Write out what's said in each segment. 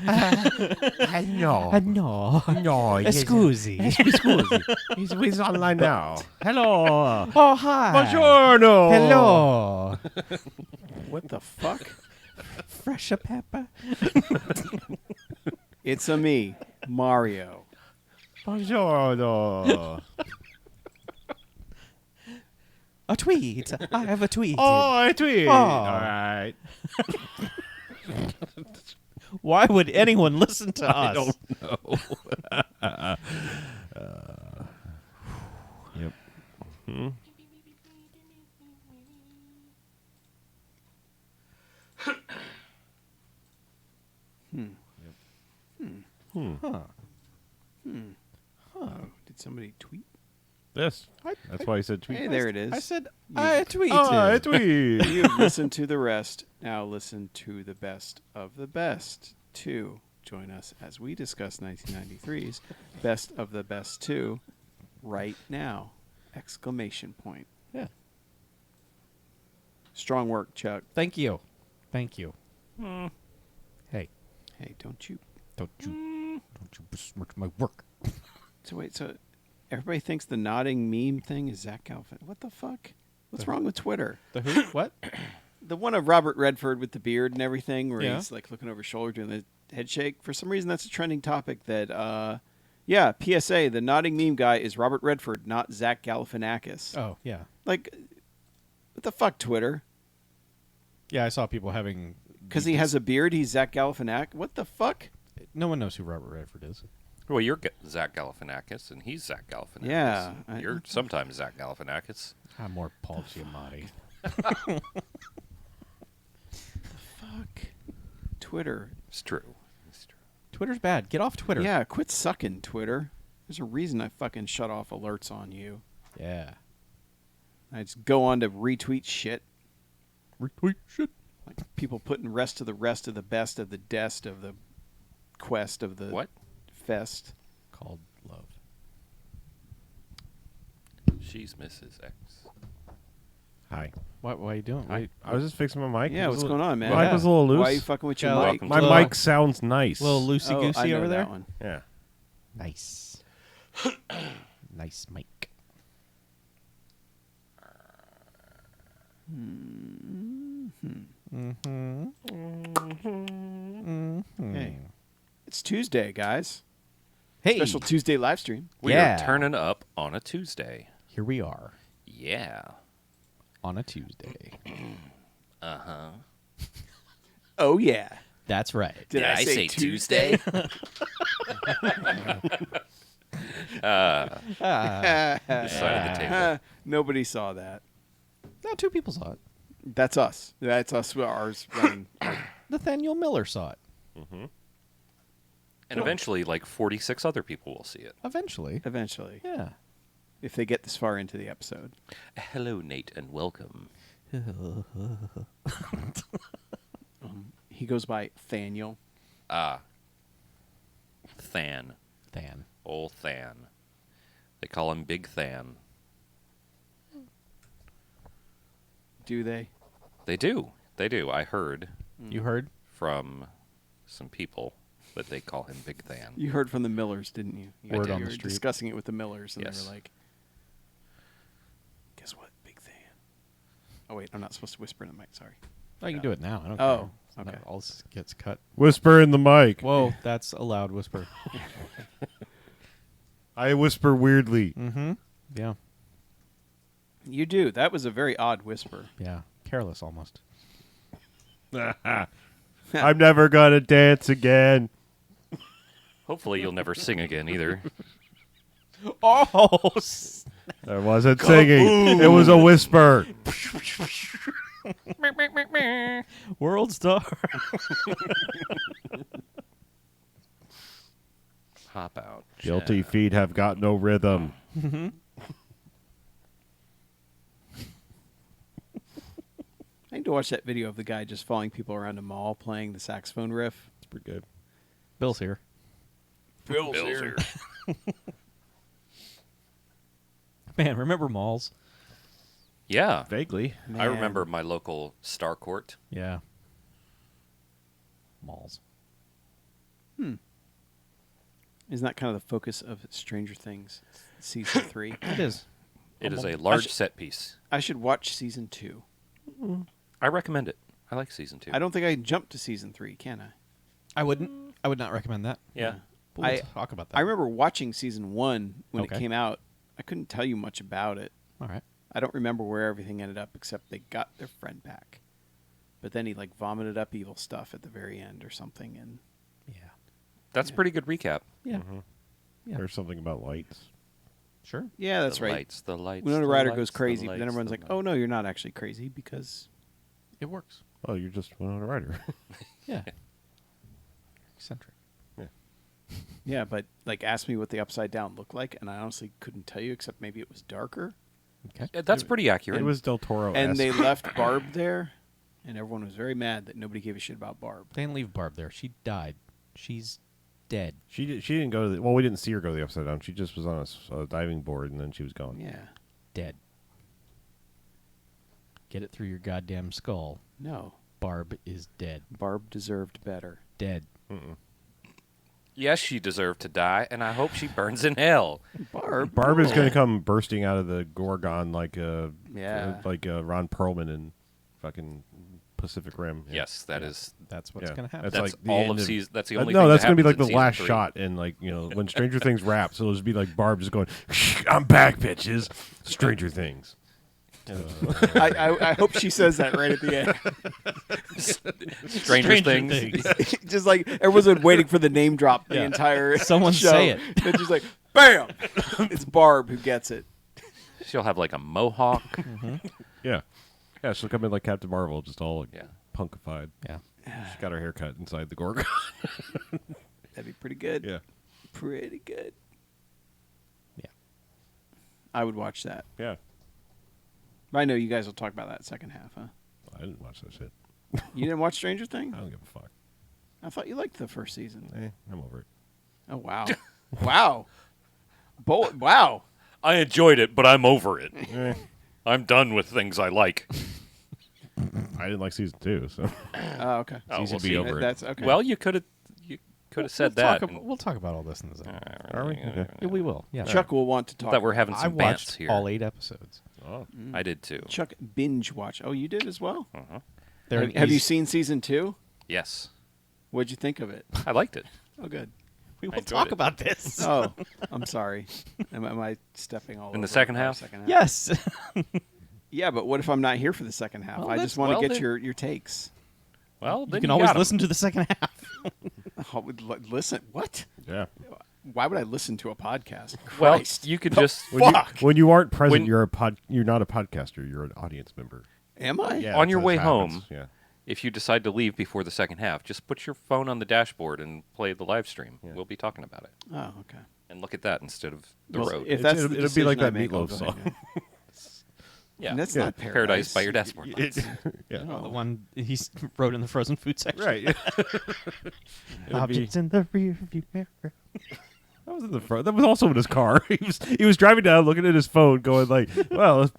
No. No. No. Scusi. Scusi. He's online now. Hello. Oh, hi. Buongiorno. Hello. What the fuck? Fresh pepper. It's a me, Mario. Buongiorno. A tweet. I have a tweet. Oh, a tweet. Oh. All right. Why would anyone listen to us? I don't know. Yep. Hmm. Did somebody tweet? This. That's why he said tweet. Hey, there it is. I said I tweeted. Oh, a tweet. You've listened to the rest. Now listen to the best of the best 2. Join us as we discuss 1993's Best of the Best 2 right now! Exclamation point. Yeah. Strong work, Chuck. Thank you. Thank you. Hey, Hey, don't you... don't you besmirch my work. So wait, so everybody thinks the nodding meme thing is Zach Galifianakis. What the fuck? What's wrong with Twitter? The who? What? The one of Robert Redford with the beard and everything, where Yeah. he's like looking over his shoulder doing the head shake. For some reason, that's a trending topic. That, yeah, PSA: the nodding meme guy is Robert Redford, not Zach Galifianakis. Oh, yeah. Like, what the fuck, Twitter? Yeah, I saw people having... Because he has a beard, he's Zach Galifianakis. What the fuck? No one knows who Robert Redford is. Well, you're Zach Galifianakis, and he's Zach Galifianakis. Yeah, You're sometimes Zach Galifianakis. I'm more Paul Giamatti. Fuck. Twitter. It's true. It's true. Twitter's bad. Get off Twitter. Yeah, quit sucking, Twitter. There's a reason I fucking shut off alerts on you. Yeah. I just go on to retweet shit. Retweet shit. Like people putting rest of the best of the dest of the quest of the What? fest. Called love. She's Mrs. X. Hi. What are you doing? Hi. Wait, I was just fixing my mic. Yeah, what's going on, man? My mic was a little loose. Why are you fucking with your Yeah, mic? welcome My Little- mic sounds nice. little Oh, I loosey-goosey know over there? that one. Yeah. Nice. Nice mic. Hey, it's Tuesday, guys. Hey, Special Tuesday live stream. We Yeah. are turning up on a Tuesday. here we are Yeah. on a Tuesday. Uh-huh. Oh yeah. That's right. Did I say Tuesday? Side of the table. Nobody saw that. No, 2 people saw it. That's us. That's us. Ours running. Nathaniel Miller saw it. And eventually, like 46 other people will see it. Eventually. Eventually, Yeah. if they get this far into the episode. Hello, Nate, and welcome. He goes by Thaniel. Than. Than. Old Than. They call him Big Than. Do they? They do. They do. I heard You heard? from some people that they call him Big Than. You heard from the Millers, didn't you? Word you on the were street. discussing it with the Millers, and Yes. they were like, "Guess what, Big Than?" Oh wait, I'm not supposed to whisper in the mic. Sorry. I can do it now. I don't Oh, care. okay. No, all this gets cut. Whisper in the mic. Whoa, that's a loud whisper. I whisper weirdly. Mm-hmm. Yeah. You do. That was a very odd whisper. Yeah. Careless almost. I'm never gonna dance again. Hopefully, you'll never sing again either. Oh! I wasn't singing. It was a whisper. World star. Hop out. Guilty Jack. feet have got no rhythm. I need to watch that video of the guy just following people around a mall playing the saxophone riff. It's pretty good. Bill's here. Bill's here. Man, remember malls? Yeah. Vaguely. I Man. remember my local Star Court. Yeah. Malls. Isn't that kind of the focus of Stranger Things season 3? It is. It is a large set piece. I should watch season 2. I recommend it. I like season 2. I don't think I can jump to season 3, can I? I wouldn't. I would not recommend that. Yeah. But we'll talk about that. I remember watching season 1 when Okay. it came out. I couldn't tell you much about it. All right. I don't remember where everything ended up except they got their friend back. But then he like vomited up evil stuff at the very end or something, and Yeah. That's a pretty good recap. Yeah. Yeah. There's something about lights. Sure. yeah, that's the right. Lights, the lights. Winona the Ryder lights, goes the crazy, but then lights, everyone's the like, "Oh no, you're not actually crazy because It works. Oh, you're just Winona Ryder. Yeah. Eccentric. yeah." But like, ask me what the Upside Down looked like, and I honestly couldn't tell you except maybe it was darker. Okay. Yeah, that's pretty accurate. It was Del Toro. And they left Barb there, and everyone was very mad that nobody gave a shit about Barb. They didn't leave Barb there. She died. She's dead. She didn't go to the. Well, we didn't see her go to the Upside Down. She just was on a diving board and then she was gone. Yeah, Dead. Get it through your goddamn skull. no, Barb is dead. Barb deserved better. Dead. Yes, she deserved to die, and I hope she burns in hell. Barb is going to come bursting out of the Gorgon like Yeah. Ron Perlman in fucking Pacific Rim. Yeah. Yes, that is. That's what's Yeah. going to happen. That's That's like the all end of of- season. That's the only. No, thing that's that going to be like happens the in last season 3. shot, and like when Stranger Things wraps, it'll just be like Barb just going, "I'm back, bitches." Stranger Things. I hope she says that right at the end. Stranger Things. Just like everyone's been waiting for the name drop the Yeah. entire Someone show. say it. It's just like, bam! It's Barb who gets it. She'll have like a mohawk. Yeah, yeah. She'll come in like Captain Marvel, just all Yeah. punkified. Yeah. She got her hair cut inside the Gorgon. That'd be pretty good. yeah, Pretty good. Yeah. I would watch that. yeah. But I know you guys will talk about that second half, huh? I didn't watch that shit. You didn't watch Stranger Things? I don't give a fuck. I thought you liked the first season. I'm over it. Oh, wow. Wow. Wow. I enjoyed it, but I'm over it. Eh, I'm done with things I like. I didn't like season 2, so Oh, okay. Oh, easy we'll to be see. over it. That's okay. Well, you could have said that. We'll talk about all this in the second. Are we? Okay. Yeah, we will. Yeah. Chuck will want to talk. That we're having I some watched bants here. all 8 episodes. Oh, I did too. Chuck binge watch. Oh, you did as well? There- Have you he's- seen season 2? Yes, What'd you think of it? I liked it. Oh, good. We I will enjoyed talk it. about this. Oh, I'm sorry. Am I stepping all over In the second our half? Second half? Yes. Yeah, but what if I'm not here for the second half? Well, I that's- just want to well, get then- your takes. Well, then you can always got 'em. listen to the second half. Oh, listen, what? yeah. Why would I listen to a podcast? Well, Christ. you could just When you aren't present, When- you're not a podcaster. You're an audience member. Am I? Yeah, On your that's way what happens. home. Yeah. if you decide to leave before the second half, just put your phone on the dashboard and play the live stream. Yeah. We'll be talking about it. Oh, okay. And look at that instead of the Well, road. If that's It'll- the it'll be like decision I that make, I'll Meatloaf go ahead song. and- yeah. And that's Yeah. not Paradise by your dashboard lights. Yeah. Oh. The one he wrote in the frozen food section. Right. yeah. It'll Objects be- in the rear view mirror. That was in the front. That was also in his car. He was driving down, looking at his phone, going like, "Well,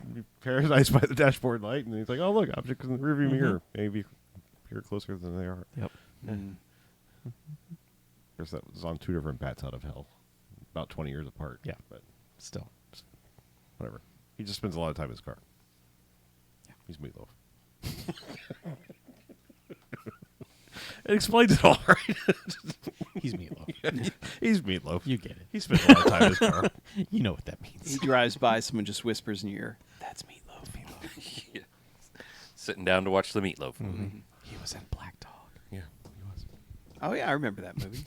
Paradise by the dashboard light," and he's like, "Oh, look, objects in the rearview mirror. Maybe you're closer than they are." Yep. Mm. Of course, that was on 2 different bats out of hell, about 20 years apart. Yeah. but Still. whatever. He just spends a lot of time in his car. Yeah, he's Meatloaf. It explains it all, right? He's Meatloaf. He's Meatloaf. You get it. He spends a lot of time in his car. You know what that He means. drives by, someone just whispers in your ear, "That's Meatloaf." Yeah. Sitting down to watch the Meatloaf movie. He was in Black Dog. Yeah, he was. Oh yeah, I remember that movie.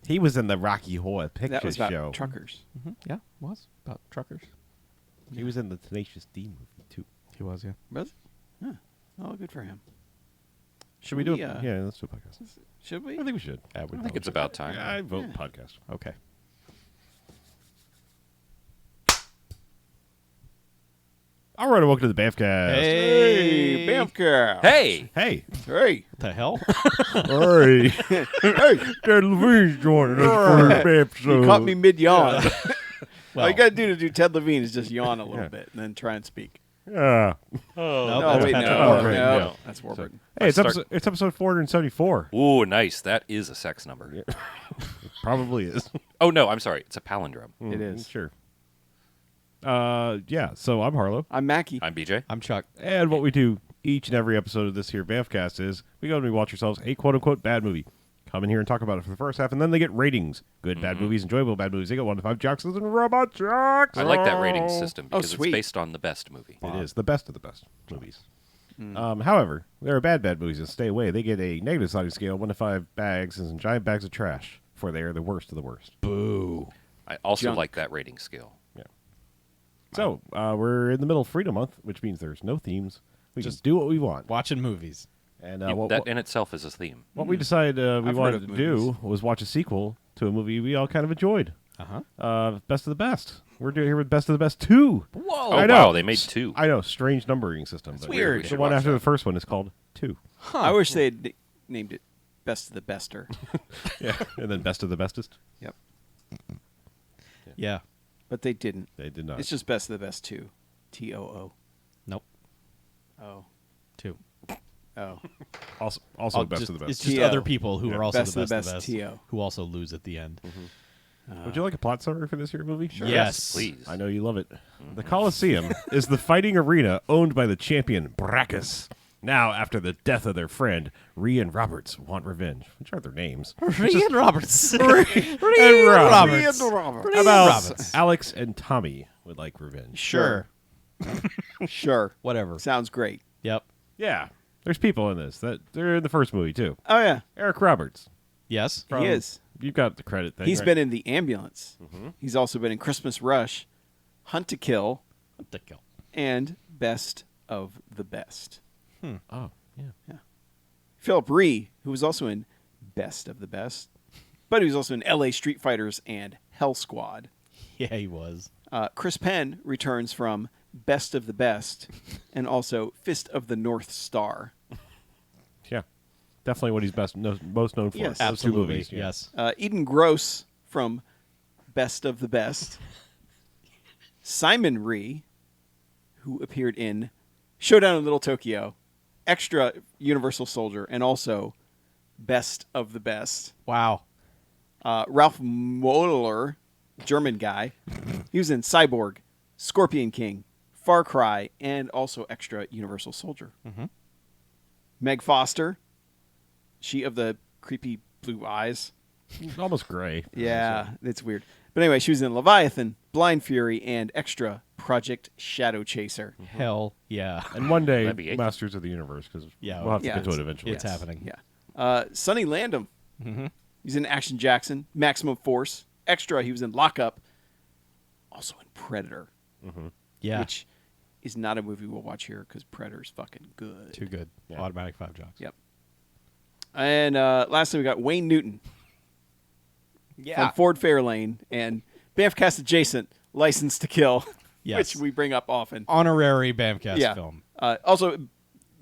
He was in the Rocky Horror Picture That was about Show. truckers. Yeah, was. About truckers. He was in the Tenacious D movie too. He was, yeah. Was it? Huh. Oh, good for him. Should we do it? Yeah. Yeah, let's do a podcast. Should we? I think we should. Yeah, we I think it's about time. Yeah, I vote Yeah. podcast. Okay. All right, welcome to the BMFcast. Hey, BMFcast. Hey! Hey. Hey. What the hell? Hey. Hey. Ted Levine's joining us for the episode. You caught me mid-yawn. All Well, you got to do to do Ted Levine is just yawn a little Yeah. bit and then try and speak. Yeah. no, No, that's wait, Patrick no, Warburton. no, No. that's Warburton. Hey, it's start- episode 474. Ooh, nice. That is a sex number. probably is. Oh no, I'm sorry. It's a palindrome. It is. Sure. Yeah. So I'm Harlow, I'm Mackie. I'm BJ. I'm Chuck. and what we do each and every episode of this here BMFcast is we go and we watch ourselves a quote unquote bad movie. Come in here and talk about it for the first half, and then they get ratings. Good bad movies, enjoyable bad movies. They get 1 to 5 jocks and robot jocks. I like that rating system Oh, because it's sweet. based on the best movie. It is the best of the best movies. However, there are bad movies that stay away. They get a negative sliding scale, 1 to 5 bags, and some giant bags of trash, for they are the worst of the worst. Boo. I also Junk. like that rating scale. So, we're in the middle of Freedom Month, which means there's no themes. We just do what we want. Watching movies. And That in itself is a theme. what we decided we I've wanted heard to of do movies. was watch a sequel to a movie we all kind of enjoyed. Uh-huh. Best of the Best. We're doing here with Best of the Best 2. Whoa. I Oh, know. wow, they made 2. I know, strange numbering system. But weird. We The should one watch after that. the first one is called 2. I wish they had named it Best of the Bester. Yeah, and then Best of the Bestest. Yep. Yeah. But they didn't. They did not. It's just Best of the Best 2. TOO. Nope. Oh. 2. Oh. also Best of the Best. It's just TO. other people who Yeah. are also Best the of the best of best the best, TO. who also lose at the end. Would you like a plot summary for this here movie? Sure. Yes. Please. I know you love it. The Coliseum is the fighting arena owned by the champion Brachus. Now, after the death of their friend, Rhea and Roberts want revenge. Which are their names? Rian Roberts. and Roberts. About Roberts. Alex and Tommy would like revenge. Sure. Sure. Whatever. Sounds great. Yep. Yeah. There's people in this. They're in the first movie, too. Oh, yeah. Eric Roberts. Yes. He is. You've got the credit thing. He's right? been in The Ambulance. He's also been in Christmas Rush, Hunt to Kill, What the kill? and Best of the Best. Oh, yeah. Philip Rhee, who was also in Best of the Best, but he was also in L.A. Street Fighters and Hell Squad. Yeah, he was. Chris Penn returns from Best of the Best and also Fist of the North Star. Yeah. Definitely what he's most known for. Yes. Those two Absolutely. movies. Yeah. Yes. Eden Gross from Best of the Best. Simon Rhee, who appeared in Showdown in Little Tokyo, Extra Universal Soldier, and also Best of the Best. Wow. Ralph Moeller, German guy. He was in Cyborg, Scorpion King, Far Cry, and also Extra Universal Soldier. Meg Foster, she of the creepy blue eyes. Almost gray. Yeah, it's weird. But anyway, she was in Leviathan, Blind Fury, and Extra Project Shadow Chaser. Hell yeah. And one day, That'd be eight. Masters of the Universe, because Yeah, we'll have to yeah, get to it it's- eventually. It's happening. Yeah. Sonny Landham. He's in Action Jackson, Maximum Force, Extra. He was in Lockup. Also in Predator, Yeah. which is not a movie we'll watch here because Predator's fucking good. Too good. Yeah. Automatic 5 jocks. Yep. And lastly, we got Wayne Newton from Ford Fairlane and BMFcast adjacent, License to Kill, Yes. which we bring up often. Honorary BAMcast Yeah. film. Also,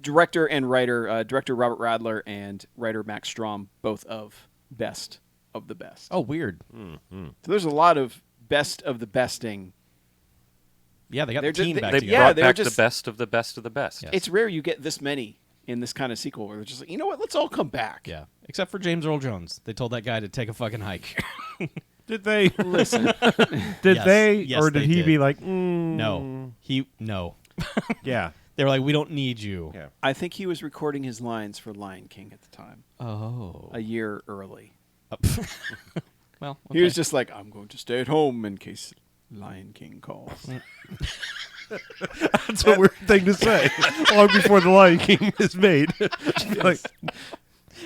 director and writer, director Robert Radler and writer Max Strom, both of Best of the Best. Oh, weird. So there's a lot of Best of the Besting. Yeah, they got They're the just- team they- back They together. yeah, brought they were back just- the best of the best of the best. Yeah. It's rare you get this many in this kind of sequel where they're just like, you know what, let's all come back. Yeah. Except for James Earl Jones. They told that guy to take a fucking hike. Did they? Listen, Did Yes. they? Yes, Or did they he did. be like, No. No. Yeah. They were like, we don't need you. Yeah. I think he was recording his lines for Lion King at the time, Oh. a year early. Well, He was just like, I'm going to stay at home in case Lion King calls. That's a weird thing to say. Long before the Lion King is made. Like,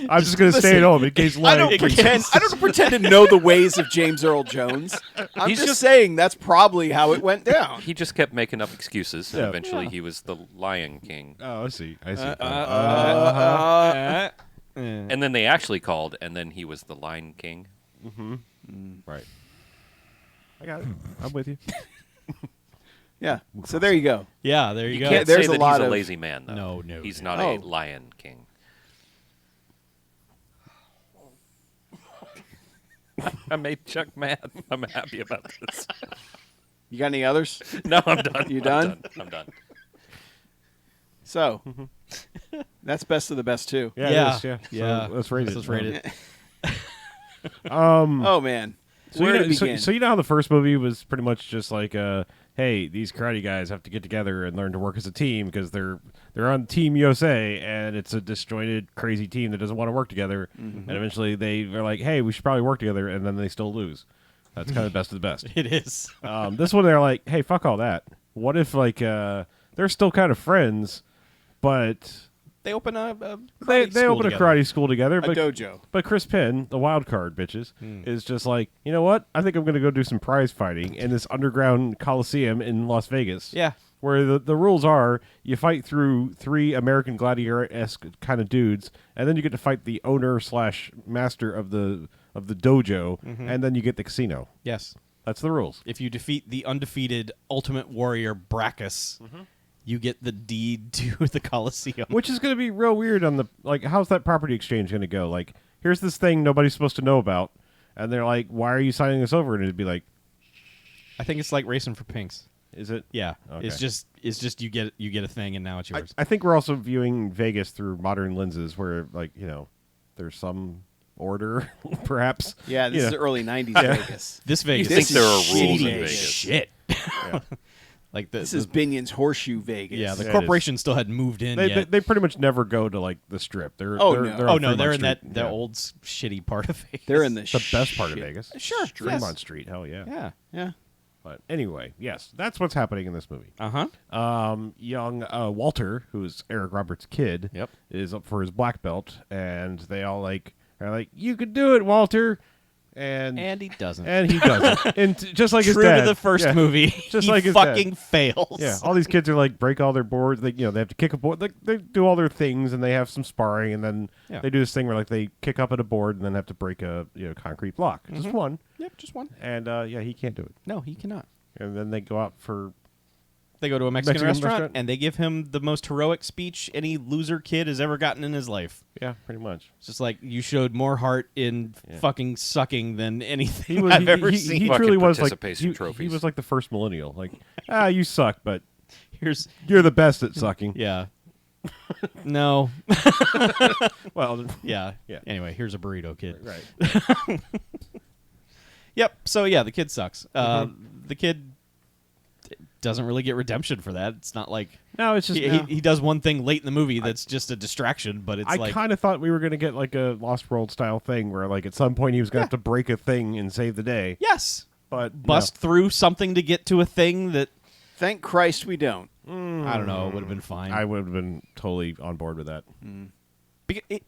I'm just going to stay at home in case I Lion don't King. pretend to know the ways of James Earl Jones. I'm He's just just- saying that's probably how it went down. He just kept making up excuses, and Yeah. eventually he was the Lion King. Oh, I see. I see. And then they actually called, and then he was the Lion King. Right. I got it. I'm with you. Yeah. So there you go. Yeah, there you go. can't- there's say a that lot he's a of- lazy man, though. No. He's not Oh. a Lion King. I made Chuck mad. I'm happy about this. You got any others? No, I'm done. You I'm done? I'm done. So that's Best of the Best too. Yeah. Yeah. It is, yeah. Yeah. So let's rate it. Let's rate it. Oh man, So where you, to know, begin? so you know how the first movie was pretty much just like, hey, these karate guys have to get together and learn to work as a team because they're on Team USA, and it's a disjointed, crazy team that doesn't want to work together. And eventually they are like, hey, we should probably work together, and then they still lose. That's kind of the best of the best. It is. This one, they're like, hey, fuck all that. What if, like, they're still kind of friends, but They open a they karate school open a together. karate school together. a But, dojo. but Chris Penn, the wild card, bitches, is just like, you know what? I think I'm going to go do some prize fighting in this underground coliseum in Las Vegas. Yeah. Where the rules are, you fight through 3 American Gladiator-esque kind of dudes, and then you get to fight the owner / master of the dojo, and then you get the casino. Yes. That's the rules. If you defeat the undefeated Ultimate Warrior Brachus, you get the deed to the Coliseum. Which is going to be real weird on the, like, how's that property exchange going to go? Like, here's this thing nobody's supposed to know about, and they're like, why are you signing this over? And it'd be like, I think it's like racing for pinks. is it? Yeah. Okay. It's just you get a thing and now it's yours. I think we're also viewing Vegas through modern lenses where, like, you know, there's some order, perhaps. Yeah, this You is know. early '90s Vegas. This Vegas You think This there is are rules shitty in Vegas. Vegas? shit. Yeah. Like the, This is Binion's Horseshoe Vegas. yeah, the Yeah, it corporation still hadn't moved in They, yet. they pretty much never go to, like, the Strip. They're, Oh, they're, no. They're Oh on no, they're Fremont in that Street. the Yeah. old shitty part of Vegas. They're in the The best part of shit. Vegas. Sure, Fremont yes. Street. Hell yeah. Yeah. Yeah. But anyway, yes, that's what's happening in this movie. Young Walter, who's Eric Roberts' kid, Yep. is up for his black belt, and they all are like, you could do it, Walter, and he doesn't. and he doesn't, and just like his True dad, to the first yeah. movie, Just he like his dad. fucking fails. Yeah, all these kids are like break all their boards. They have to kick a board. Like they do all their things, and they have some sparring, and then Yeah. they do this thing where like they kick up at a board and then have to break a concrete block. Just one, Yep, just one. and he can't do it. No, he cannot. And then they go out for They go to a Mexican restaurant, restaurant? and they give him the most heroic speech any loser kid has ever gotten in his life. yeah, pretty much. It's just like, you showed more heart in fucking sucking than anything He was. I've ever he seen. Fucking truly was like participation he trophies. was like the first millennial. Like, you suck, but Here's you're the best at sucking. yeah. No. Well, Yeah. Yeah. Anyway, here's a burrito, kid. right. Yep. So yeah, the kid sucks. The kid doesn't really get redemption for that. It's not like No, it's just he does one thing late in the movie that's just a distraction, but it's I like kind of thought we were going to get like a Lost World style thing where like at some point he was going to have to break a thing and save the day. yes, But bust through something to get to a thing that Thank Christ we don't. I don't know. It would have been fine. I would have been totally on board with that.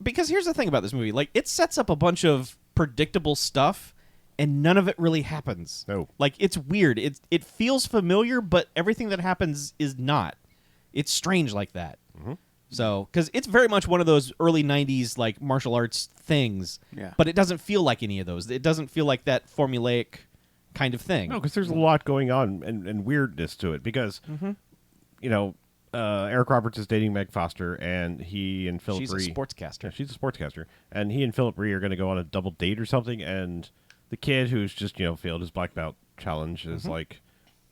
Because here's the thing about this movie: like, it sets up a bunch of predictable stuff, and none of it really happens. No. Like, it's weird. It feels familiar, but everything that happens is not. It's strange like that. So, because it's very much one of those early '90s like martial arts things. Yeah. But it doesn't feel like any of those. It doesn't feel like that formulaic kind of thing. No, because there's a lot going on and weirdness to it because, Eric Roberts is dating Meg Foster, and he and Philip She's a Ree. sportscaster. Yeah, she's a sportscaster, and he and Philip Ree are going to go on a double date or something, and the kid who's just failed his black belt challenge is like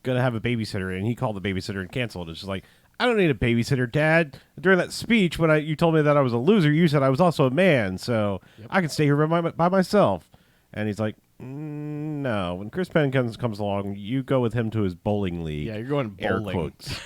going to have a babysitter, and he called the babysitter and canceled. It's just like, I don't need a babysitter, Dad. During that speech, when you told me that I was a loser, you said I was also a man, so I can stay here by myself. And he's like, no. When Chris Penn comes along, you go with him to his bowling league. Yeah, you're going Air bowling. quotes.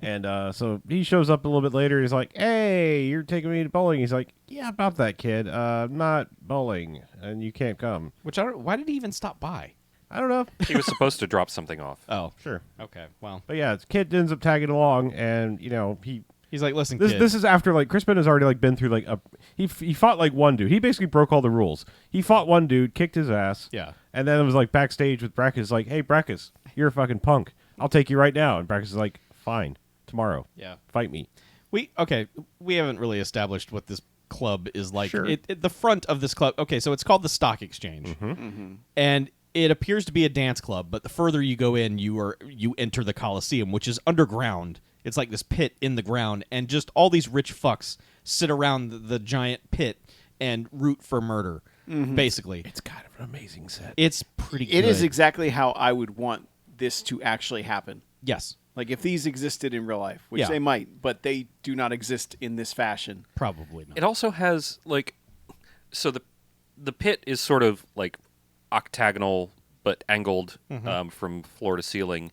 And so he shows up a little bit later. He's like, hey, you're taking me to bowling. He's like, yeah, about that, kid. Not bowling, and you can't come. Which I don't. Why did he even stop by? I don't know. He was supposed to drop something off. Oh, Sure. okay. Well, But yeah, the kid ends up tagging along, and, he's like, listen, This kid. this is after like Chris Penn has already like been through like he fought like one dude. He basically broke all the rules. He fought one dude, kicked his ass. Yeah. And then it was like backstage with Brackus like, "Hey Brackus, you're a fucking punk. I'll take you right now." And Brackus is like, "Fine, tomorrow. Yeah. Fight me." We haven't really established what this club is like. Sure. The front of this club. Okay, so it's called the Stock Exchange, and it appears to be a dance club. But the further you go in, you enter the Coliseum, which is underground. It's like this pit in the ground, and just all these rich fucks sit around the giant pit and root for murder. Basically, It's kind of an amazing set. it's pretty. It is good. exactly how I would want this to actually happen. Yes, Like if these existed in real life, which Yeah. they might, but they do not exist in this fashion. probably not. It also has like, so the pit is sort of like octagonal but angled from floor to ceiling.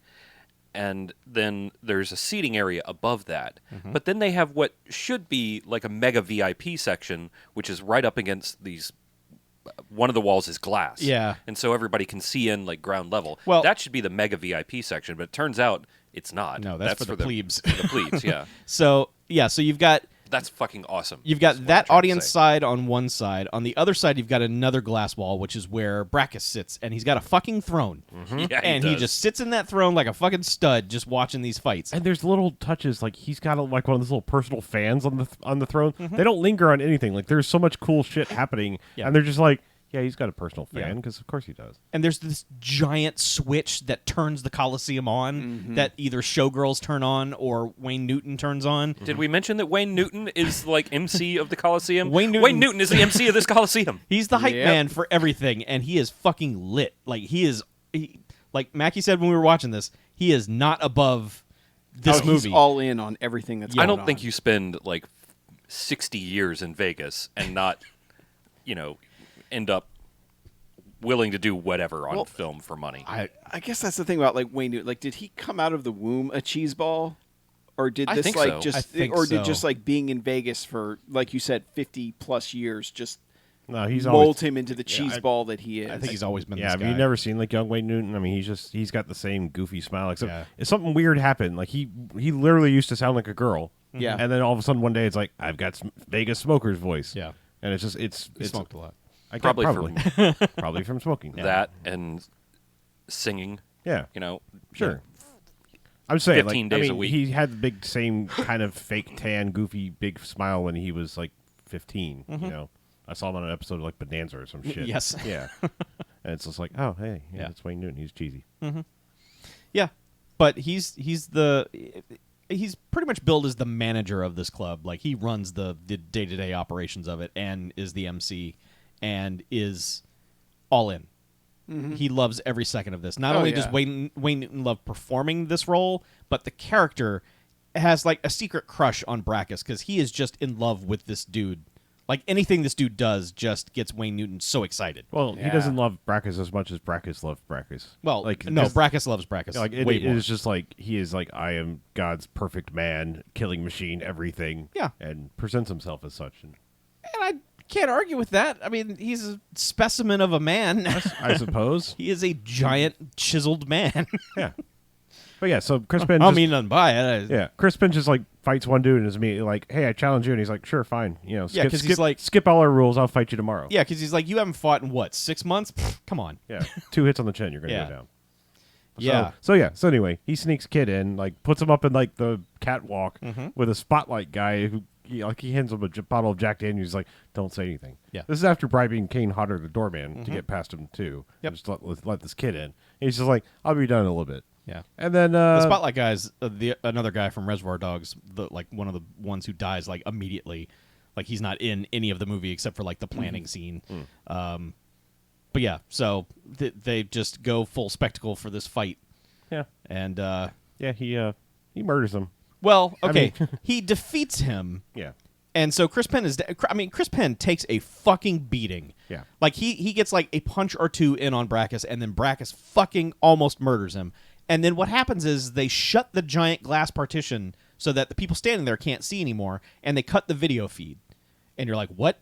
And then there's a seating area above that. But then they have what should be like a mega VIP section, which is right up against these. One of the walls is glass. Yeah. And so everybody can see in like ground level. Well, that should be the mega VIP section, but it turns out it's not. No, that's for the plebes. For the plebes, yeah. So you've got That's fucking awesome. You've is got what I'm that trying to audience say. side on one side. On the other side, you've got another glass wall, which is where Brackus sits, and he's got a fucking throne. Yeah, And he does. just sits in that throne like a fucking stud, just watching these fights. And there's little touches, like he's got like one of those little personal fans on the throne. They don't linger on anything. Like there's so much cool shit happening, Yeah. and they're just like, yeah, he's got a personal fan Yeah. because of course he does. And there's this giant switch that turns the Coliseum on that either Showgirls turn on or Wayne Newton turns on. Did we mention that Wayne Newton is like MC of the Coliseum? Wayne Newton- is the MC of this Coliseum. He's the hype Yep. man for everything, and he is fucking lit. Like like Mackie said when we were watching this, he is not above this movie. He's all in on everything that's I going don't on. think you spend like 60 years in Vegas and not, end up willing to do whatever on film for money. I guess that's the thing about like Wayne Newton. Like, did he come out of the womb a cheese ball, or did I this think like so. just, I think or did so. just like being in Vegas for like you said 50+ years just No, he's mold always. him into the cheese ball that he is? I think he's always been Yeah, this have guy. you never seen like young Wayne Newton? I mean, he's got the same goofy smile. Except Yeah. if something weird happened, like he literally used to sound like a girl. Yeah. and then all of a sudden one day it's like I've got Vegas smoker's voice. Yeah. and it's just it's He smoked a lot. I Probably probably probably from smoking. That and singing, Yeah, sure. Yeah. I'm saying 15 like, days I mean, a week. he had the big same kind of fake tan, goofy, big smile when he was like 15. You know, I saw him on an episode of like Bonanza or some shit. Yes. Yeah. And it's just like, oh hey, yeah, Yeah. it's Wayne Newton. He's cheesy. Yeah, but he's pretty much billed as the manager of this club. Like he runs the day-to-day operations of it and is the MC and is all in. He loves every second of this. Not Oh, only does yeah. Wayne Newton love performing this role, but the character has like a secret crush on Brackus because he is just in love with this dude. Like anything this dude does just gets Wayne Newton so excited. Well, he Yeah. doesn't love Brackus as much as Brackus loved Brackus. Well, like no, this- Brackus loves Brackus. like it way more. is just like he is like I am God's perfect man, killing machine, everything. Yeah. and presents himself as such. And And I can't argue with that. I mean, he's a specimen of a man. I suppose. He is a giant, chiseled man. Yeah. But yeah, so Chris Penn. I just- mean, nothing by it. yeah, Chris Penn just like fights one dude and is immediately like, "Hey, I challenge you," and he's like, "Sure, fine." You know, Yeah, 'cause he's like- skip all our rules. I'll fight you tomorrow. Yeah, because he's like, you haven't fought in what, 6 months? Pfft, come on. Yeah, 2 hits on the chin, you're gonna Yeah. go down. Yeah. So anyway, he sneaks Kid in, like puts him up in like the catwalk with a spotlight guy who he hands him a bottle of Jack Daniels. He's like, "Don't say anything." Yeah. This is after bribing Kane Hodder, the doorman, to get past him too. Yep. Just let this kid in. And he's just like, "I'll be done in a little bit." Yeah. And then The spotlight guy's another guy from Reservoir Dogs, like one of the ones who dies like immediately. Like he's not in any of the movie except for like the planning scene. But yeah, so they just go full spectacle for this fight. yeah, And, he murders him. well, okay, mean- he defeats him. Yeah. And so Chris Penn Chris Penn takes a fucking beating. Yeah. Like he gets like a punch or two in on Brackus, and then Brackus fucking almost murders him. And then what happens is they shut the giant glass partition so that the people standing there can't see anymore, and they cut the video feed. And you're like, what?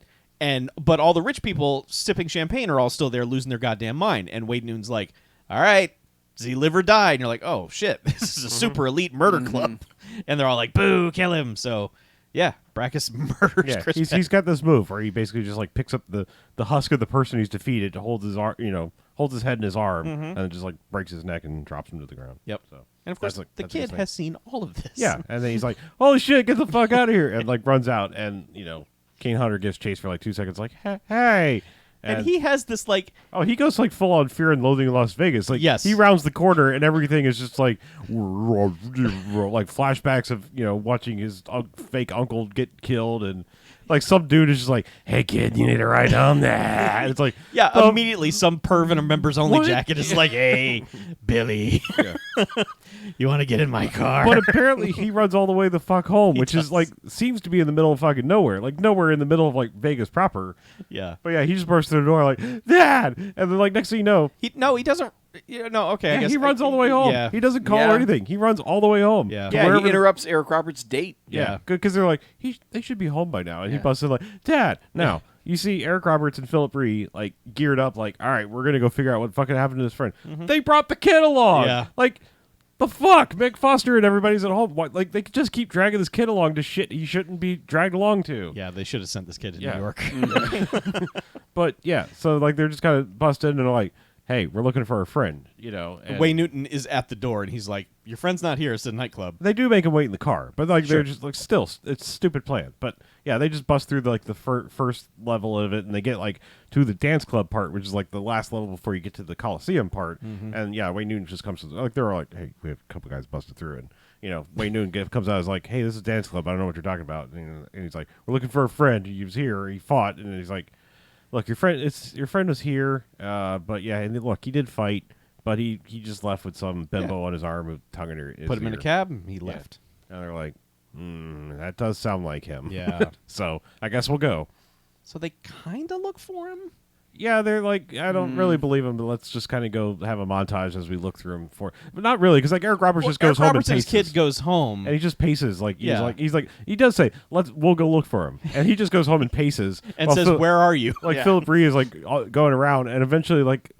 But all the rich people sipping champagne are all still there losing their goddamn mind. And Wade Newton's like, all right, does he live or die? And you're like, oh shit, this is a super elite murder club. And they're all like, boo, kill him. So yeah, Brackus murders Yeah, Chris Penn. he's got this move where he basically just like picks up the husk of the person he's defeated to hold his arm, holds his head in his arm, and then just like breaks his neck and drops him to the ground. Yep. So And of course, that's, like, the that's his kid thing. has seen all of this. Yeah, and then he's like, "Holy shit, get the fuck out of here!" and like runs out, and Kane Hunter gives chase for like 2 seconds, like, "Hey!" And he has this like, he goes like full on Fear and Loathing in Las Vegas. Like, Yes. he rounds the corner, and everything is just like like flashbacks of watching his fake uncle get killed, and like some dude is just like, "Hey kid, you need a ride home?" Nah. It's like, Yeah, immediately some perv in a members only What? jacket is like, "Hey, Billy, you want to get in my car?" but apparently he runs all the way the fuck home, which is like seems to be in the middle of fucking nowhere, like nowhere in the middle of like Vegas proper. Yeah. But yeah, he just bursts through the door like, "Dad!" And then like next thing you know, He doesn't. No, okay. I yeah, guess he runs all the way home. Yeah. He doesn't call Yeah. or anything. He runs all the way home. Yeah. to Yeah, wherever- he interrupts Eric Roberts' date. Yeah, because they're like, they should be home by now, and he busts in like, "Dad!" Now you see Eric Roberts and Philip Ree like geared up, like, "All right, we're gonna go figure out what fucking happened to this friend." They brought the kid along. Yeah. Like, the fuck, Mick Foster and everybody's at home. What, like they could just keep dragging this kid along to shit he shouldn't be dragged along to. Yeah, they should have sent this kid to Yeah. New York. But yeah, so like they're just kind of busted and they're like, "Hey, we're looking for a friend," and Wayne Newton is at the door, and he's like, "Your friend's not here. It's a nightclub." They do make him wait in the car, but like Sure. they're just like still, it's a stupid plan. But yeah, they just bust through the first level of it, and they get like to the dance club part, which is like the last level before you get to the Coliseum part. And yeah, Wayne Newton just comes to like they're all like, "Hey, we have a couple guys busted through," and Wayne Newton comes out as like, "Hey, this is dance club. I don't know what you're talking about," and he's like, "We're looking for a friend. He was here. He fought," and he's like, "Look, your friend was here, but yeah, and look, he did fight." But he just left with some bimbo on his arm with tongue in his Put him in a ear. cab, and he left. And they're like, that does sound like him. Yeah. So I guess we'll go. So they kind of look for him. Yeah, they're like, I don't really believe him, but let's just kind of go have a montage as we look through him but not really, because like Eric Roberts just goes Eric home Roberts and and paces. his kid goes home. And he just paces like Yeah. he's like he does say we'll go look for him, and he just goes home and paces and while says, "Where are you?" like Yeah. Philip Ree is like going around, and eventually like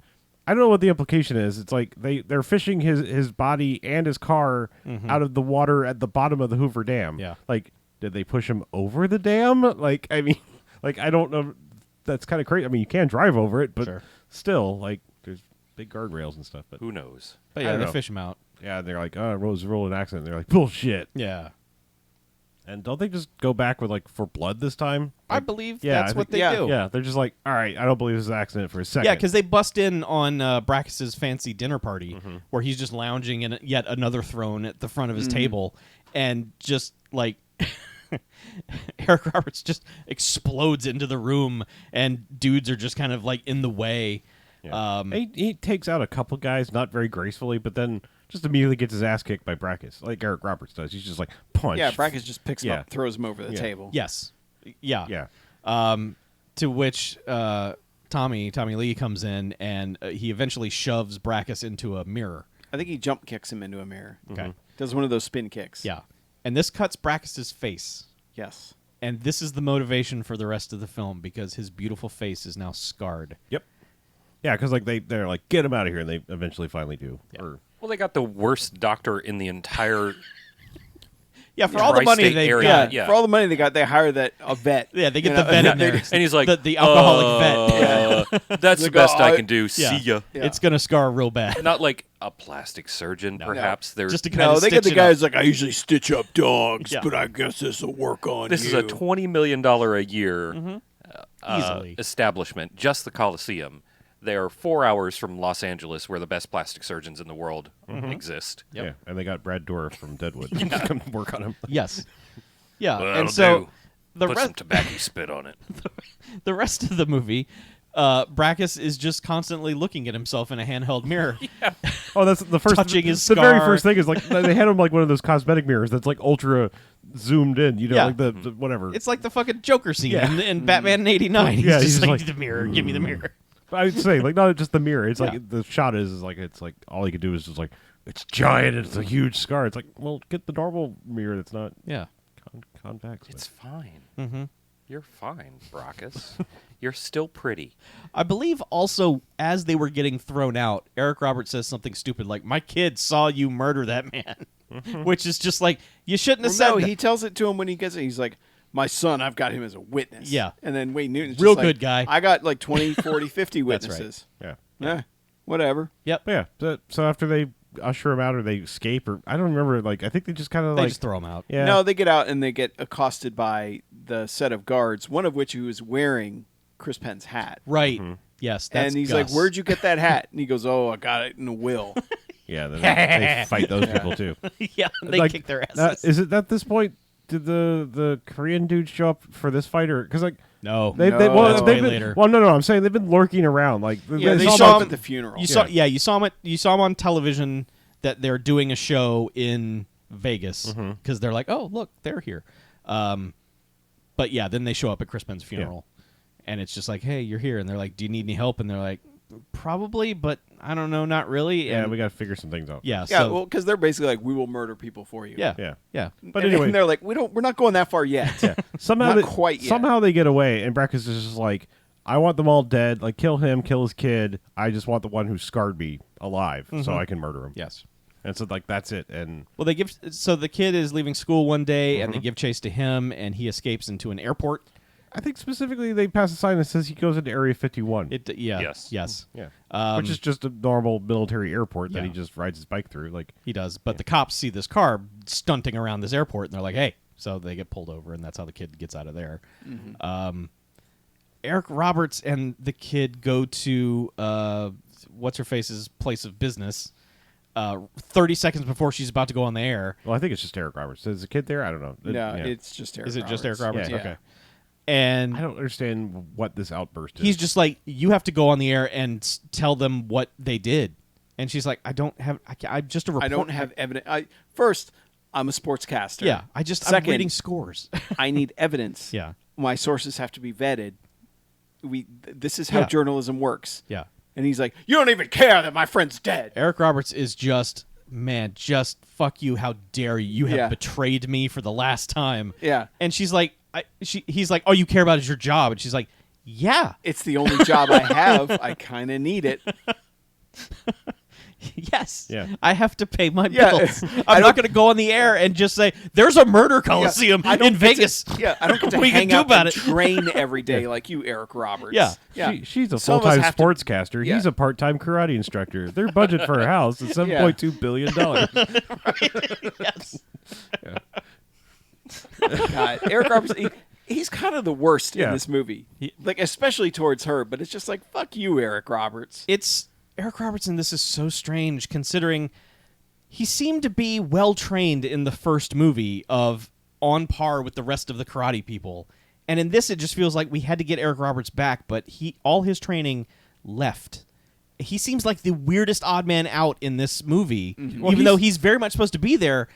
I don't know what the implication is. It's like they're fishing his body and his car out of the water at the bottom of the Hoover Dam. Yeah. Like, did they push him over the dam? Like, I mean, like I don't know. That's kind of crazy. I mean, you can drive over it, but Sure. still, like, there's big guardrails and stuff. But Who knows? But I yeah, don't they know. fish him out. yeah, they're like, "Oh, Rose rolled an accident." They're like, "Bullshit." Yeah. And don't they just go back with like for blood this time? I Like, believe yeah, that's I what think- they do. Yeah, they're just like, "All right, I don't believe this is an accident for a second." Yeah, because they bust in on Brackus's fancy dinner party Mm-hmm. where he's just lounging in yet another throne at the front of his table, and just like Eric Roberts just explodes into the room, and dudes are just kind of like in the way. Yeah. He takes out a couple guys, not very gracefully, but then just immediately gets his ass kicked by Brackus, like Eric Roberts does. He's just like punch. Yeah, Brackus just picks him Yeah. up, throws him over the Yeah. table. Yes. Yeah. Yeah. To which Tommy Lee comes in, and he eventually shoves Brackus into a mirror. I think he jump kicks him into a mirror. Okay. Does one of those spin kicks. Yeah. And this cuts Brackus's face. Yes. And this is the motivation for the rest of the film, because his beautiful face is now scarred. Yep. Yeah, because like they're like, "Get him out of here," and they eventually finally do. Yeah. Or, Well, they got the worst doctor in the entire. Yeah, for all the money Tri-state they area. got. Yeah, Yeah. for all the money they got, they hire a vet. Yeah, they get You the know, vet in they there. just- And he's like, the alcoholic vet. That's the Like, best I "Oh, can do. Yeah. See ya. Yeah. It's going to scar real bad. Not like a plastic surgeon, perhaps. They're Just to kind No, of they get the stitch it up. guys like, I usually stitch up dogs, Yeah. but I guess this will work on This you. is a $20 million a year Easily. establishment, just the Coliseum. They are 4 hours from Los Angeles, where the best plastic surgeons in the world exist. Yep. Yeah, and they got Brad Dourif from Deadwood to come work on him. Yes. Yeah, Well, and that'll so do. the Put rest some tobacco spit on it. the rest of the movie, Brackus is just constantly looking at himself in a handheld mirror. Oh, that's the first. Touching his the very scar. first thing is like they had him like one of those cosmetic mirrors that's like ultra zoomed in. You know, Yeah. like the whatever. It's like the fucking Joker scene Yeah. in Batman in '89. He's Yeah, just he's like, like, the mirror, give me the mirror. I would say like not just the mirror. It's Yeah. like the shot is like it's like all he could do is just like it's giant and it's a huge scar. It's like, well, get the normal mirror that's not Yeah. convex. It's fine. Mm-hmm. You're fine, Brackus. You're still pretty. I believe also as they were getting thrown out, Eric Roberts says something stupid like, "My kid saw you murder that man," which is just like, you shouldn't have Well, said no, that. he tells it to him when he gets it. He's like, my son, I've got him as a witness. Yeah. And then Wayne Newton's Real just like, good guy. I got like 20, 40, 50 That's right. witnesses. Yeah. Yeah. Whatever. Yep. But yeah. So after they usher him out or they escape or I don't remember. Like I think they just kind of They like just throw him out. yeah. No, they get out and they get accosted by the set of guards, one of which who is wearing Chris Penn's hat. Right. Yes. That's and he's Gus. like, "Where'd you get that hat?" And he goes, "Oh, I got it in a will." Yeah. Then they fight those people too. Yeah. They Like, kick their now, asses. is it at this point? did the Korean dude show up for this fight, or because like No, they No. well That's they've way been, later. well no I'm saying they've been lurking around like Yeah, they saw saw him- him at the funeral. you saw you saw him on television that they're doing a show in Vegas because they're like, oh look, they're here. But yeah, then they show up at Chris Penn's funeral, and it's just like, hey, you're here, and they're like, do you need any help? And they're like, probably, but I don't know, not really. yeah And we got to figure some things out. yeah, Yeah, so, well, because they're basically like, we will murder people for you. yeah, Yeah. But And anyway, they're like, we're not going that far yet. somehow Not they, quite yet. somehow they get away, and Breakfast is just like, I want them all dead. Like, kill him, kill his kid. I just want the one who scarred me alive, so I can murder him. yes. And so like that's it. And Well, they give so the kid is leaving school one day, and they give chase to him, and he escapes into an airport. I think specifically they pass a sign that says he goes into Area 51. Yes. Yeah, which is just a normal military airport that yeah. he just rides his bike through. Like, He does, but the cops see this car stunting around this airport, and they're like, "Hey!" So they get pulled over, and that's how the kid gets out of there. Eric Roberts and the kid go to what's her face's place of business. 30 seconds before she's about to go on the air. well, I think it's just Eric Roberts. Is the kid there? I don't know. No, Yeah. it's just Eric Is it Roberts. just Eric Roberts? Yeah. Okay. And I don't understand what this outburst is. he's just like, you have to go on the air and tell them what they did. And she's like, I'm just a reporter. I don't have evidence. First, I'm a sportscaster. Yeah, I'm Second, reading scores. I need evidence. Yeah. My sources have to be vetted. This is how Yeah. journalism works. Yeah. And he's like, you don't even care that my friend's dead. Eric Roberts is just fuck you. How dare you? You have Yeah. betrayed me for the last time. Yeah. And she's like, he's like, all you care about is your job. And she's like, yeah, It's the only job I have. I kind of need it. yes. Yeah. I have to pay my Yeah. bills. I I'm not don't- going to go on the air and just say, there's a murder coliseum I don't in get Vegas. To, I don't get to What you hang can do out about and it. train every day like you, Eric Roberts. Yeah. She's a Some of us full-time have to- sportscaster. Yeah. He's a part-time karate instructor. Their budget for a house is $7.2 billion. Yes. God, Eric Roberts, he's kind of the worst Yeah. in this movie. Like, especially towards her, but it's just like, fuck you, Eric Roberts. It's Eric Roberts, and this is so strange considering he seemed to be well trained in the first movie of on par with the rest of the karate people. And in this, it just feels like we had to get Eric Roberts back, but all his training left. He seems like the weirdest odd man out in this movie, Well, even though he's very much supposed to be there.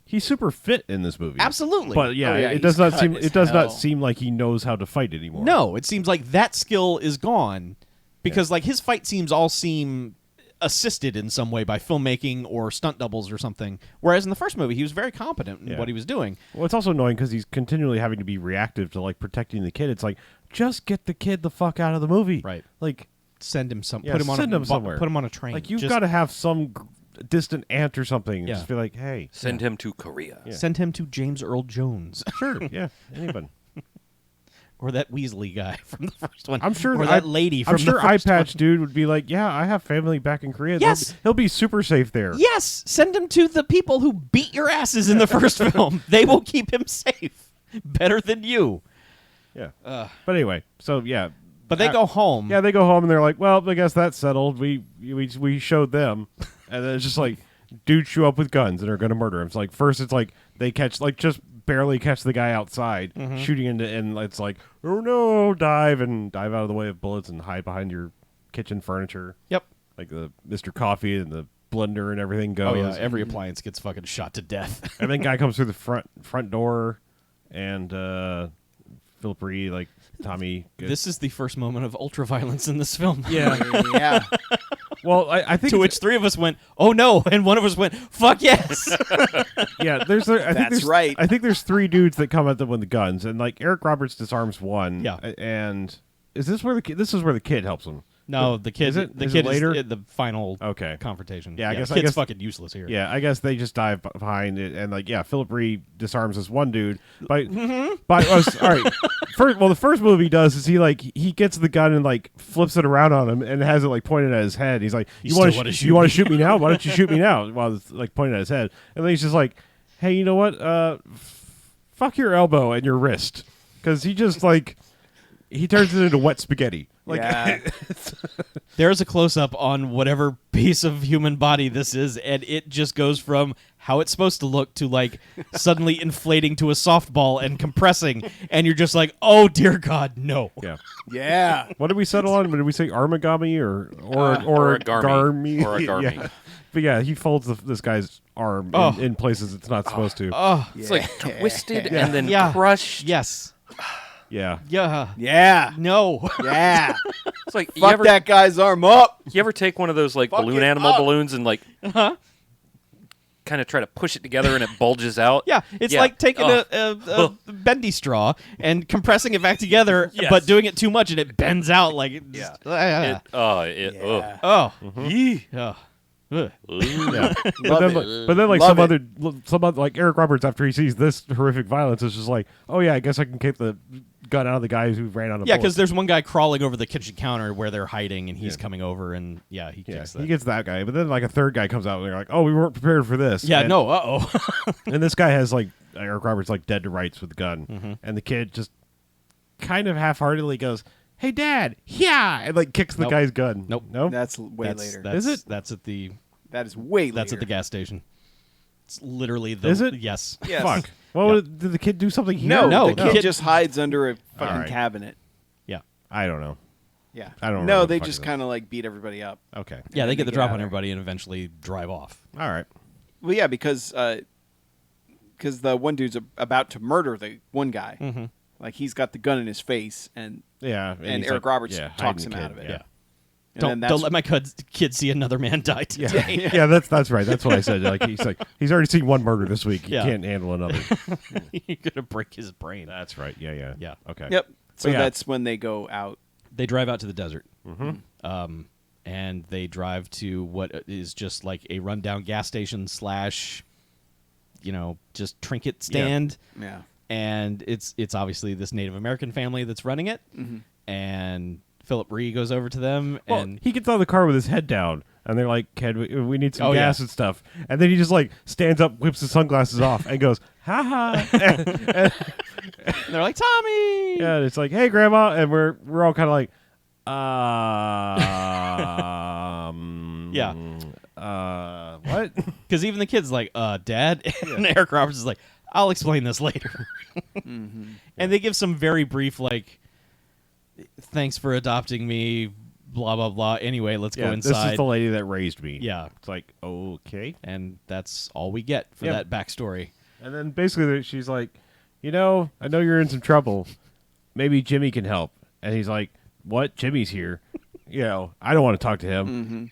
He's super fit in this movie. Absolutely. But yeah, Oh, yeah, it does he's not cut seem as it does hell. not seem like he knows how to fight anymore. No, it seems like that skill is gone because like his fight seem assisted in some way by filmmaking or stunt doubles or something. Whereas in the first movie, he was very competent in Yeah. what he was doing. Well, it's also annoying because he's continually having to be reactive to like protecting the kid. It's like just get the kid the fuck out of the movie. Right. Like Send him yeah, put him on send him somewhere. Put him on a train. Like you've Just got to have some distant aunt or something. Yeah. Just be like, hey, Send him to Korea. Yeah. send him to James Earl Jones sure, yeah, anybody. or that Weasley guy from the first one. I'm sure or that lady from I'm sure the first Eye Patch one. dude would be like, yeah, I have family back in Korea. Yes. He'll be super safe there. Yes, send him to the people who beat your asses in the first film. They will keep him safe better than you. Yeah. But anyway, so yeah. But they go home. Yeah, they go home and they're like, well, I guess that's settled. We showed them, and then it's just like dudes show up with guns and are going to murder him. It's like first it's like they catch like just barely catch the guy outside shooting into, and it's like, oh no, dive out of the way of bullets and hide behind your kitchen furniture. Yep. Like the Mr. Coffee and the blender and everything goes. Oh yeah, every appliance gets fucking shot to death. And then guy comes through the front door, and Philip Reed, like Tommy. This is the first moment of ultraviolence in this film. Yeah. Yeah. Well, I think To which three of us went, "Oh no," and one of us went, "Fuck yes." yeah, I think That's there's, right. I think there's three dudes that come at them with the guns, and like Eric Roberts disarms one. Yeah. And is this where this is where the kid helps him? No, the kid. Is it- the is kid it later? is in the final Okay. confrontation. Yeah, I guess- the I kid's guess- fucking useless here. Yeah, I guess they just dive behind it, and like Philip Reed disarms this one dude. But all right. The first move he does is he gets the gun and like flips it around on him and has it like pointed at his head. He's like, You "You want still wanna to shoot you want me?" to shoot me now? Why don't you shoot me now?" While it's like pointed at his head, and then he's just like, "Hey, you know what? Fuck your elbow and your wrist," because he just like he turns it into wet spaghetti. Like, Yeah. There's a close-up on whatever piece of human body this is, and it just goes from how it's supposed to look to, like, suddenly inflating to a softball and compressing, and you're just like, oh, dear God, no. Yeah. Yeah. What did we settle on? Did we say armagami or Origami. garmi? Or a garmi. Yeah. But yeah, he folds this guy's arm Oh. in places it's not supposed to. Oh, It's like twisted Yeah. and then Yeah. crushed. yes. Yeah. Yeah. Yeah. No. Yeah. It's like Fuck that guy's arm up. You ever take one of those like Fuck balloon it animal up. balloons and like kind of try to push it together and it bulges out? Yeah, it's like taking a bendy straw and compressing it back together, Yes. but doing it too much and it bends out like it Yeah. Ugh. Oh. Yee. Oh. Ugh. Yeah. Love but then like Love some other like Eric Roberts, after he sees this horrific violence, is just like, oh yeah, I guess I can keep the gun out of the guy who ran out of Yeah, bullets. because there's one guy crawling over the kitchen counter where they're hiding, and he's coming over, and he yeah, kicks he that. gets that guy. But then like a third guy comes out and they're like, oh, we weren't prepared for this. Yeah, and, no, uh-oh. And this guy has like Eric Roberts like dead to rights with the gun, Mm-hmm. and the kid just kind of half-heartedly goes, "Hey, Dad, yeah," and like kicks the Nope. guy's gun. Nope. No. That's way That's, later. that's, Is it? That's at the That is way later. that's at the gas station. It's literally the Is it? Yes. Yes. Fuck. Well, did the kid do something here? No, No, the no. kid just hides under a fucking Alright. cabinet. Yeah. I don't know. Yeah. I don't know. know what They the fuck just it is. kind of like beat everybody up. Okay. Yeah, they And get the they drop get on out of everybody and eventually drive off. All right. Well, yeah, because the one dude's about to murder the one guy. Mm-hmm. Like he's got the gun in his face, and Yeah. And he's Eric like, Roberts yeah, talks hiding him the out kid. of it. Yeah. and then Don't let my kid see another man die Yeah. today. Yeah, that's right. That's what I said. Like he's already seen one murder this week. He Yeah. can't handle another. You're gonna break his brain. That's right. Yeah. Yeah. Okay. Yep. So yeah. that's when they go out. They drive out to the desert. Mm-hmm. And they drive to what is just like a rundown gas station / just trinket stand. Yeah. And it's obviously this Native American family that's running it. Mm-hmm. And Philip Ree goes over to them, Well, and he gets out of the car with his head down, and they're like, "Kid, we need some Oh, gas yeah. and stuff." And then he just like stands up, whips his sunglasses off, and goes, "Ha ha!" they're like, Tommy! Yeah, and it's like, "Hey, Grandma," and we're all kind of like, Yeah. what?" Because even the kid's like, Dad? And Eric Roberts is like, I'll explain this later. Mm-hmm. And they give some very brief, like, thanks for adopting me, blah, blah, blah. Anyway, let's go Yeah, inside. this is the lady that raised me. Yeah. It's like, okay. And that's all we get for Yeah. that backstory. And then basically she's like, I know you're in some trouble. Maybe Jimmy can help. And he's like, what? Jimmy's here. I don't want to talk to him. Mm-hmm.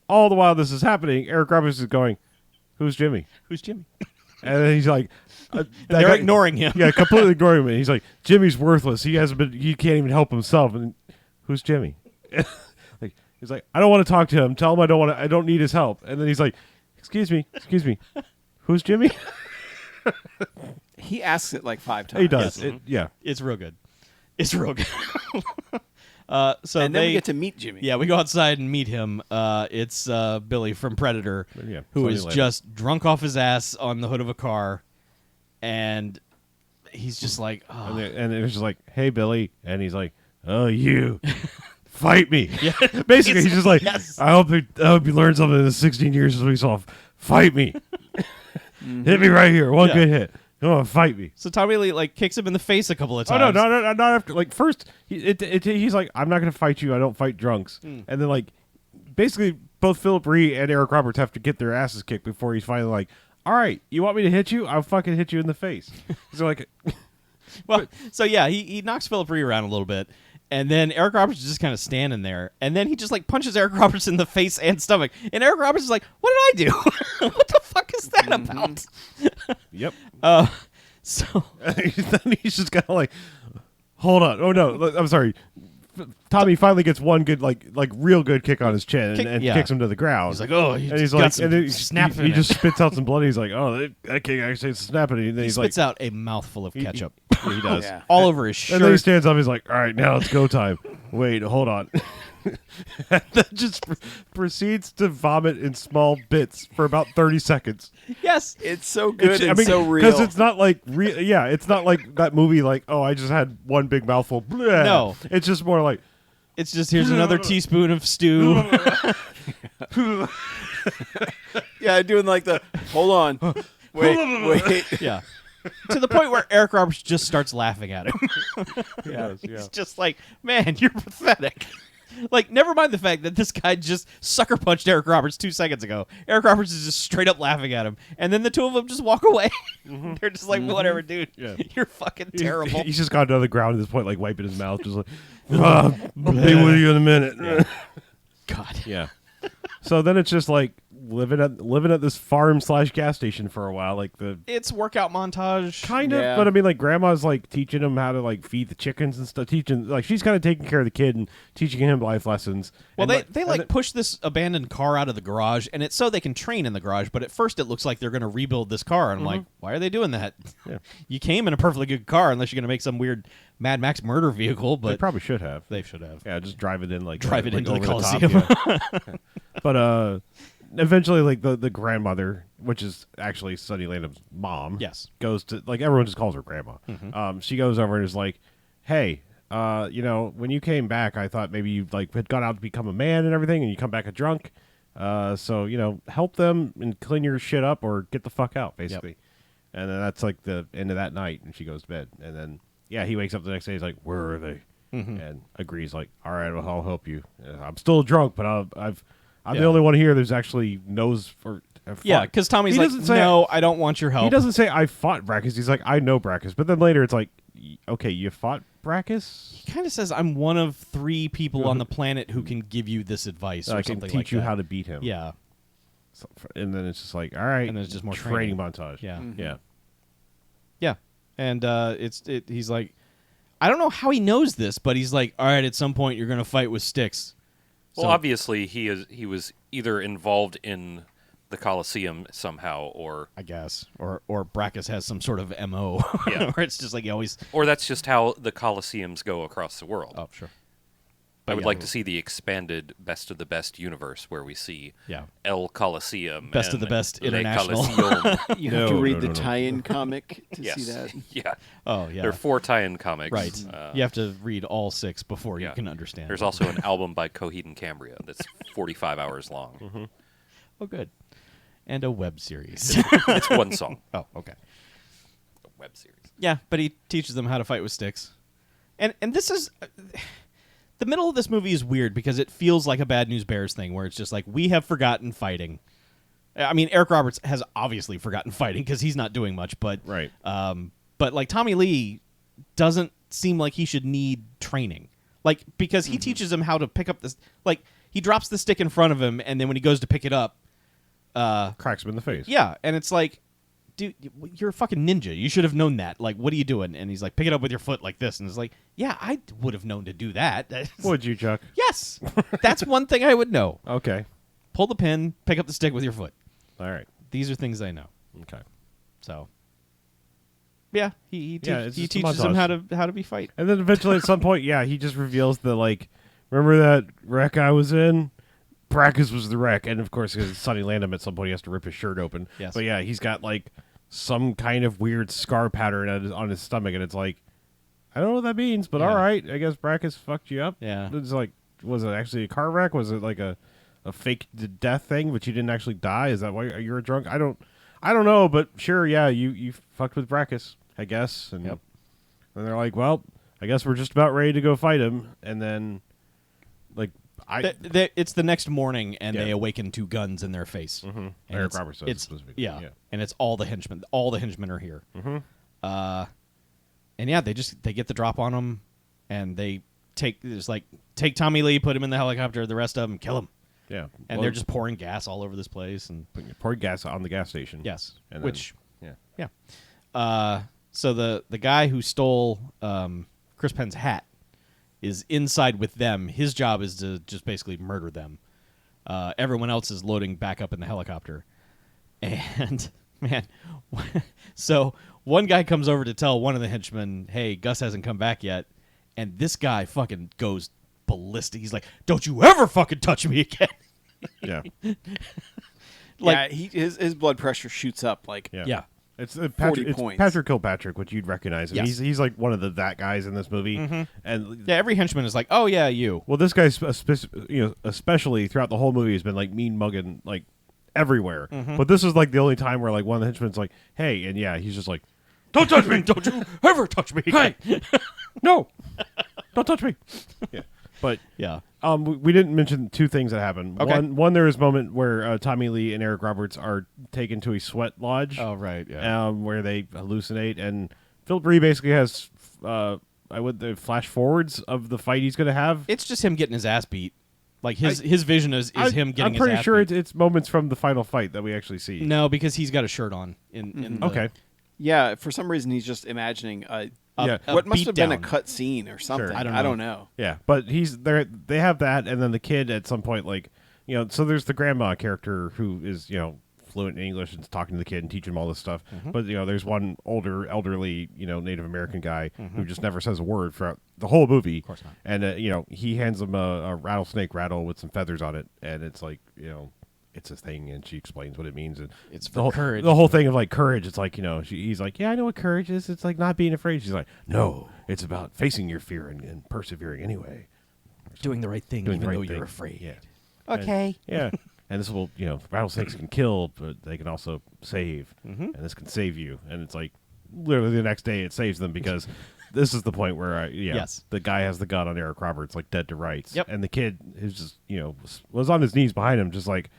All the while this is happening, Eric Roberts is going, who's Jimmy? Who's Jimmy? And then he's like, They're ignoring him. Yeah, completely ignoring him. He's like, Jimmy's worthless. He can't even help himself. And who's Jimmy? He's like, I don't want to talk to him. Tell him I don't need his help. And then he's like, excuse me, who's Jimmy? He asks it like 5 times. He does. Yes. Yeah. It's real good. It's real good. So And then we get to meet Jimmy. Yeah, we go outside and meet him. It's Billy from Predator, Yeah, who funny is later. just drunk off his ass on the hood of a car, and he's just like, oh. And it was just like, hey, Billy. And he's like, oh, you. Fight me. Yeah. Basically, he's just like, Yes. I hope you learned something in the 16 years since we saw. Fight me. Hit me right here. One Yeah. good hit. Come on, fight me. So Tommy Lee like kicks him in the face a couple of Oh times. no, not after. Like first, he's like, I'm not gonna fight you. I don't fight drunks. And then like, basically, both Philip Ree and Eric Roberts have to get their asses kicked before he's finally like, all right, you want me to hit you? I'll fucking hit you in the face. So like, Well, so yeah, he knocks Philip Ree around a little bit, and then Eric Roberts is just kind of standing there, and then he just like punches Eric Roberts in the face and stomach, and Eric Roberts is like, "What did I do? What the fuck is that about?" yep. So Then he's just kind of like, hold on. Oh no, I'm sorry. Tommy finally gets one good, like real good kick on his chin and yeah. kicks him to the ground. he's like, "Oh, and he's like, and then snap. he just spits out some blood. He's like, oh, that kick actually snapping. And then He he's spits like, out a mouthful of ketchup he does. Yeah. all over his shirt. And then he stands up. He's like, all right, now it's go time. Wait, hold on. And then just proceeds to vomit in small bits for about 30 seconds. Yes, It's so good and so real. Because it's not like, it's not like that movie like, oh, I just had one big mouthful. Blah. No. It's just more like, It's just here's another teaspoon of stew. Yeah, doing like the hold on, wait. Yeah. To the point where Eric Roberts just starts laughing at him. Yeah. It's just like, man, you're pathetic. Like, never mind the fact that this guy just sucker punched Eric Roberts 2 seconds ago. Eric Roberts is just straight up laughing at him, and then the two of them just walk away. They're just like, whatever, dude. Yeah. You're fucking terrible. He's just gone to the ground at this point, like wiping his mouth, just like, I'll be with you in a minute. God. Yeah. So then it's just like living at this farm / gas station for a while, like It's workout montage. kind of, Yeah. but I mean, like grandma's like teaching him how to like feed the chickens and stuff. Teaching like she's kind of taking care of the kid and teaching him life lessons. Well, And, they and push this abandoned car out of the garage, and it's so they can train in the garage. But at first, it looks like they're going to rebuild this car. And I'm like, why are they doing that? Yeah. You came in a perfectly good car, unless you're going to make some weird Mad Max murder vehicle. they But probably should have. they should have. Yeah, just drive it in like Drive it like into the over top, Coliseum. yeah. But eventually, like the grandmother, which is actually Sonny Landham's mom, Yes. goes to like everyone just calls her grandma. She goes over and is like, "Hey, when you came back, I thought maybe you like had gone out to become a man and everything, and you come back a drunk. So help them and clean your shit up or get the fuck out, basically." And then that's like the end of that night, and she goes to bed. And then he wakes up the next day. He's like, "Where are they?" And agrees like, "All right, well, I'll help you. I'm still drunk, but I'm Yeah. the only one here that's actually knows for." Yeah, because Tommy's He like, doesn't say- no, I don't want your help. He doesn't say I fought Brackus. He's like, I know Brackus. But then later it's like, okay, you fought Brackus? He kind of says, I'm one of 3 people on the planet who can give you this advice or I can something teach like you that. how to beat him. Yeah. So, and then it's just like, all right. And then it's just more training training. montage. Yeah. Yeah. Yeah. And he's like, I don't know how he knows this, but he's like, all right, at some point you're going to fight with sticks. Well, So- obviously he was either involved in the Coliseum somehow, or I guess. Or Brackus has some sort of MO. Yeah. Where it's just like he always... that's just how the Coliseums go across the world. Oh, sure. I would yeah. like to see the expanded Best of the Best universe where we see Yeah. El Coliseum, Best of and the Best Le International. Coliseum. You No, have to read no, the no, no. tie-in comic to Yes, see that. yeah. Oh, yeah. There are 4 tie-in comics. Right. You have to read all 6 before yeah. you can understand. There's also an album by Coheed and Cambria that's 45 hours long. Oh, good. And a web series. It's one song. Oh, okay. A web series. Yeah, but he teaches them how to fight with sticks. And this is... the middle of this movie is weird because it feels like a Bad News Bears thing where it's just like, we have forgotten fighting. I mean, Eric Roberts has obviously forgotten fighting because he's not doing much, but... Right. But, like, Tommy Lee doesn't seem like he should need training. Like, because he teaches him how to pick up this... Like, he drops the stick in front of him, and then when he goes to pick it up... Cracks him in the face. Yeah, and it's like, dude, you're a fucking ninja. You should have known that. Like, what are you doing? And he's like, pick it up with your foot like this. And it's like, yeah, I would have known to do that. Would you, Chuck? Yes. That's one thing I would know. Okay. Pull the pin, pick up the stick with your foot. All right. These are things I know. Okay. So, yeah, he it's just a teaches him montage. how to be fight. And then eventually at some point, he just reveals that, like, remember that wreck I was in? Brackus was the wreck. And, of course, because Sonny Landham at some point he has to rip his shirt open. Yes. But, yeah, he's got, like, some kind of weird scar pattern on his stomach. And it's like, I don't know what that means, but Yeah. all right. I guess Brackus fucked you up. Yeah. It's like, was it actually a car wreck? Was it, like, a fake death thing, but you didn't actually die? Is that why you're a drunk? I don't know, but sure, yeah, you fucked with Brackus, I guess. And, Yep. and they're like, well, I guess we're just about ready to go fight him. And then, like, It's the next morning, and Yeah. they awaken 2 guns in their face. Mm-hmm. Eric Roberts says It's specifically, yeah, yeah. and it's all the henchmen. All the henchmen are here. Mm-hmm. And yeah, they get the drop on him, and they take Tommy Lee, put him in the helicopter. The rest of them kill him, yeah. and Well, they're just pouring gas all over this place. And pouring gas on the gas station. yes, And then- which yeah. so the guy who stole Chris Penn's hat is inside with them. His job is to just basically murder them. Everyone else is loading back up in the helicopter. And, man, so one guy comes over to tell one of the henchmen, hey, Gus hasn't come back yet. And this guy fucking goes ballistic. He's like, don't you ever fucking touch me again. Yeah. Like- His blood pressure shoots up. Like, Yeah. Yeah. It's 40 it's points. Patrick Kilpatrick, which you'd recognize. Yes. He's like one of that guys in this movie, and Yeah, every henchman is like, oh yeah, you. well, this guy's especially throughout the whole movie has been like mean mugging like everywhere. But this is like the only time where like one of the henchmen's like, hey, and yeah, he's just like, don't touch me, don't you ever touch me, hey, no, don't touch me. Yeah, but Yeah. we didn't mention two things that happened. Okay. One there is a moment where Tommy Lee and Eric Roberts are taken to a sweat lodge. Oh right. Yeah. Where they hallucinate, and Philip Ree basically has the flash forwards of the fight he's going to have. It's just him getting his ass beat. Like his vision is him getting. I'm pretty his ass sure beat. it's moments from the final fight that we actually see. No, because he's got a shirt on. In the, Okay. Yeah, for some reason he's just imagining Yeah. what must have been a beatdown. cut scene or something. Sure. I don't I know. Yeah, but he's there. They have that, and then the kid at some point, like so there's the grandma character who is fluent in English and is talking to the kid and teaching him all this stuff. But there's one older, elderly, Native American guy who just never says a word throughout the whole movie. Of course not. And he hands him a rattlesnake rattle with some feathers on it, and it's like it's a thing, and she explains what it means. And It's for the whole, courage. The whole thing of like courage. It's like he's like, yeah, I know what courage is. It's like not being afraid. She's like, no, it's about facing your fear and persevering anyway. doing the right thing, Doing even the though right you're thing. afraid. Yeah. Okay. Yeah. And this will, rattlesnakes can kill, but they can also save. And this can save you. And it's like, literally the next day it saves them because this is the point where, Yes. the guy has the gun on Eric Roberts, like dead to rights. Yep. And the kid is just, was on his knees behind him, just like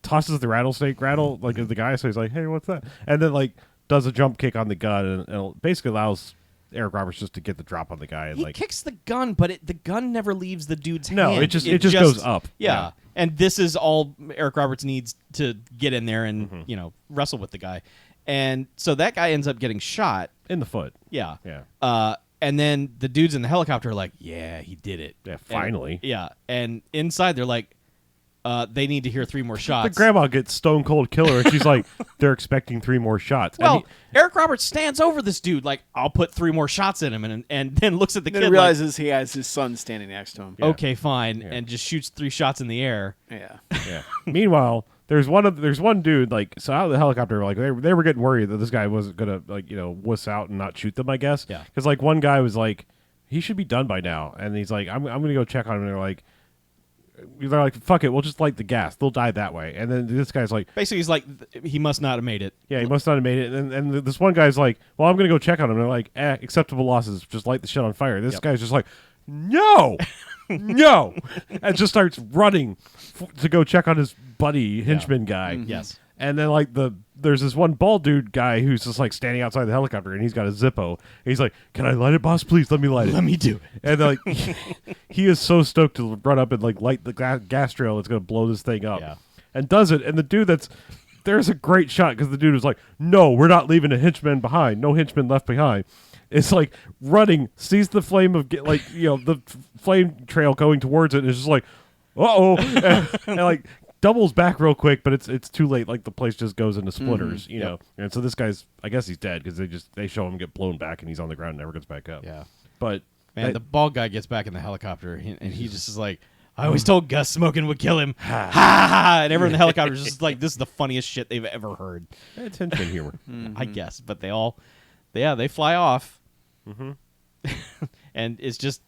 tosses the rattlesnake rattle, like at the guy. So he's like, hey, what's that? And then, like, does a jump kick on the gun and basically allows Eric Roberts just to get the drop on the guy. And He like, kicks the gun, but the gun never leaves the dude's No, hand. it just goes up. Yeah. Yeah. And this is all Eric Roberts needs to get in there and, wrestle with the guy. And so that guy ends up getting shot. in the foot. Yeah. Yeah. And then the dudes in the helicopter are like, yeah, he did it. Yeah, finally. And, yeah. And inside they're like, they need to hear 3 more shots. The grandma gets stone cold killer, and she's like, they're expecting 3 more shots. Well, And Eric Roberts stands over this dude like, I'll put 3 more shots in him, and then looks at the Then kid he realizes he has his son standing next to him. like, okay, fine, Yeah. and just shoots 3 shots in the air. Yeah. yeah. Meanwhile, there's one dude like so out of the helicopter, like they were getting worried that this guy wasn't gonna wuss out and not shoot them. I guess. Yeah. Because like one guy was like, he should be done by now, and he's like, I'm gonna go check on him. And they're like, fuck it, we'll just light the gas. They'll die that way. And then this guy's like, Basically, he's like, he must not have made it. yeah, he must not have made it. And this one guy's like, well, I'm going to go check on him. And they're like, acceptable losses. Just light the shit on fire. This Yep. guy's just like, no, no. And just starts running to go check on his buddy, henchman guy. Yes. And then like there's this one bald dude guy who's just like standing outside the helicopter, and he's got a Zippo. And he's like, can I light it, boss? Please let me light it. Let me do it. And like he is so stoked to run up and like light the gas trail that's going to blow this thing up. Yeah. And does it. And the dude there's a great shot because the dude was like, no, we're not leaving a henchman behind. No henchman left behind. It's like running, sees the flame of the flame trail going towards it, and it's just like, uh-oh. and like doubles back real quick, but it's too late. Like the place just goes into splinters, you know. And so this guy's, I guess he's dead because they show him get blown back, and he's on the ground and never gets back up. Yeah. But Man, the bald guy gets back in the helicopter, and he just is like, I always told Gus smoking would kill him. Ha ha! And everyone in the helicopter is just like, this is the funniest shit they've ever heard. it's henchman humor. I guess. But they fly off. And it's just,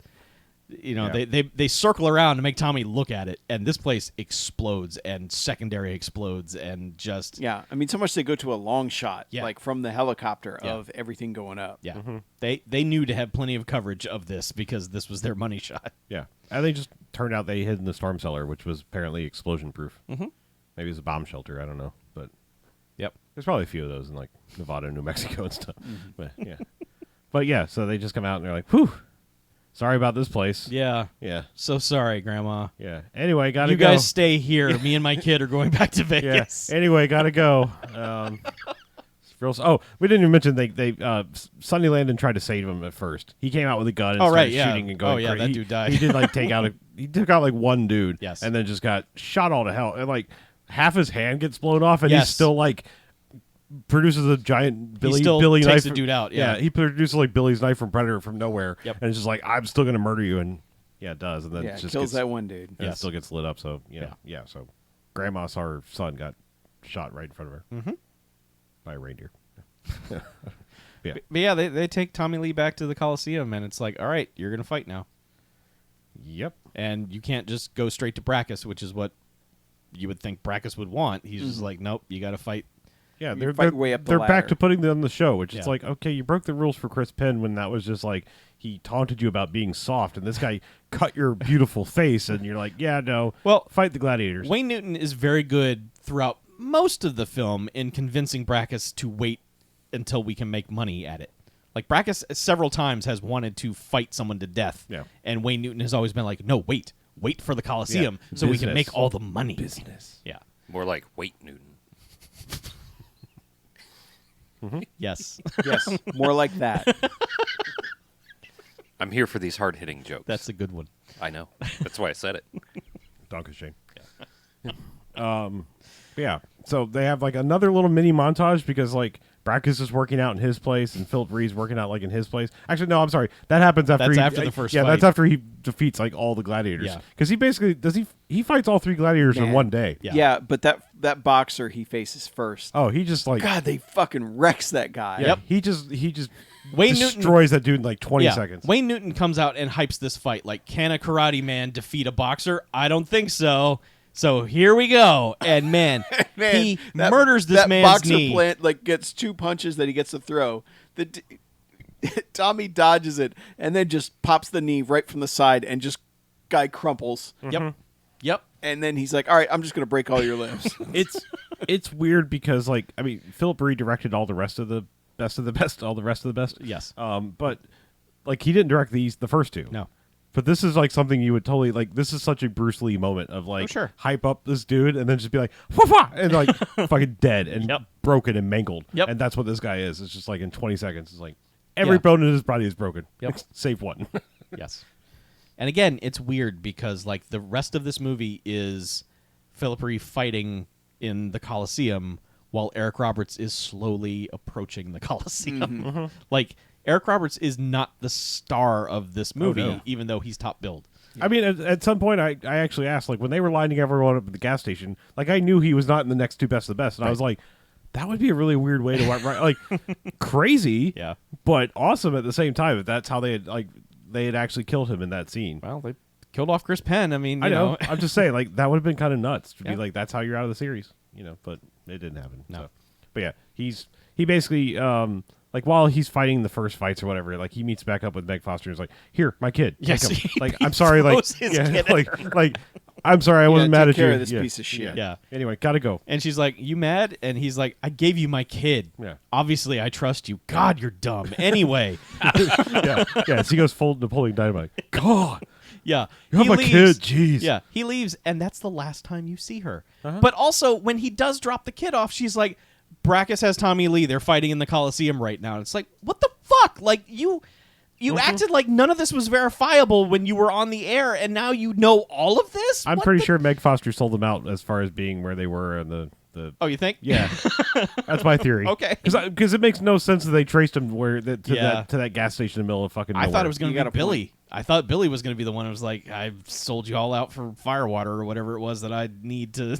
Yeah. they circle around to make Tommy look at it, and this place explodes, and secondary explodes, and just Yeah. I mean, so much they go to a long shot, Yeah. like from the helicopter Yeah. of everything going up. yeah, they knew to have plenty of coverage of this because this was their money shot. Yeah. And they just turned out they hid in the storm cellar, which was apparently explosion proof. Maybe it was a bomb shelter. I don't know. But Yep. there's probably a few of those in like Nevada and New Mexico and stuff. But yeah. But yeah, so they just come out and they're like, whew, sorry about this place. Yeah. Yeah. So sorry, Grandma. Yeah. Anyway, gotta You go. guys stay here. Me and my kid are going back to Yeah. Vegas. Anyway, gotta go. We didn't even mention they Sonny Landon tried to save him at first. He came out with a gun and Oh, started right, yeah. shooting and going Oh, yeah, crazy. that dude died. He did like he took out like one dude. Yes. And then just got shot all to hell. And like half his hand gets blown off, and Yes. he's still like produces a giant Billy still Billy takes knife. the dude out, yeah. He produces like Billy's knife from Predator from nowhere. Yep. And it's just like, I'm still gonna murder you, and yeah, it does. And then Yeah, it just kills gets, that one dude. and it Yes. still gets lit up. So yeah. So Grandma saw her son got shot right in front of her by a reindeer. Yeah. But yeah, they take Tommy Lee back to the Coliseum, and it's like, all right, you're gonna fight now, Yep. and you can't just go straight to Brackus, which is what you would think Brackus would want. He's just like, nope, you got to fight. Yeah, You fight way up the they're back ladder. to putting them on the show, which is Yeah. like, okay, you broke the rules for Chris Penn when that was just like he taunted you about being soft, and this guy cut your beautiful face, and you're like, yeah, no, Well, fight the gladiators. Wayne Newton is very good throughout most of the film in convincing Brackus to wait until we can make money at it. Like, Brackus several times has wanted to fight someone to death, Yeah. and Wayne Newton has always been like, no, wait for the Coliseum Yeah. so we can Business. make all the money. Business. Yeah. More like Wait Newton. Yes. Yes, more like that. I'm here for these hard hitting jokes. That's a good one. I know. That's why I said it. Donkey shame. Yeah. So they have like another little mini montage because like Brackus is working out in his place and Philip Reed's working out like in his place. Actually, no, I'm sorry. That happens after That's he, after the first Yeah, fight. that's after he defeats like all the gladiators. Yeah. Because he basically he fights all three gladiators in Man. one day. Yeah. Yeah, but that boxer he faces first. Oh, he just like God, they fucking wrecks that guy. yeah, Yep. he just Wayne Newton destroys that dude in like 20 seconds. Wayne Newton comes out and hypes this fight. Like, can a karate man defeat a boxer? I don't think so. So here we go. And man, Man, he that- murders this that man's boxer knee. plant like gets 2 punches that he gets to throw. Tommy dodges it and then just pops the knee right from the side and just guy crumples. Yep. Yep. And then he's like, "All right, I'm just gonna break all your limbs." It's weird because like I mean Philip Reed directed all the rest of the best of the best, all the rest of the best. Yes. But like he didn't direct the first two. No. But this is like something you would totally like. This is such a Bruce Lee moment of like sure. hype up this dude and then just be like wah and like fucking dead and Yep. broken and mangled. Yep. And that's what this guy is. It's just like in 20 seconds. It's like every Yeah. bone in his body is broken. Yep. Save one. Yes. And again, it's weird because like the rest of this movie is Philip Reed fighting in the Coliseum while Eric Roberts is slowly approaching the Coliseum. Like Eric Roberts is not the star of this movie, no. even though he's top billed. I mean, at some point, I actually asked, like, when they were lining everyone up at the gas station, like, I knew he was not in the next two best of the best. And I was like, that would be a really weird way to write, like, crazy, Yeah. but awesome at the same time. If that's how they had actually killed him in that scene. Well, they killed off Chris Penn. I mean, I you know. I'm just saying, like, that would have been kind of nuts to Yeah. be like, that's how you're out of the series, but it didn't happen. No. So. But yeah, he basically, like, while he's fighting the first fights or whatever, like, he meets back up with Meg Foster and is like, here, my kid. Take Yes, him. he- Like, he I'm sorry, like, throws his kid at like, I'm sorry, I You wasn't gotta mad take at you. care of this Yeah. piece of shit. Yeah. Anyway, gotta go. And she's like, "You mad?" And he's like, "I gave you my kid. Yeah. Obviously, I trust you. God, you're dumb. Anyway." yeah. So he goes full Napoleon Dynamite. God, Yeah. you have He my leaves. kid. Jeez. Yeah. He leaves, and that's the last time you see her. But also, when he does drop the kid off, she's like, Brackus has Tommy Lee. They're fighting in the Coliseum right now. And it's like, what the fuck? Like, you acted like none of this was verifiable when you were on the air, and now you know all of this? I'm What pretty the- sure Meg Foster sold them out as far as being where they were in the. Oh, you think? Yeah, that's my theory. Okay. because it makes no sense that they traced him to Yeah. that gas station in the middle of fucking I nowhere. thought it was going You to got be a point. Billy. I thought Billy was going to be the one who was like, "I've sold you all out for firewater or whatever it was that I need to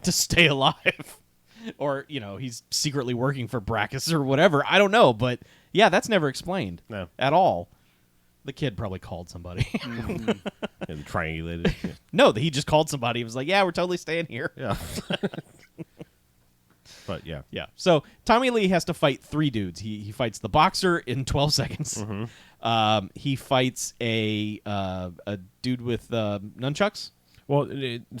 to stay alive," or he's secretly working for Brackus or whatever. I don't know, but yeah, that's never explained. No. At all. The kid probably called somebody. and triangulated. Yeah. No, he just called somebody. He was like, "Yeah, we're totally staying here." Yeah. But yeah. Yeah. So Tommy Lee has to fight 3 dudes. He fights the boxer in 12 seconds. He fights a dude with nunchucks. Well,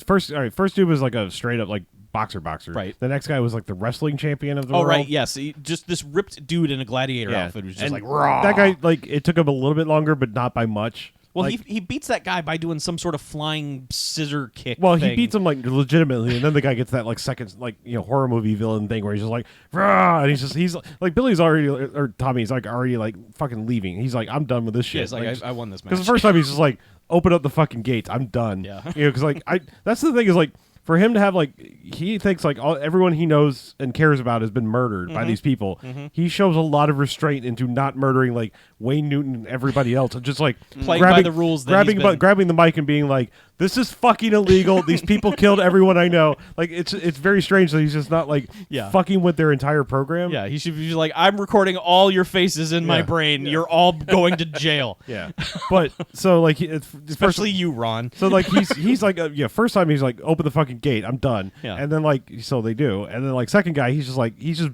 first dude was like a straight up like boxer. Right. The next guy was like the wrestling champion of the Oh, world. right. Yes. Just this ripped dude in a gladiator outfit who's just And like, raw. that guy, like, it took him a little bit longer, but not by much. Well, Like, he beats that guy by doing some sort of flying scissor kick. well, thing. he beats him like legitimately, and then the guy gets that like second like horror movie villain thing where he's just like, rah, and he's like Billy's already or Tommy's like already like fucking leaving. He's like, I'm done with this shit. Yeah, it's like, I won this match. because the first time he's just like, open up the fucking gates, I'm done. Yeah. Because like that's the thing is like for him to have like he thinks like everyone he knows and cares about has been murdered by these people. He shows a lot of restraint into not murdering like Wayne Newton and everybody else, and just like Playing by the rules that he's been- grabbing the mic and being like, this is fucking illegal. These people killed everyone I know. Like, it's very strange that he's just not, like, fucking with their entire program. Yeah, he should be like, I'm recording all your faces in my brain. You're all going to jail. Yeah. But, so, like, Especially you, Ron. So, like, he's like, first time he's like, open the fucking gate. I'm done. Yeah. And then, like, so they do. And then, like, second guy, he's just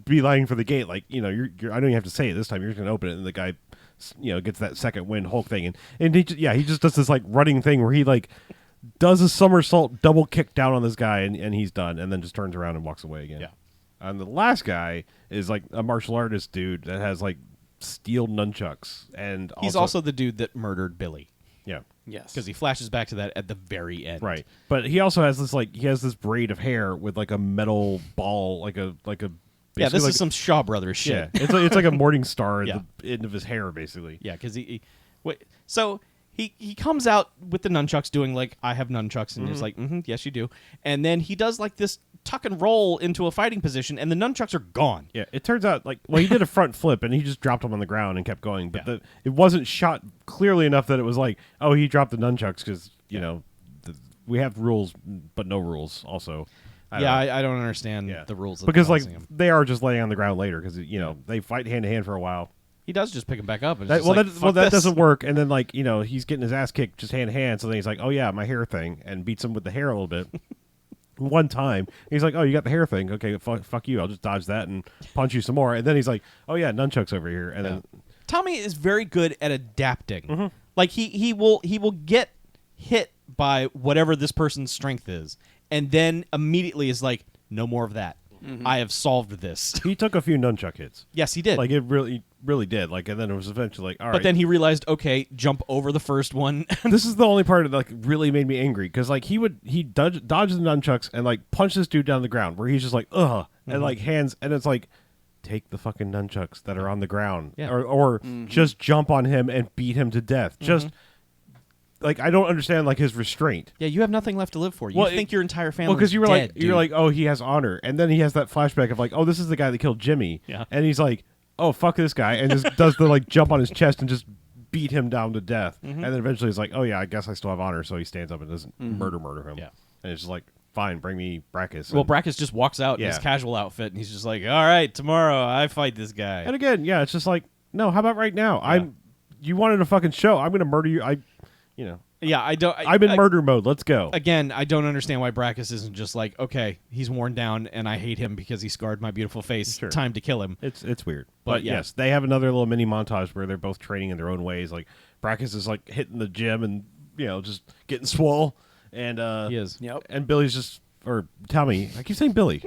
beelining for the gate. Like, you know, you're I don't even have to say it this time. You're just going to open it. And the guy, you know, gets that second wind Hulk thing. And he just does this, like, running thing where he, like, does a somersault double kick down on this guy, and he's done. And then just turns around and walks away again. Yeah. And the last guy is, like, a martial artist dude that has, like, steel nunchucks. And He's also the dude that murdered Billy. Yeah. Yes. Because he flashes back to that at the very end. Right. But he also has this, like, this braid of hair with, like, a metal ball, like a Yeah, this like, is some Shaw Brothers shit. Yeah, it's like a morning star at the end of his hair, basically. Yeah, because so he comes out with the nunchucks doing, like, I have nunchucks, and he's like, yes, you do. And then he does, like, this tuck and roll into a fighting position, and the nunchucks are gone. Yeah, it turns out, like, well, he did a front flip, and he just dropped them on the ground and kept going. But it wasn't shot clearly enough that it was like, oh, he dropped the nunchucks because, you know, we have rules, but no rules also. I don't understand the rules of because, like, Coliseum. they are just laying on the ground later because, you know, they fight hand-to-hand for a while. He does just pick him back up. And that doesn't work. And then, like, you know, he's getting his ass kicked just hand to hand. So then he's like, oh, yeah, my hair thing, and beats him with the hair a little bit. One time, he's like, oh, you got the hair thing. Okay, fuck you. I'll just dodge that and punch you some more. And then he's like, oh, yeah, nunchucks over here. And then Tommy is very good at adapting. Like, he will get hit by whatever this person's strength is, and then immediately is like, no more of that. I have solved this. he took a few nunchuck hits. Yes, he did. Like, it really did. Like, and then it was eventually like, all right. But then he realized, okay, jump over the first one. This is the only part that, like, really made me angry because, like, he dodges the nunchucks and, like, punch this dude down the ground where he's just like, ugh, and, like, hands, and it's like, take the fucking nunchucks that are on the ground, or just jump on him and beat him to death. Just, like, I don't understand, like, his restraint. Yeah, you have nothing left to live for. You think your entire family. Well, because you were dead, you're like, oh, he has honor, and then he has that flashback of, like, oh, this is the guy that killed Jimmy, and he's like, oh, fuck this guy, and just does the, like, jump on his chest and just beat him down to death, and then eventually he's like, oh yeah, I guess I still have honor, so he stands up and doesn't murder him, and it's just like, fine, bring me Brackus. Well, Brackus just walks out in his casual outfit, and he's just like, all right, tomorrow I fight this guy. And again, it's just like, no, how about right now? You wanted a fucking show. I'm going to murder you. Yeah, I'm in murder mode. Let's go. Again, I don't understand why Brackus isn't just like, okay, he's worn down, and I hate him because he scarred my beautiful face. Sure. Time to kill him. It's weird. But yes, they have another little mini montage where they're both training in their own ways. Like, Brackus is, like, hitting the gym and, you know, just getting swole. And he is. Yep. And Billy's just... Or Tommy. I keep saying Billy.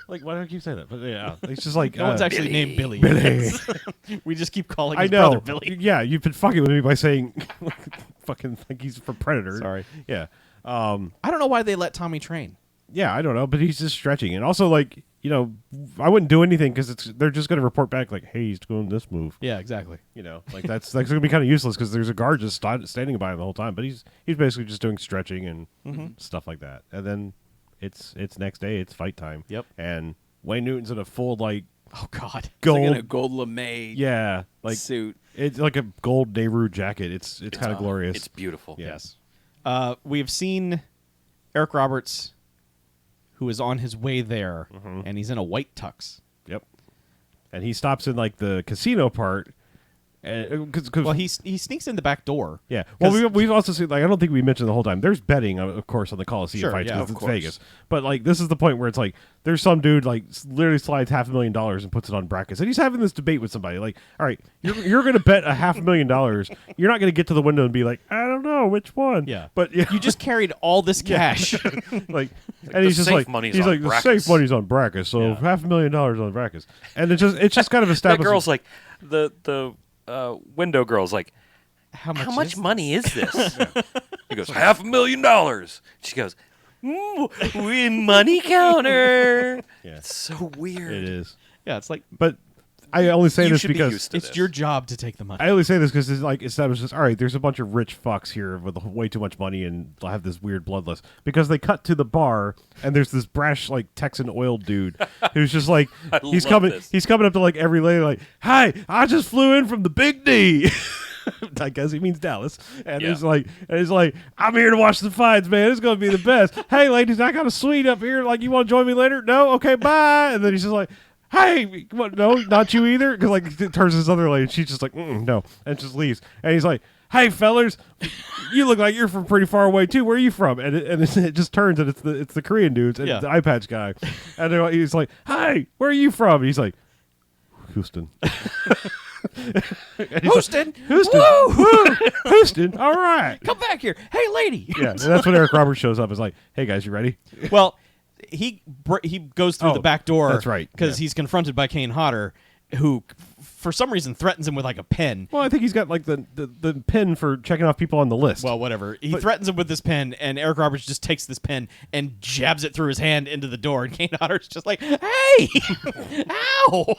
Like, why do I keep saying that? But yeah, it's just like... No one's actually named Billy. We just keep calling his brother Billy. Yeah, you've been fucking with me by saying... fucking like he's from Predator. Sorry. Yeah. I don't know why they let Tommy train. Yeah, I don't know, but he's just stretching. And also, like, you know, I wouldn't do anything because they're just going to report back like, hey, he's doing this move. Yeah, exactly. You know, like that's going to be kind of useless because there's a guard just standing by him the whole time. But he's basically just doing stretching and stuff like that. And then it's next day. It's fight time. Yep. And Wayne Newton's in a full, like, oh god, gold, like in a gold lame suit. It's like a gold Nehru jacket. It's kind of glorious. It's beautiful. Yes. We have seen Eric Roberts, who is on his way there, and he's in a white tux. Yep. And he stops in, like, the casino part. Well, he sneaks in the back door. Yeah. Well, we've also seen, like, I don't think we mentioned the whole time. There's betting, of course, on the Coliseum fights because it's Vegas. But, like, this is the point where it's like there's some dude, like, literally slides $500,000 and puts it on Brackus, and he's having this debate with somebody. Like, all right, you're going to bet $500,000. You're not going to get to the window and be like, I don't know which one. Yeah. But you just carried all this cash. Like, and he's just like, the safe money's on Brackus, so $500,000 on Brackus, and it's just kind of established. That girl's like the window girl's like, how much money is this? He goes, $500,000. She goes, we money counter. Yeah. It's so weird. It is. Yeah, it's like, but I only say you this should be because used to it's this. your job to take the money. I only say this because it's like establishes. All right, there's a bunch of rich fucks here with way too much money, and they'll have this weird bloodlust because they cut to the bar, and there's this brash, like, Texan oil dude who's just like he's coming up to, like, every lady, like, hi, I just flew in from the Big D. I guess he means Dallas. And Yeah. he's like, I'm here to watch the fights, man. It's gonna be the best. Hey, ladies, I got a suite up here. Like, you want to join me later? No, okay, bye. And then he's just like, hey, what? No, not you either. Because like it turns to this other lady, and she's just like, no, and just leaves. And he's like, hey, fellers, you look like you're from pretty far away too. Where are you from? And it just turns and it's the Korean dudes and the eye patch guy, and he's like, hey, where are you from? And he's like, Houston. Houston, Houston, woo! Houston. All right, Come back here, hey lady. yeah. And that's when Eric Roberts shows up. Is like, hey guys, you ready? Well, he goes through Oh, the back door. that's right, because yeah. he's confronted by Kane Hodder, who for some reason threatens him with like a pen. Well, I think he's got like the pin for checking off people on the list. Well, whatever. He threatens him with this pen, and Eric Roberts just takes this pen and jabs it through his hand into the door. And Kane Hodder's just like, "Hey, ow!"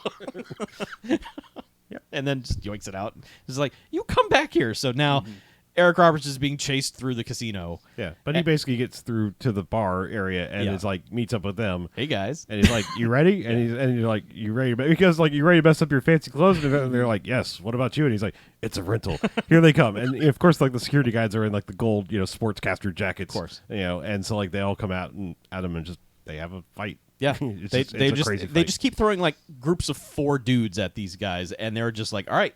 And then just yoinks it out. He's like, "You come back here." So now Eric Roberts is being chased through the casino. yeah, but he basically gets through to the bar area and is like meets up with them. Hey guys, And he's like, "You ready?" And you're like, "You ready?" Because like, "You ready to mess up your fancy clothes?" And they're like, "Yes." What about you? And he's like, "It's a rental." Here they come, and of course, like the security guys are in like the gold, sportscaster jackets, Of course. and so like they all come out and at him and just they have a fight. yeah, It's they it's a crazy they fight. just keep throwing like groups of 4 dudes at these guys, and they're just like, "All right."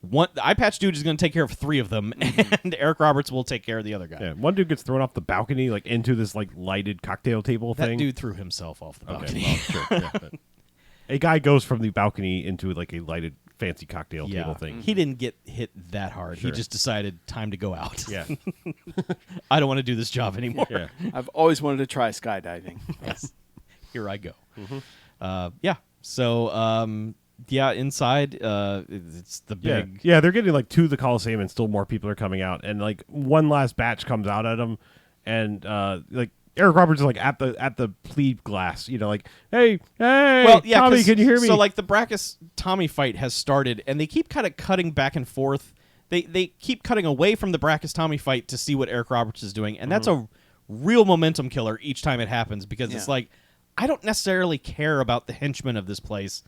The eye patch dude is going to take care of 3 of them, and Eric Roberts will take care of the other guy. Yeah, one dude gets thrown off the balcony like into this like lighted cocktail table That thing. dude threw himself off the balcony. Okay, well, sure. Yeah, but a guy goes from the balcony into like a lighted fancy cocktail table thing. He didn't get hit that hard. Sure. He just decided time to go out. Yeah, I don't want to do this job anymore. yeah. I've always wanted to try skydiving. Yes. Here I go. Yeah. So inside it's the big Yeah, they're getting like to the Coliseum, and still more people are coming out, and like one last batch comes out at them, and like Eric Roberts is like at the plea glass, like, hey, well, yeah, Tommy, 'cause- can you hear me? So like the Brackus Tommy fight has started, and they keep kind of cutting back and forth. They keep cutting away from the Brackus Tommy fight to see what Eric Roberts is doing, and that's a real momentum killer each time it happens, because it's like, I don't necessarily care about the henchmen of this place.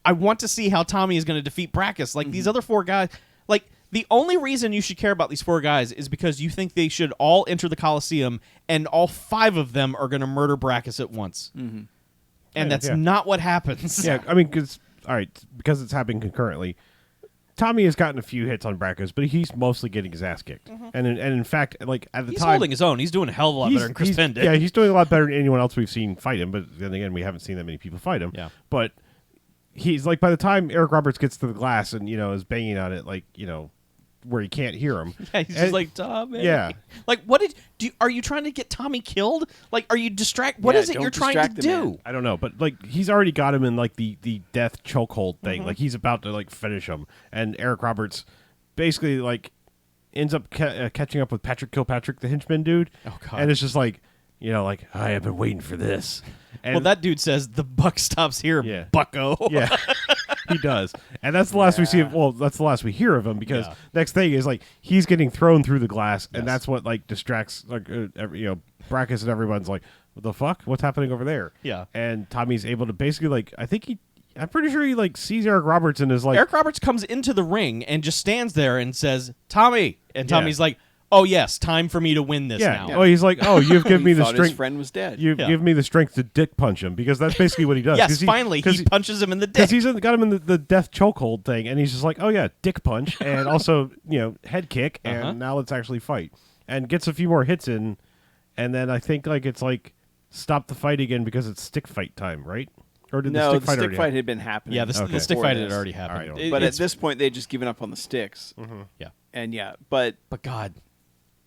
I want to see how Tommy is going to defeat Brackus. Like these other 4 guys, like the only reason you should care about these 4 guys is because you think they should all enter the Coliseum and all 5 of them are going to murder Brackus at once. And that's not what happens. Yeah, I mean, because it's happening concurrently. Tommy has gotten a few hits on Brackus, but he's mostly getting his ass kicked. And in fact, like at the He's time, holding his own. He's doing a hell of a lot better than Chris Penn did. Yeah, he's doing a lot better than anyone else we've seen fight him. But then again, we haven't seen that many people fight him. Yeah. But he's like, by the time Eric Roberts gets to the glass and is banging on it, like where he can't hear him. Yeah, he's just like, Tommy. Yeah. Like, what are you trying to get Tommy killed? Like, are you What Yeah, is it don't you're trying to distract the do? man. I don't know, but like he's already got him in like the death chokehold thing. Like he's about to like finish him, and Eric Roberts basically like ends up catching up with Patrick Kilpatrick, the henchman dude. Oh, God. And it's just like like I have been waiting for this. And Well, that dude says the buck stops here, Yeah. bucko. yeah, he does, and that's the last we see. Well, that's the last we hear of him, because Yeah. next thing is like he's getting thrown through the glass, and Yes. that's what like distracts like Brackus, and everyone's like, what the fuck? What's happening over there? Yeah. And Tommy's able to basically like I'm pretty sure he like sees Eric Roberts and is like, Eric Roberts comes into the ring and just stands there and says, Tommy. And Yeah. Tommy's like, oh, yes, time for me to win this now. Oh, he's like, oh, you've given me the Thought his strength. friend was dead. You've Yeah. given me the strength to dick punch him, because that's basically what he does. Yes, finally, he punches him in the dick. Because he's got him in the death chokehold thing, and he's just like, oh yeah, dick punch, and also head kick, and now let's actually fight, and gets a few more hits in, and then I think like it's like stop the fight again because it's stick fight time, right? Or did No, the the stick fight stick already fight happen? had been happening. Yeah, the Okay. stick before fight this. had already happened. All right. But at It's- this point, they'd just given up on the sticks. yeah. And but But God,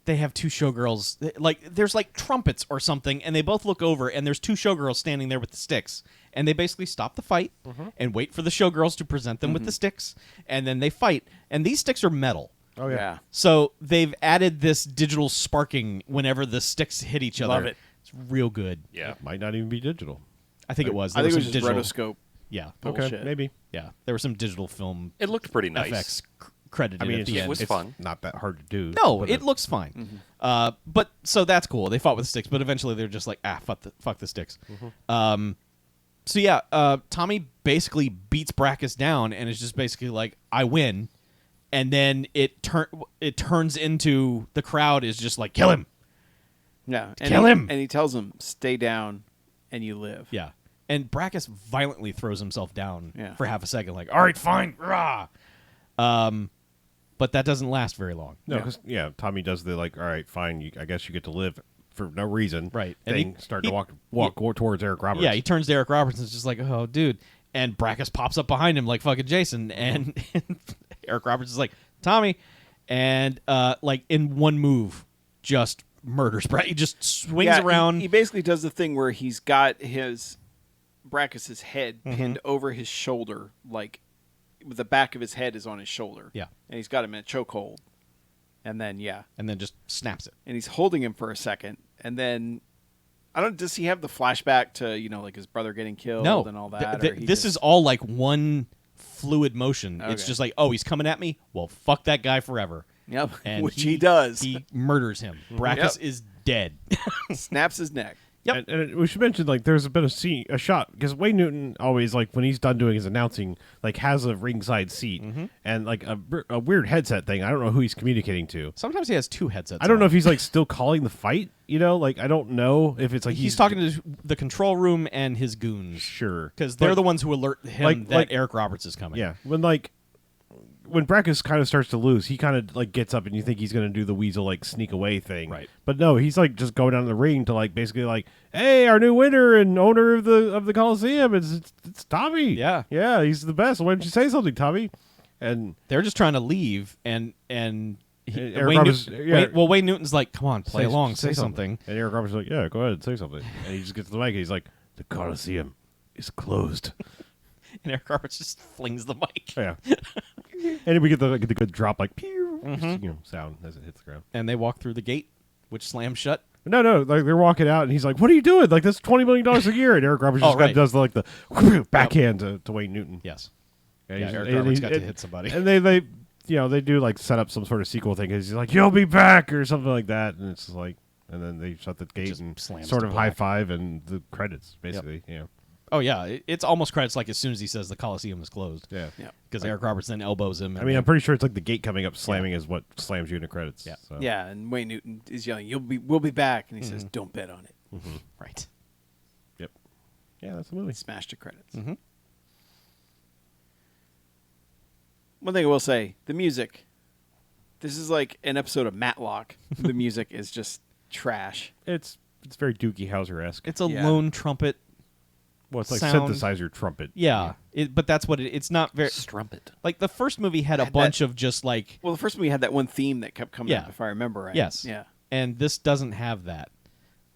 they have 2 showgirls. Like, there's like trumpets or something, and they both look over, and there's 2 showgirls standing there with the sticks. And they basically stop the fight and wait for the showgirls to present them with the sticks, and then they fight. And these sticks are metal. Oh yeah. So they've added this digital sparking whenever the sticks hit each other. Love it. It's real good. Yeah. Might not even be digital. I think it was. I There think it was was some just digital. rotoscope. Yeah. Okay, Bullshit. maybe. Yeah. There was some digital film It looked pretty nice. FX credited I mean, at it's, the it end. was it's fun. not that hard to do. No, but it looks fine. But so that's cool. They fought with sticks, but eventually they're just like, fuck the sticks. So yeah, Tommy basically beats Brackus down and is just basically like, I win. and then it turns into the crowd is just like, kill him. Yeah, Kill him. And he tells him, "Stay down, and you live." Yeah. And Brackus violently throws himself down Yeah. for half a second, like, all right, fine. Rah! But that doesn't last very long. No, because Tommy does the like, all right, fine. I guess you get to live for no reason. Right. And Thing he- starting he- to walk towards Eric Roberts. Yeah, he turns to Eric Roberts and is just like, oh, dude. And Brackus pops up behind him like fucking Jason. And Eric Roberts is like, Tommy. And like in one move, just murders Brackus. He just swings around. He basically does the thing where he's got his Brackus's head pinned over his shoulder, like the back of his head is on his shoulder. Yeah. And he's got him in a chokehold. And then and then just snaps it. and he's holding him for a second, and then does he have the flashback to, like his brother getting killed No. and all that? This is all like one fluid motion. It's Okay. just like, oh, he's coming at me? Well, fuck that guy forever. Yep, And which he does. He murders him. Brackus is dead. Snaps his neck. Yep. And we should mention, like, there's a bit of a shot, because Wayne Newton always, like, when he's done doing his announcing, like, has a ringside seat and, like, a weird headset thing. I don't know who he's communicating to. Sometimes he has two headsets I don't on. know if he's, like, still calling the fight, like, I don't know if it's, like, He's talking to the control room and his goons. Sure. Because they're the ones who alert him that Eric Roberts is coming. Yeah. When Brackus kind of starts to lose, he kind of like gets up and you think he's going to do the weasel like sneak away thing. Right. But no, he's like just going down to the ring to like basically like, hey, our new winner and owner of the Coliseum, it's Tommy. Yeah. Yeah, he's the best. Why don't you say something, Tommy? And They're just trying to leave, and Eric Wayne, Roberts- Wayne Newton's like, come on, play along, say something. And Eric Roberts is like, yeah, go ahead, say something. And he just gets to the mic and he's like, the Coliseum is closed. And Eric Roberts just flings the mic. Yeah. And we get the good drop like pew, sound as it hits the ground. And they walk through the gate, which slams shut. No, like they're walking out, and he's like, "What are you doing? Like that's $20 million a year." And Eric Roberts just right. does like the backhand to Wayne Newton. Yes. And Yeah, he's- Eric and Roberts he- got to hit somebody. And they do like set up some sort of sequel thing. 'Cause he's like, "You'll be back" or something like that, and it's just like, and then they shut the gate just and slams sort to of black. high five and the credits basically. Yeah, Oh, yeah. It's almost credits like as soon as he says the Coliseum is closed. yeah. Yeah. Because Eric Roberts then elbows him. I mean, I'm pretty sure it's like the gate coming up slamming is what slams you into credits. Yeah. So. Yeah, and Wayne Newton is yelling, "We'll be back," and he says, "Don't bet on it." Right. Yep. Yeah, that's the movie. Smash the credits. Mhm. One thing I will say, the music. This is like an episode of Matlock. The music is just trash. It's very Doogie Howser-esque. It's a Yeah. lone trumpet. Well, it's like sound. synthesizer trumpet. Yeah. But that's what it's not very. Strumpet. Like the first movie had a Had bunch that- of just like. Well, the first one we had that one theme that kept coming Yeah. up, if I remember right. Yes. Yeah. And this doesn't have that.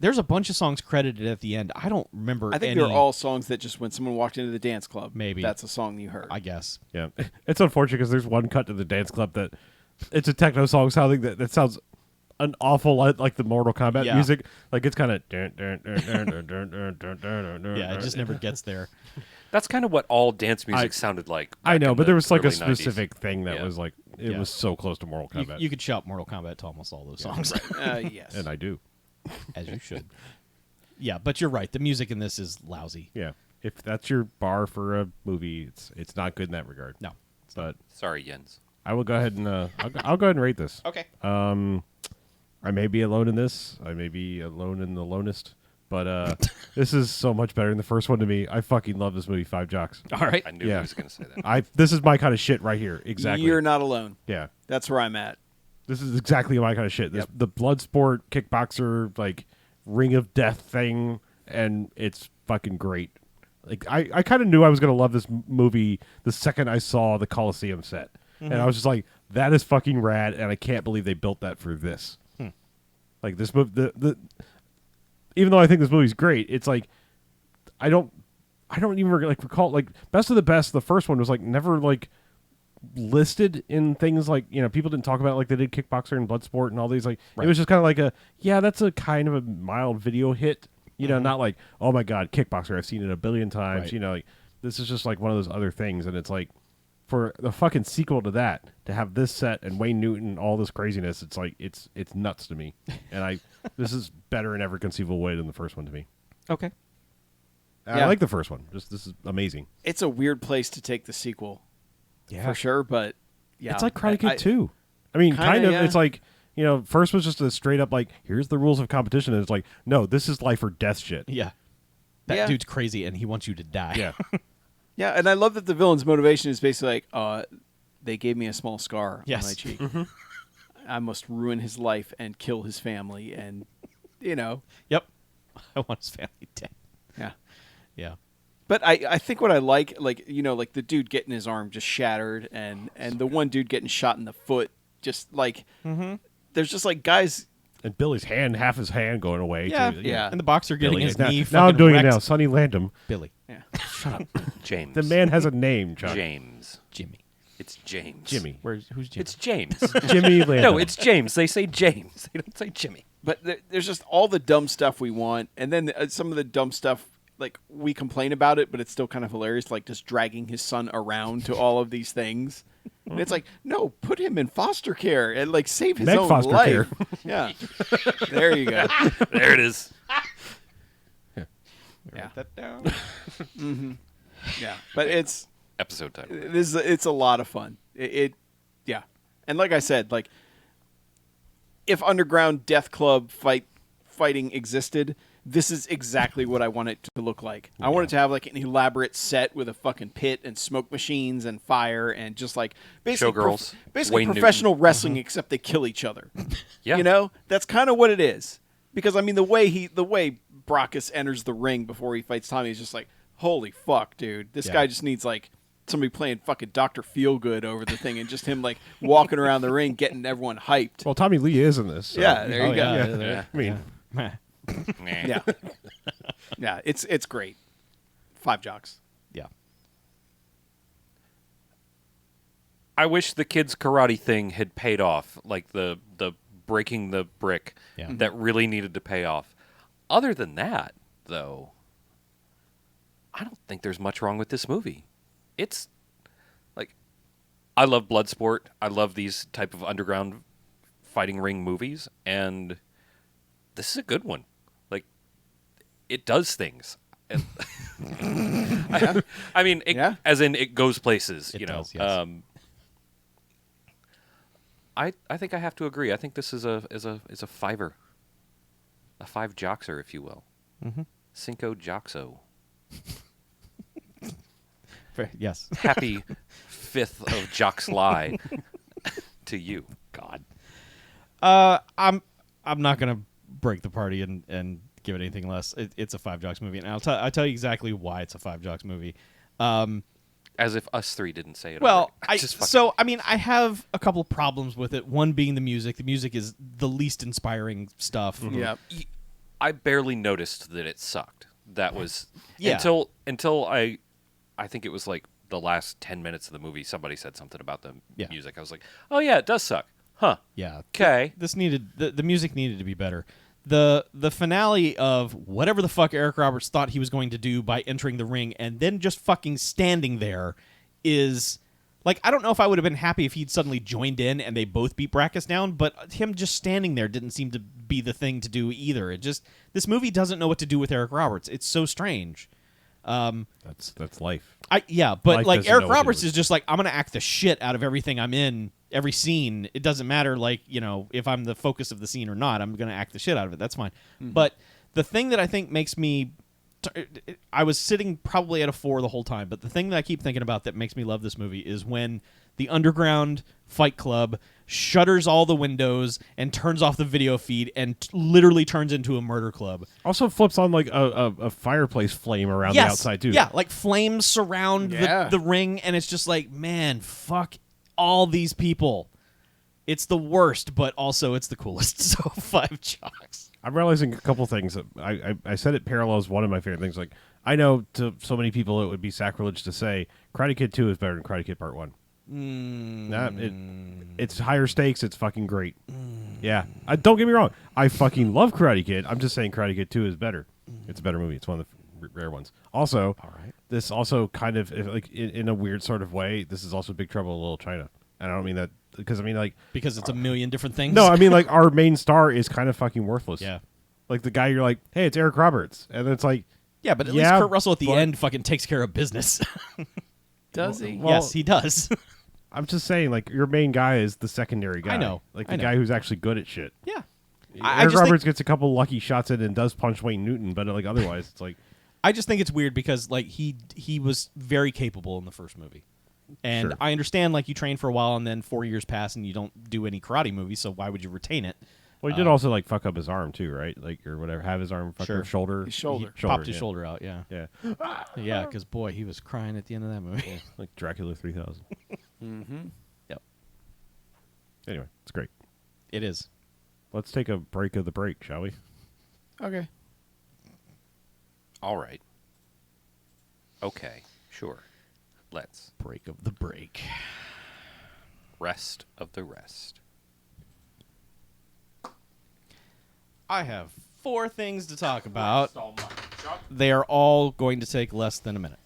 There's a bunch of songs credited at the end. I don't remember I think any, they're all songs that just when someone walked into the dance club, Maybe. that's a song you heard. I guess. Yeah, it's unfortunate because there's one cut to the dance club that it's a techno song sounding that sounds an awful lot like the Mortal Kombat Yeah. music. Like it's kind of Yeah, it just never gets there. That's kind of what all dance music sounded like. I back know, in but the there was like a early 90s. specific thing that Yeah. was like it Yeah. was so close to Mortal Kombat, You could shout Mortal Kombat to almost all those songs, Yes. and I do. as you should. Yeah, but you're right. The music in this is lousy. Yeah, if that's your bar for a movie, it's not good in that regard. No. But Sorry, Jens. I will go ahead and I'll go ahead and rate this. Okay. I may be alone in this. I may be alone in the lonest. But this is so much better than the first one to me. I fucking love this movie, Five Jocks. All right. I knew Yeah. he was going to say that. This is my kind of shit right here. Exactly. You're not alone. Yeah. That's where I'm at. This is exactly my kind of shit. Yep. The blood sport, kickboxer, like ring of death thing, and it's fucking great. Like I kind of knew I was gonna love this movie the second I saw the Coliseum set, and I was just like, that is fucking rad, and I can't believe they built that for this. Like this movie, the even though I think this movie's great, it's like I don't even like recall like Best of the Best. The first one was like never like listed in things like people didn't talk about it like they did Kickboxer and Bloodsport and all these like Right. it was just kind of like that's a kind of a mild video hit, not like, oh my god, Kickboxer, I've seen it a billion times. Right. Like this is just like one of those other things, and it's like for the fucking sequel to that to have this set and Wayne Newton, all this craziness, it's like it's nuts to me, and this is better in every conceivable way than the first one to me. Okay. I Yeah. like the first one. This is amazing. It's a weird place to take the sequel, Yeah. for sure, but Yeah, It's like Karate Kid 2. I mean, Kinda, kind of. yeah. It's like, first was just a straight up like, here's the rules of competition, and it's like, no, this is life or death shit. Yeah. That Yeah. dude's crazy, and he wants you to die. Yeah. Yeah, and I love that the villain's motivation is basically like, they gave me a small scar on Yes. my cheek. I must ruin his life and kill his family, and Yep. I want his family dead. yeah. Yeah. But I think what I like the dude getting his arm just shattered, and the one dude getting shot in the foot, just like there's just like guys. And Billy's half his hand going away. Yeah. too. Yeah. And the boxer getting Billy. his now, knee now fucking I'm doing wrecked. it now. Sonny Landham. Billy. Yeah. Shut up. James. The man has a name, Chuck. James. Jimmy. It's James. Jimmy. Who's Jimmy? It's James. Jimmy Landham. No, it's James. They say James. They don't say Jimmy. But there's just all the dumb stuff we want, and then some of the dumb stuff, like we complain about it, but it's still kind of hilarious, like just dragging his son around to all of these things. And it's like, no, put him in foster care and like save his Meg own foster life. care. Yeah, there you go. There it is. Yeah. Write that down. Yeah, but it's Episode title. it's a lot of fun. Yeah, and like I said, like if Underground Death Club fighting existed, this is exactly what I want it to look like. I want it to have like an elaborate set with a fucking pit and smoke machines and fire and just like basically Showgirls, basically Wayne professional wrestling, except they kill each other. Yeah. That's kind of what it is. Because I mean, the way Brackus enters the ring before he fights Tommy is just like, holy fuck, dude! This guy just needs like somebody playing fucking Dr. Feelgood over the thing, and just him like walking around the ring, getting everyone hyped. Well, Tommy Lee is in this. So. Yeah, there you go. Yeah. I mean, Nah. Yeah, yeah, it's great. 5 jocks. Yeah. I wish the kids' karate thing had paid off, like the breaking the brick Yeah. that really needed to pay off. Other than that, though, I don't think there's much wrong with this movie. It's like, I love Bloodsport. I love these type of underground fighting ring movies, and this is a good one. Like, it does things. And I mean, as in it goes places. It does, yes. I think I have to agree. I think this is a fiver, a 5 joxer, if you will. Mm-hmm. Cinco Joxo. Yes. Happy 5th of Jox Lie to you. God. I'm not gonna break the party and give it anything less. It's a 5 jocks movie, and I'll tell you exactly why it's a 5 jocks movie. As if us 3 didn't say it. Well, already. I have a couple problems with it. One being the music. The music is the least inspiring stuff. Yeah, I barely noticed that it sucked. That was Yeah. until I think it was like the last 10 minutes of the movie. Somebody said something about the Yeah. music. I was like, oh yeah, it does suck, huh? Yeah. Okay. This needed the music needed to be better. The finale of whatever the fuck Eric Roberts thought he was going to do by entering the ring and then just fucking standing there is like, I don't know if I would have been happy if he'd suddenly joined in and they both beat Brackus down, but him just standing there didn't seem to be the thing to do either. This movie doesn't know what to do with Eric Roberts. It's so strange. that's life. But Life like doesn't Eric know what to Roberts do. is just like, I'm gonna act the shit out of everything I'm in, every scene. It doesn't matter, like, if I'm the focus of the scene or not. I'm gonna act the shit out of it. That's fine. But the thing that I think makes me, I was sitting probably at a 4 the whole time. But the thing that I keep thinking about that makes me love this movie is when the underground fight club shutters all the windows and turns off the video feed and literally turns into a murder club. Also flips on like a fireplace flame around the outside too. Yeah, like flames surround the ring, and it's just like, man, fuck all these people. It's the worst, but also it's the coolest. So 5 jocks. I'm realizing a couple things. I said it parallels one of my favorite things. Like, I know to so many people it would be sacrilege to say Karate Kid 2 is better than Karate Kid Part 1. It's higher stakes. It's fucking great. Yeah. Don't get me wrong. I fucking love Karate Kid. I'm just saying Karate Kid 2 is better. It's a better movie. It's one of the rare ones. Also, this also kind of, like in a weird sort of way, this is also Big Trouble in Little China. And I don't mean that because because it's a million different things. No, I mean like our main star is kind of fucking worthless. Yeah. Like the guy you're like, hey, it's Eric Roberts. And then it's like, yeah, but at least Kurt Russell at the but- end fucking takes care of business. does he? Well- Yes, he does. I'm just saying, like, your main guy is the secondary guy. I know. Like, I the know. guy who's actually good at shit. Yeah. Eric just Roberts gets a couple lucky shots in and does punch Wayne Newton, but, like, otherwise, it's like... I just think it's weird because, like, he was very capable in the first movie. And Sure. I understand, like, you train for a while and then 4 years pass and you don't do any karate movies, so why would you retain it? Well, he did also, like, fuck up his arm, too, right? Like, or whatever. Have his arm fuck Sure. his shoulder. His shoulder. Popped his shoulder out, yeah. Yeah. Yeah, because, boy, he was crying at the end of that movie. Like Dracula 3000. Mm-hmm. Yep. Anyway, it's great. It is. Let's take a break of the break, shall we? Okay. All right. Okay, sure. Let's. Break of the break. Rest of the rest. I have 4 things to talk about. They are all going to take less than a minute.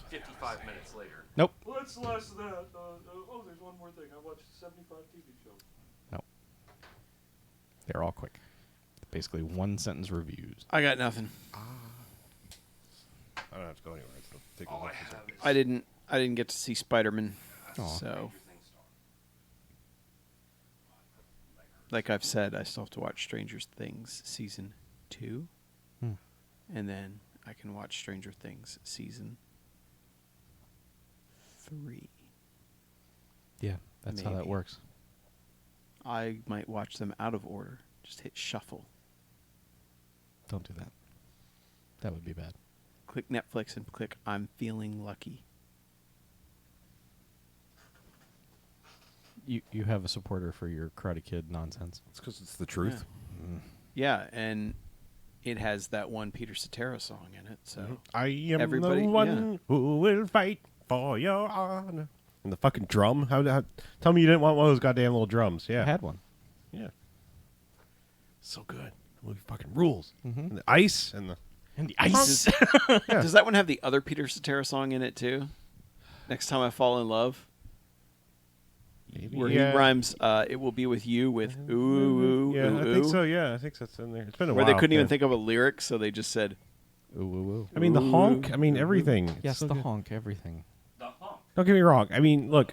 55 minutes later. Nope. What's less than that? Oh, there's one more thing. I watched 75 TV shows. Nope. They're all quick. Basically 1-sentence reviews. I got nothing. I don't have to go anywhere. All I have is I didn't get to see Spider-Man. Aw. So, like I've said, I still have to watch Stranger Things season 2, and then I can watch Stranger Things season 3. Yeah, that's how that Maybe. works. I might watch them out of order. Just hit shuffle. Don't do that. That would be bad. Click Netflix and click I'm feeling lucky. You have a supporter for your Karate Kid nonsense. It's because it's the truth. Yeah, and it has that one Peter Cetera song in it. So I am Everybody- the one who will fight for your honor. And the fucking drum. Tell me you didn't want one of those goddamn little drums. Yeah. I had one. Yeah. So good. The movie fucking rules. Mm-hmm. And the ice and the... And the ice. Does that one have the other Peter Cetera song in it too? Next Time I Fall in Love? Maybe. Where Yeah. he rhymes It Will Be With You with ooh, ooh, Yeah, ooh, I think ooh. so. Yeah, I think that's in there. It's been a Where while. they couldn't even yeah. think of a lyric, so they just said, Ooh, ooh, ooh. I mean, the Ooh, honk. I mean, ooh, everything. It's Yes, so the good. honk, everything. Don't get me wrong. I mean, look,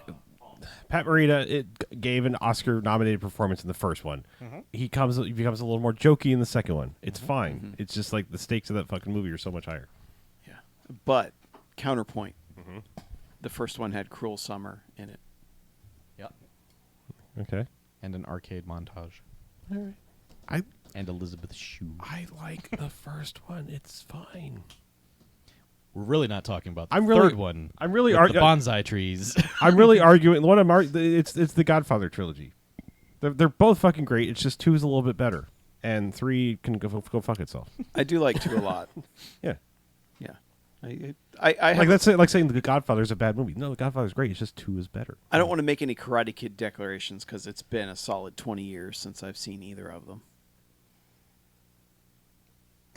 Pat Morita gave an Oscar-nominated performance in the first one. He becomes a little more jokey in the second one. It's fine. It's just like the stakes of that fucking movie are so much higher. yeah. But, counterpoint, the first one had Cruel Summer in it. Yep. Okay. And an arcade montage. All right. I And Elizabeth Shue. like the first one. It's fine. We're really not talking about the I'm really- third one. I'm really with the argu- bonsai trees. I'm really arguing. What I'm it's the Godfather trilogy. They're both fucking great. It's just 2 is a little bit better, and 3 can go fuck itself. I do like 2 a lot. Yeah. Yeah. I have, Like that's like saying the Godfather is a bad movie. No, the Godfather's great. It's just 2 is better. I don't want to make any Karate Kid declarations because it's been a solid 20 years since I've seen either of them.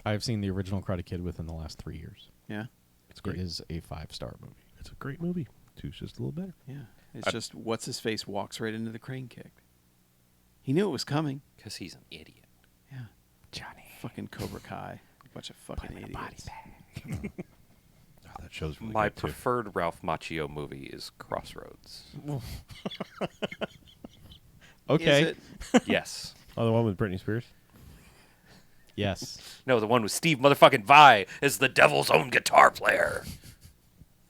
I've seen the original Karate Kid within the last 3 years. Yeah. It's great. It is a 5-star movie. It's a great movie. 2's just a little better. Yeah. It's just what's his face walks right into the crane kick. He knew it was coming. Because he's an idiot. Yeah. Johnny. Fucking Cobra Kai. Bunch of fucking idiots. Oh, that show's really My good too. preferred Ralph Macchio movie is Crossroads. Okay. Is it? Yes. Oh, the one with Britney Spears. Yes. No, the one with Steve motherfucking Vai as the devil's own guitar player.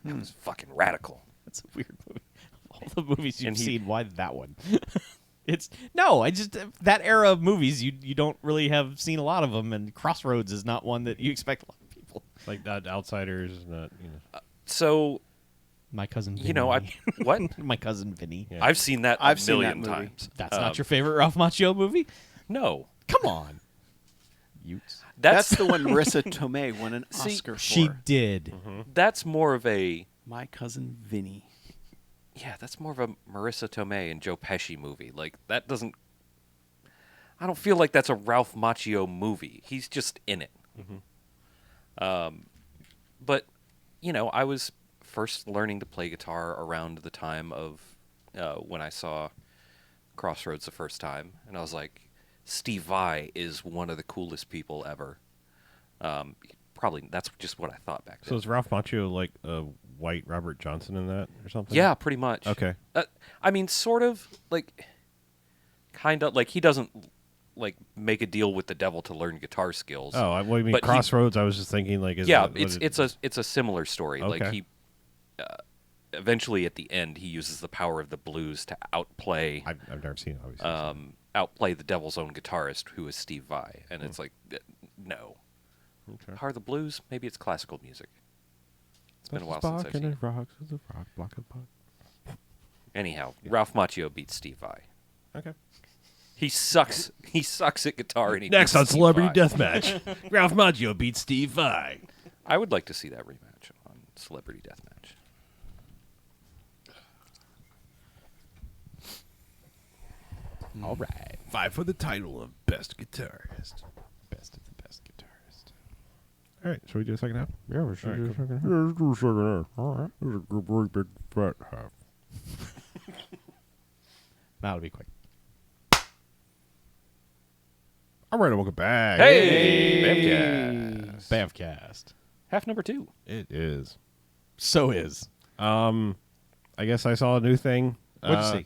That was fucking radical. That's a weird movie. Of all the movies you've And he- seen, why that one? I just that era of movies you don't really have seen a lot of them, and Crossroads is not one that you expect a lot of people. Like not Outsiders, not So, My cousin Vinny. you know, what? My cousin Vinny. Yeah. I've seen that I've a seen million that movie. times. That's not your favorite Ralph Macchio movie? No. Come on. Utes. That's the one Marissa Tomei won an Oscar for. She did. That's more of a My Cousin Vinny. yeah, that's more of a Marissa Tomei and Joe Pesci movie. Like that doesn't. I don't feel like that's a Ralph Macchio movie. He's just in it. But you know, I was first learning to play guitar around the time of when I saw Crossroads the first time, and I was like, Steve Vai is one of the coolest people ever. Probably that's just what I thought back then. So is Ralph Macchio like a white Robert Johnson in that or something? Yeah, pretty much. Okay. I mean, sort of like, kind of like he doesn't like make a deal with the devil to learn guitar skills. Oh, what do you mean But he- Crossroads? I was just thinking like, it's a similar story. Like Okay. he eventually at the end he uses the power of the blues to outplay I've never seen it. Obviously. outplay the devil's own guitarist, who is Steve Vai, and it's like no. Okay. Power of the blues? Maybe it's classical music. It's been a while since I've seen it. Rocks with a rock block of pot. Anyhow, Ralph Macchio beats Steve Vai. Okay. He sucks. He sucks at guitar. And he Next beats on Steve Celebrity Vai. Deathmatch, Ralph Macchio beats Steve Vai. I would like to see that rematch on Celebrity Deathmatch. All right. 5 for the title of Best Guitarist. Best of the best guitarist. All right, shall we do a second half? Yeah, we should do a second half. Yeah, let's do a second half. All right. This is a great big fat half. That'll be quick. All right, welcome back. Hey, BMFcast. BMFcast. Half number 2. It is. So is. I guess I saw a new thing. What'd you see?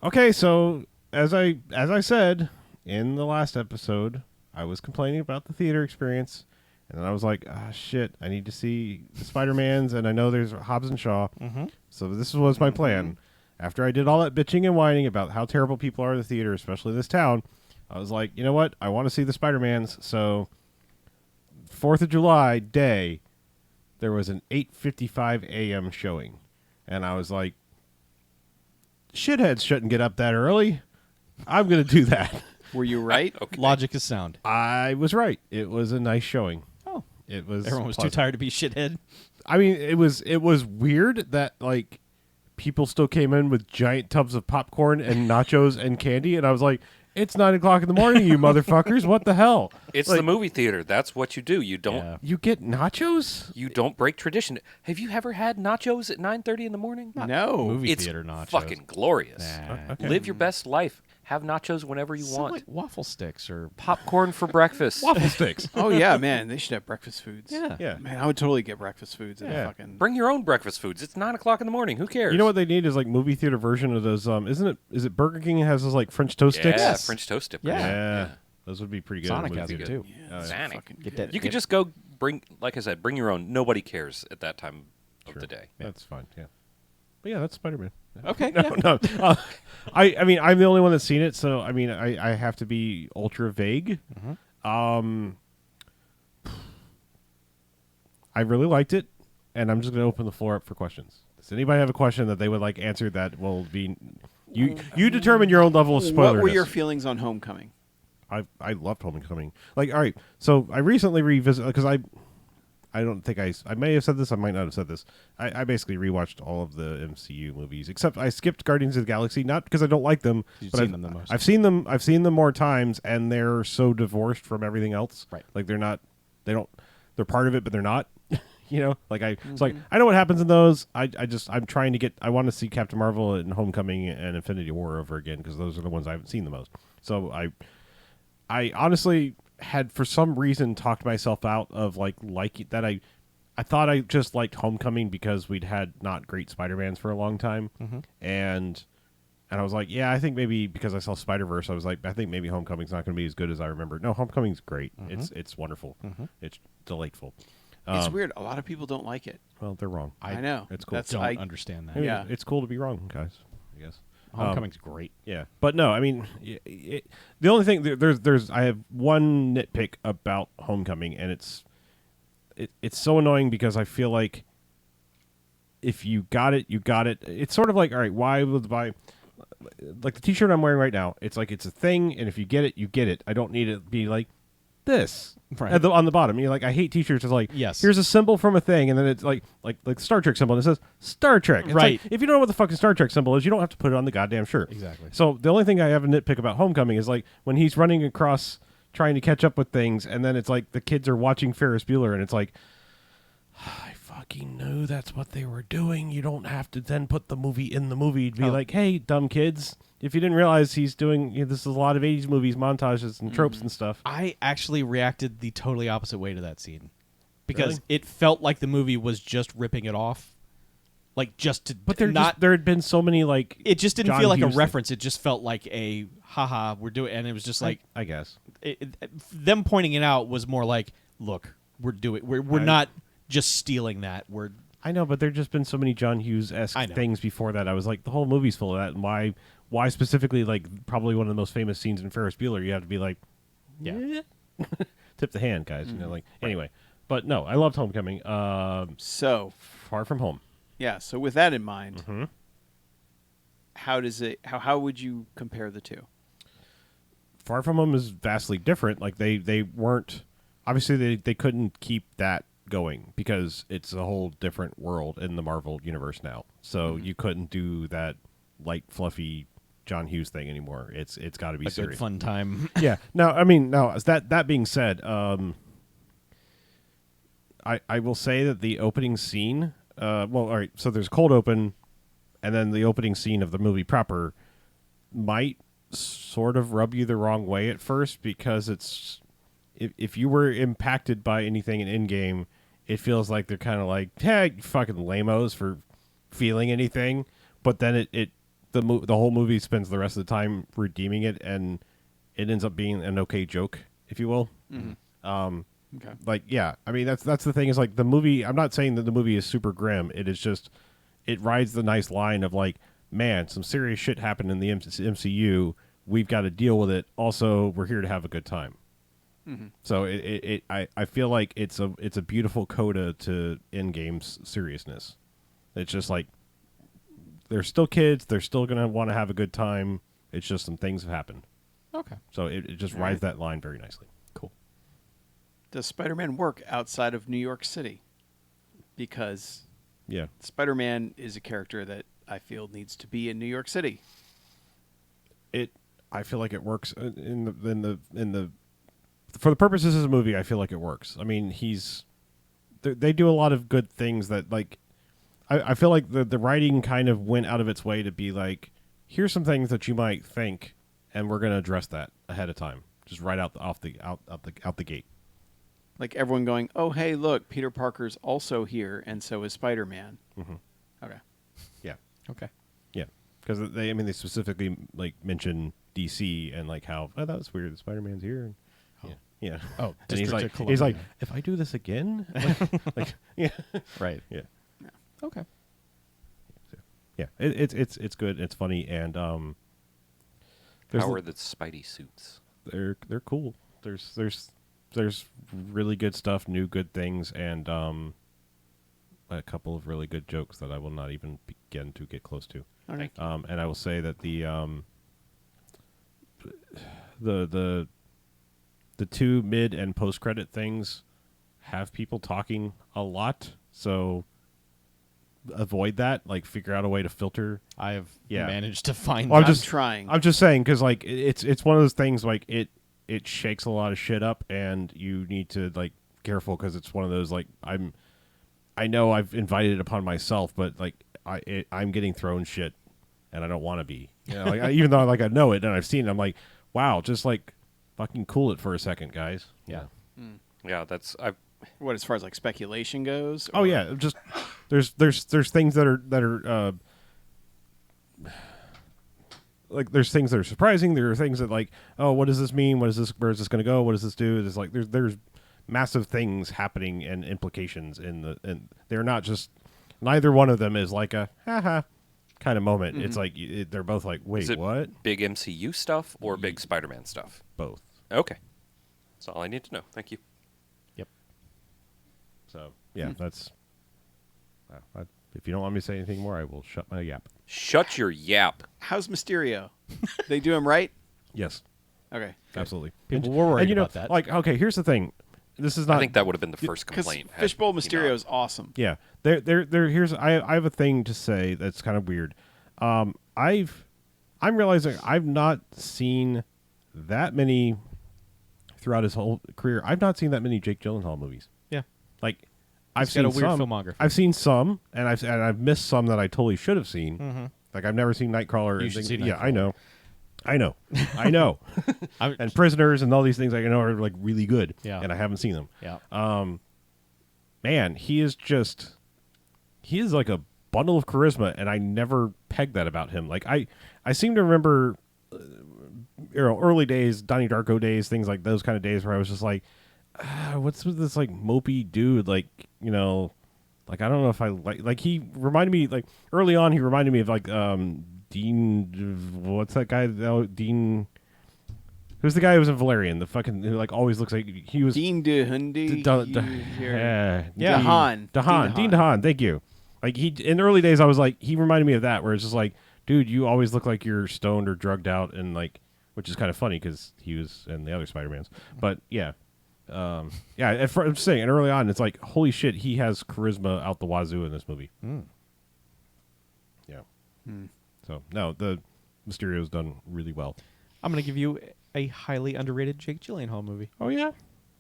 Okay, so as I said in the last episode, I was complaining about the theater experience, and then I was like, ah, shit, I need to see the Spider-Mans, and I know there's Hobbs and Shaw. Mm-hmm. So this was my plan. After I did all that bitching and whining about how terrible people are in the theater, especially this town, I was like, you know what? I want to see the Spider-Mans. So 4th of July day, there was an 8:55 a.m. showing. And I was like, shitheads shouldn't get up that early. I'm going to do that. Were you right? Okay. Logic is sound. I was right. It was a nice showing. Oh. It was Everyone was too pleasant. tired to be shithead. I mean, it was weird that like people still came in with giant tubs of popcorn and nachos and candy, and I was like, it's 9 o'clock in the morning, you motherfuckers. What the hell? It's Like, the movie theater. That's what you do. You don't. Yeah. you get nachos? You don't break tradition. Have you ever had nachos at 9:30 in the morning? No. Movie It's theater nachos. fucking glorious. Nah. Okay. Live your best life. Have nachos whenever you Sound want. like waffle sticks or Popcorn for breakfast. Waffle sticks. Oh yeah, man. They should have breakfast foods. yeah. Yeah. Man, I would totally get breakfast foods at Yeah. a fucking. Bring your own breakfast foods. It's 9 o'clock in the morning. Who cares? You know what they need is like movie theater version of those. Is it Burger King has those like French toast Yeah, sticks? Yes. French toast dippers. Yeah. Those would be pretty good. Sonic in a has movie it theater. too. Yeah, Oh, that's yeah. fucking Get good. that- You could just go bring, like I said, bring your own. Nobody cares at that time of Sure. the day. That's fine. Yeah. But yeah, that's Spider-Man. Okay. No, yeah. no. I mean, I'm the only one that's seen it, so I mean, I have to be ultra vague. I really liked it, and I'm just going to open the floor up for questions. Does anybody have a question that they would like answered that will be you determine your own level of spoilerness? What were your feelings on Homecoming? I loved Homecoming. Like, all right, so I recently revisited because I don't think I may have said this. I might not have said this. I basically rewatched all of the MCU movies except I skipped Guardians of the Galaxy, not because I don't like them, You've but seen them the most. I've seen them more times, and they're so divorced from everything else. Right. Like they're part of it, but they're not. You know, like it's like I know what happens in those. I'm trying to I want to see Captain Marvel and Homecoming and Infinity War over again because those are the ones I haven't seen the most. So I honestly had for some reason talked myself out of like that. I thought I just liked Homecoming because we'd had not great Spider-Mans for a long time, and I was like, yeah, I think maybe because I saw Spider-Verse, I was like, I think maybe Homecoming's not going to be as good as I remember. No, Homecoming's great. It's wonderful. It's delightful. It's weird. A lot of people don't like it. Well, they're wrong. I know. It's cool. That's Don't I, understand that. I mean, yeah. it's cool to be wrong, guys. I guess. Homecoming's great. Yeah, but no, I mean, the only thing there's I have one nitpick about Homecoming, and it's so annoying because I feel like if you got it, you got it. It's sort of like, all right, why would buy like the T-shirt I'm wearing right now? It's like it's a thing, and if you get it, you get it. I don't need it to be like this Right. on the bottom. You're like, I hate T-shirts. It's like, Yes. here's a symbol from a thing, and then it's like the Star Trek symbol, and it says Star Trek. It's Right. like, if you don't know what the fucking Star Trek symbol is, you don't have to put it on the goddamn shirt. Exactly. So the only thing I have a nitpick about Homecoming is like when he's running across trying to catch up with things, and then it's like the kids are watching Ferris Bueller, and it's like, I fucking knew that's what they were doing. You don't have to then put the movie in the movie to be Oh. like, hey, dumb kids. If you didn't realize he's doing this is a lot of 80s movies, montages and tropes and stuff. I actually reacted the totally opposite way to that scene because Really? it felt like the movie was just ripping it off. like just to. But not. there had been so many like. It just didn't John feel like Hughes a reference. It just felt like a haha. We're doing, and it was just like I guess. Them pointing it out was more like, look, we're doing. We're not just stealing that. We're. I know, but there've just been so many John Hughes-esque things before that. I was like, the whole movie's full of that, and why specifically, like, probably one of the most famous scenes in Ferris Bueller, you have to be like, Yeah. tip the hand, guys. You know, like, anyway. But no, I loved Homecoming. So Far From Home. yeah. So with that in mind, Mm-hmm. how would you compare the two? Far From Home is vastly different. Like, they weren't, obviously they couldn't keep that going because it's a whole different world in the Marvel universe now. So you couldn't do that light, fluffy John Hughes thing anymore. It's got to be A serious. good fun time. Yeah. No, I mean, no. That being said, I will say that the opening scene. Well, all right. So there's cold open, and then the opening scene of the movie proper might sort of rub you the wrong way at first because it's if you were impacted by anything in Endgame, it feels like they're kind of like, hey, you fucking lamos for feeling anything. But then the whole movie spends the rest of the time redeeming it, and it ends up being an okay joke, if you will. Mm-hmm. Okay. Like, yeah, I mean that's the thing is like the movie. I'm not saying that the movie is super grim. It is just it rides the nice line of like, man, some serious shit happened in the MCU. We've got to deal with it. Also, we're here to have a good time. Mm-hmm. So I feel like it's a beautiful coda to Endgame's seriousness. It's just like they're still kids. They're still gonna want to have a good time. It's just some things have happened. Okay. So it just All rides right. that line very nicely. Cool. Does Spider-Man work outside of New York City? Because Yeah. Spider-Man is a character that I feel needs to be in New York City. I feel like it works in the for the purposes of the movie. I feel like it works. I mean, they do a lot of good things that like. I feel like the writing kind of went out of its way to be like, here's some things that you might think, and we're going to address that ahead of time, just right out the gate. Like everyone going, oh, hey, look, Peter Parker's also here, and so is Spider-Man. Mm-hmm. Okay. Yeah, Okay. yeah, because they specifically like mention DC and like how that was weird that Spider-Man's here. And, yeah. Oh, and he's District of like, Columbia. if I do this again, like yeah, Right. yeah. Okay. Yeah, it's good. It's funny, and there's How are the Spidey suits? they're cool. There's really good stuff, new good things, and a couple of really good jokes that I will not even begin to get close to. Okay. And I will say that the two mid and post credit things have people talking a lot, so avoid that. Like, figure out a way to filter. I have Yeah. managed to find Well, that. I'm trying. I'm just saying because like it's one of those things like it shakes a lot of shit up, and you need to like careful because it's one of those like I know I've invited it upon myself, but like I'm getting thrown shit, and I don't want to be. You know, like, even though like I know it and I've seen it, I'm like, wow, just like fucking cool it for a second, guys. Yeah. Yeah, What, as far as like speculation goes? Oh or- yeah, just there's things that are like there's things that are surprising. There are things that like, oh, what does this mean? What is this? Where is this going to go? What does this do? There's like there's massive things happening and implications and they're not just neither one of them is like a haha kind of moment. It's like they're both like, wait, is it what? big MCU stuff or big Spider-Man stuff? Both. Okay. That's all I need to know. Thank you. Yep. So yeah, that's. If you don't want me to say anything more, I will shut my yap. Shut your yap. How's Mysterio? They do him right? Yes, Okay. absolutely. People were worried and, you know, about that. Like, okay, here's the thing. This is not. I think that would have been the first Because complaint. had Fishbowl he not. Mysterio is awesome. Yeah, there. Here's I have a thing to say that's kind of weird. I'm realizing I've not seen that many throughout his whole career. I've not seen that many Jake Gyllenhaal movies. Yeah. Like, I've He's seen got a weird some. filmography. I've seen some, and I've missed some that I totally should have seen. Mm-hmm. Like I've never seen Nightcrawler. You and should things. see Yeah, I Nightcrawler. know. I know. And Prisoners and all these things I know are like really good. Yeah. And I haven't seen them. Yeah. Man, he is like a bundle of charisma, and I never pegged that about him. Like I seem to remember, early days, Donnie Darko days, things like those kind of days where I was just like, what's with this like mopey dude? Like, like I don't know if I like he reminded me like early on. He reminded me of like Dean. What's that guy? Dean. Who's the guy who was in Valerian? The fucking who like always looks like he was Dean DeHundi. Yeah. DeHaan. Dean DeHaan. Thank you. Like he in the early days, I was like he reminded me of that, where it's just like, dude, you always look like you're stoned or drugged out, and like, which is kind of funny because he was in the other Spider-Mans. But yeah, I'm just saying. And early on, it's like, holy shit, he has charisma out the wazoo in this movie. Yeah. So no, the Mysterio's done really well. I'm going to give you a highly underrated Jake Gyllenhaal movie. Oh yeah,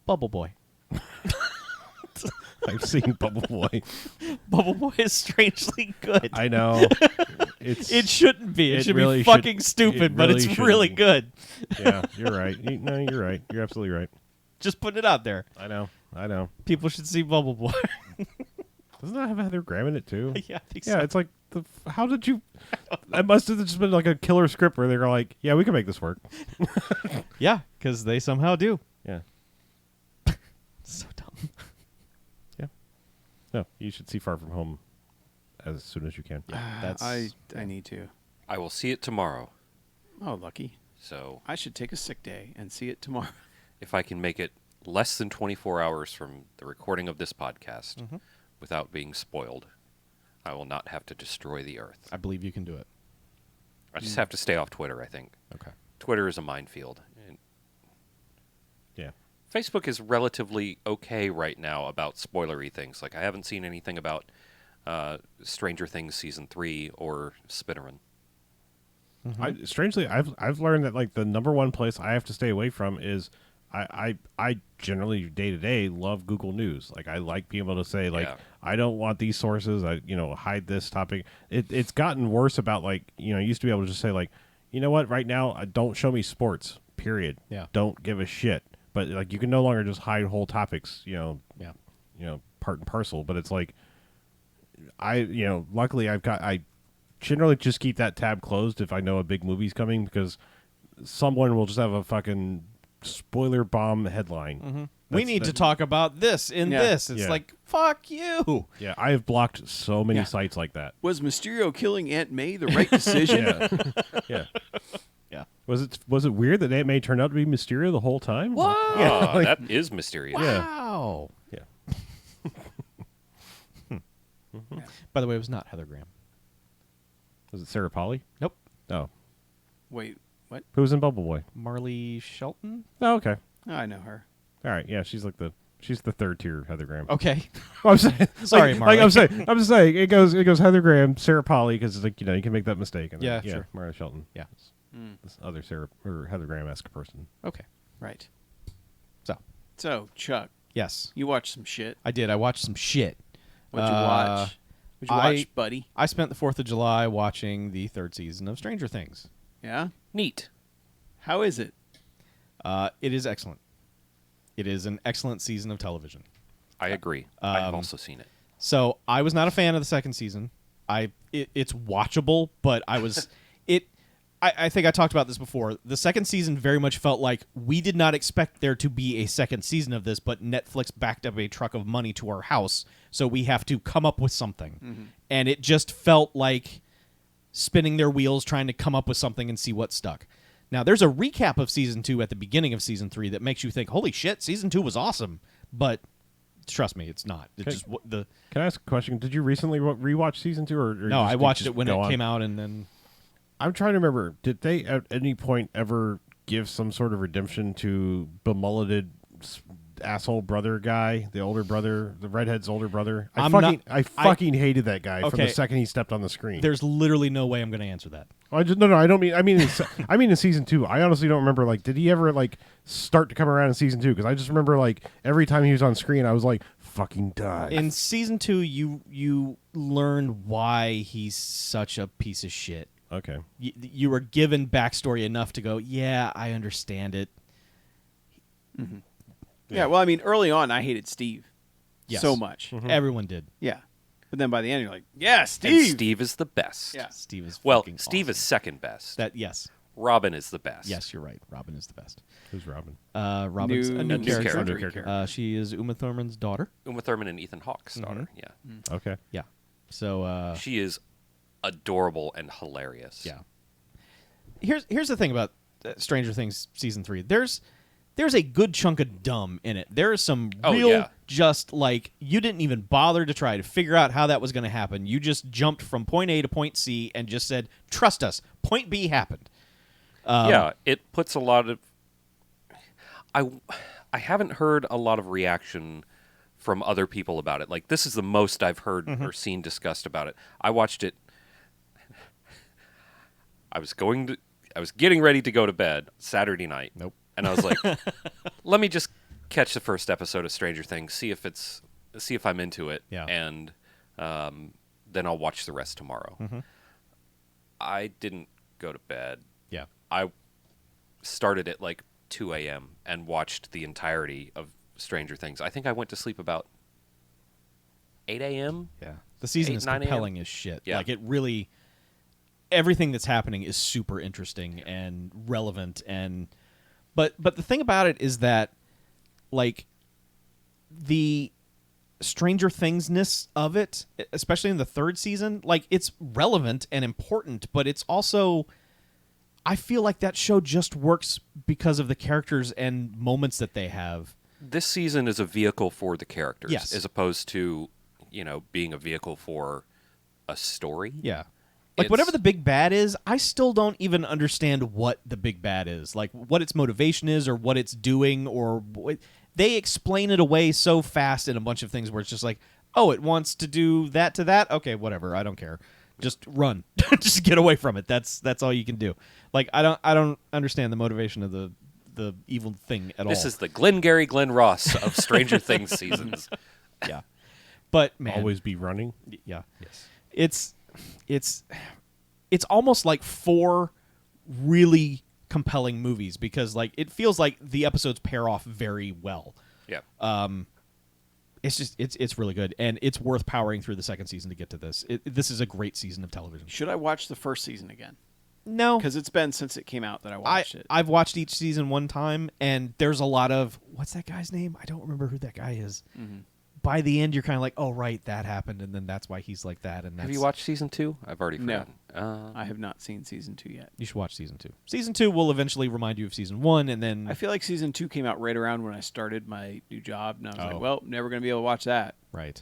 Bubble Boy. I've seen Bubble Boy. Bubble Boy is strangely good. I know. It shouldn't be. It should really be fucking stupid, it but really it's really shouldn't. good. Yeah, you're right. No, you're right. You're absolutely right. Just putting it out there. I know. People should see Bubble Boy. Doesn't that have Heather Graham in it too? Yeah, I think Yeah, so. it's like how did you? It must have just been like a killer script where they're like, yeah, we can make this work. Yeah, because they somehow do. Yeah. So dumb. Yeah. No, you should see Far From Home as soon as you can. That's I need to. I will see it tomorrow. Oh, lucky. So I should take a sick day and see it tomorrow. if I can make it less than 24 hours from the recording of this podcast without being spoiled, I will not have to destroy the earth. I believe you can do it. I just have to stay off Twitter, I think. Okay. Twitter is a minefield. And Yeah. Facebook is relatively okay right now about spoilery things. Like, I haven't seen anything about Stranger Things Season 3 or Spinnerin. Strangely, I've learned that like the number one place I have to stay away from is I generally day to day love Google News. Like I like being able to say like I don't want these sources. I hide this topic. It's gotten worse about like I used to be able to just say like what right now don't show me sports. Period. Yeah. Don't give a shit. But like you can no longer just hide whole topics. Yeah. Part and parcel. But it's like luckily I generally just keep that tab closed if I know a big movie's coming because someone will just have a fucking spoiler bomb headline. We need to talk about this in this. It's Yeah. like, fuck you. Yeah, I have blocked so many sites like that. Was Mysterio killing Aunt May the right decision? Yeah. Yeah. Was it weird that Aunt May turned out to be Mysterio the whole time? What? Oh, that is mysterious. Yeah. Wow. Yeah. By the way, it was not Heather Graham. Was it Sarah Polly? Nope. Oh. Wait, what? Who was in Bubble Boy? Marley Shelton? Oh, okay. Oh, I know her. All right. Yeah, she's the third tier Heather Graham. Okay. I'm saying, Sorry, Marley. I'm just saying it goes Heather Graham, Sarah Polly because it's like you can make that mistake. And then, Yeah, sure. Marla Shelton. Yeah. This other Sarah or Heather Graham-esque person. Okay. Right. So, Chuck, yes, you watched some shit. I did. I watched some shit. What'd you watch? What'd you watch, buddy? I spent the 4th of July watching the 3rd season of Stranger Things. Yeah? Neat. How is it? It is excellent. It is an excellent season of television. I agree. I've also seen it. So I was not a fan of the 2nd season. It's watchable, but I was I think I talked about this before. The 2nd season very much felt like we did not expect there to be a 2nd season of this, but Netflix backed up a truck of money to our house, so we have to come up with something. And it just felt like spinning their wheels trying to come up with something and see what stuck. Now, there's a recap of Season 2 at the beginning of Season 3 that makes you think, holy shit, Season 2 was awesome. But trust me, it's not. It's just Can I ask a question? Did you recently rewatch Season 2? Or No, I watched it when it came out, and then... I'm trying to remember. Did they at any point ever give some sort of redemption to bemulleted asshole brother guy, the older brother, the redhead's older brother? I fucking hated that guy from the second he stepped on the screen. There's literally no way I'm going to answer that. I don't mean. I mean in Season 2. I honestly don't remember. Like, did he ever like start to come around in Season 2? Because I just remember like every time he was on screen, I was like, "Fucking die." In Season 2, you learn why he's such a piece of shit. Okay. You were given backstory enough to go, yeah, I understand it. Yeah, well, I mean, early on, I hated Steve Yes. so much. Everyone did. Yeah. But then by the end, you're like, yeah, And Steve. Steve is the best. Yeah. Steve is Well, fucking Steve is awesome. second best. Yes. Robin is the best. Yes, you're right. Robin is the best. Who's Robin? Robin's a new New character. character. She is Uma Thurman's daughter. Uma Thurman and Ethan Hawke's daughter. Yeah. Okay. Yeah. So She is adorable and hilarious. yeah. Here's the thing about Stranger Things season 3. There's a good chunk of dumb in it. There is some Oh, real yeah. just like you didn't even bother to try to figure out how that was going to happen. You just jumped from point A to point C and just said, "Trust us. Point B happened." Yeah, it puts a lot of. I haven't heard a lot of reaction from other people about it. Like, this is the most I've heard or seen discussed about it. I watched it. I was getting ready to go to bed Saturday night. Nope. And I was like, let me just catch the first episode of Stranger Things, see if I'm into it, Yeah. and then I'll watch the rest tomorrow. I didn't go to bed. Yeah. I started at like 2 a.m. and watched the entirety of Stranger Things. I think I went to sleep about 8 a.m. Yeah. The season 8, is 9 a.m.? compelling as shit. Yeah. Like it really everything that's happening is super interesting and relevant and but the thing about it is that like the Stranger Thingsness of it, especially in the third season, like it's relevant and important, but it's also I feel like that show just works because of the characters and moments that they have. This season is a vehicle for the characters, Yes. as opposed to, being a vehicle for a story. Yeah. Like It's- whatever the big bad is, I still don't even understand what the big bad is. Like what its motivation is or what it's doing or they explain it away so fast in a bunch of things where it's just like, "Oh, it wants to do that to that? Okay, whatever. I don't care. Just run. Just get away from it. That's all you can do." Like I don't understand the motivation of the evil thing at all. This is the Glengarry Glen Ross of Stranger Things seasons. yeah. But man, Always be running. yeah. Yes. It's almost like 4 really compelling movies because like it feels like the episodes pair off very well. Yeah. It's just it's really good and it's worth powering through the second season to get to this. This is a great season of television. Should I watch the first season again? No, Because it's been since it came out that I watched it. I've watched each season one time and there's a lot of what's that guy's name? I don't remember who that guy is. Mm-hmm. By the end, you're kind of like, oh right, that happened, and then that's why he's like that. And Have you watched season 2? I've already No. forgotten. I have not seen season 2 yet. You should watch season 2. Season 2 will eventually remind you of season 1, and then I feel like season 2 came out right around when I started my new job, and I was Oh. like, well, never going to be able to watch that. right.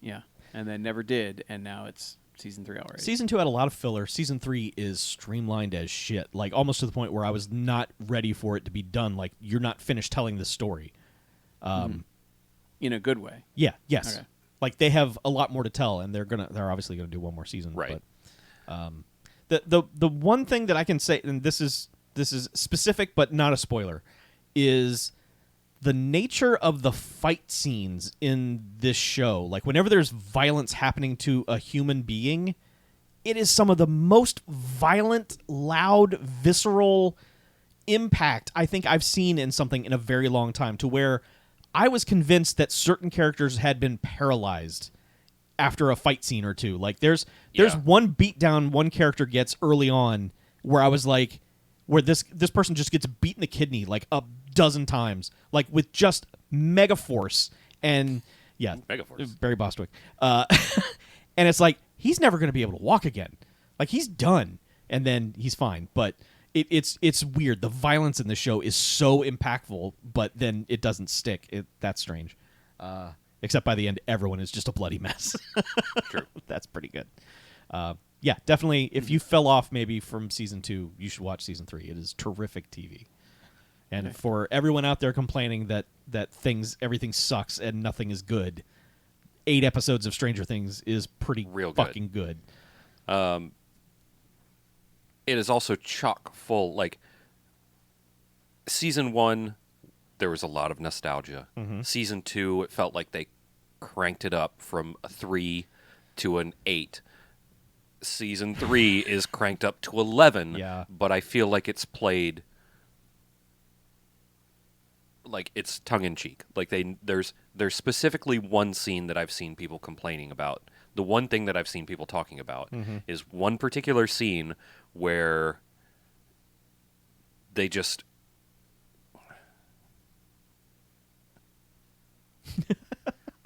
Yeah. And then never did, and now it's season 3 already. Season 2 had a lot of filler. Season 3 is streamlined as shit, like almost to the point where I was not ready for it to be done. Like you're not finished telling the story. In a good way. Yeah. Yes. Okay. Like they have a lot more to tell, and they're obviously gonna do one more season. Right. But the one thing that I can say, and this is specific but not a spoiler, is the nature of the fight scenes in this show. Like whenever there's violence happening to a human being, it is some of the most violent, loud, visceral impact I think I've seen in something in a very long time, to where I was convinced that certain characters had been paralyzed after a fight scene or two. Like there's Yeah. one beatdown one character gets early on where I was like, where this person just gets beat in the kidney like a dozen times, like with just mega force. And yeah, Megaforce. Barry Bostwick. And it's like he's never going to be able to walk again. Like he's done, and then he's fine. But it's weird. The violence in the show is so impactful, but then it doesn't stick. That's strange. Except by the end, everyone is just a bloody mess. True. That's pretty good. Yeah, definitely. If you fell off maybe from season 2, you should watch season 3. It is terrific TV. And for everyone out there complaining that everything sucks and nothing is good, 8 episodes of Stranger Things is pretty Real good. fucking good. It is also chock full. Like, season 1, there was a lot of nostalgia. Season 2, it felt like they cranked it up from a 3 to an 8. Season 3 is cranked up to 11, Yeah. but I feel like it's played like it's tongue in cheek. Like there's specifically one scene that I've seen people complaining about. The one thing that I've seen people talking about is one particular scene where they just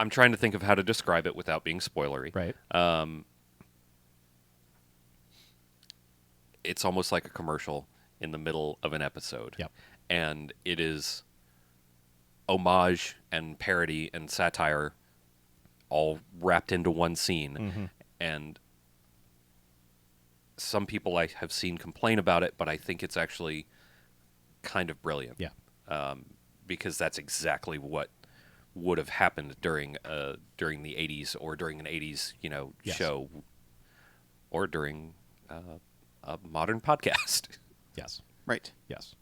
I'm trying to think of how to describe it without being spoilery. Right. It's almost like a commercial in the middle of an episode. Yep. And it is homage and parody and satire all wrapped into one scene. And some people I have seen complain about it, but I think it's actually kind of brilliant. Yeah. Because that's exactly what would have happened during the 80s or during an 80s, Yes. show or during a modern podcast. Yes. Right. Yes.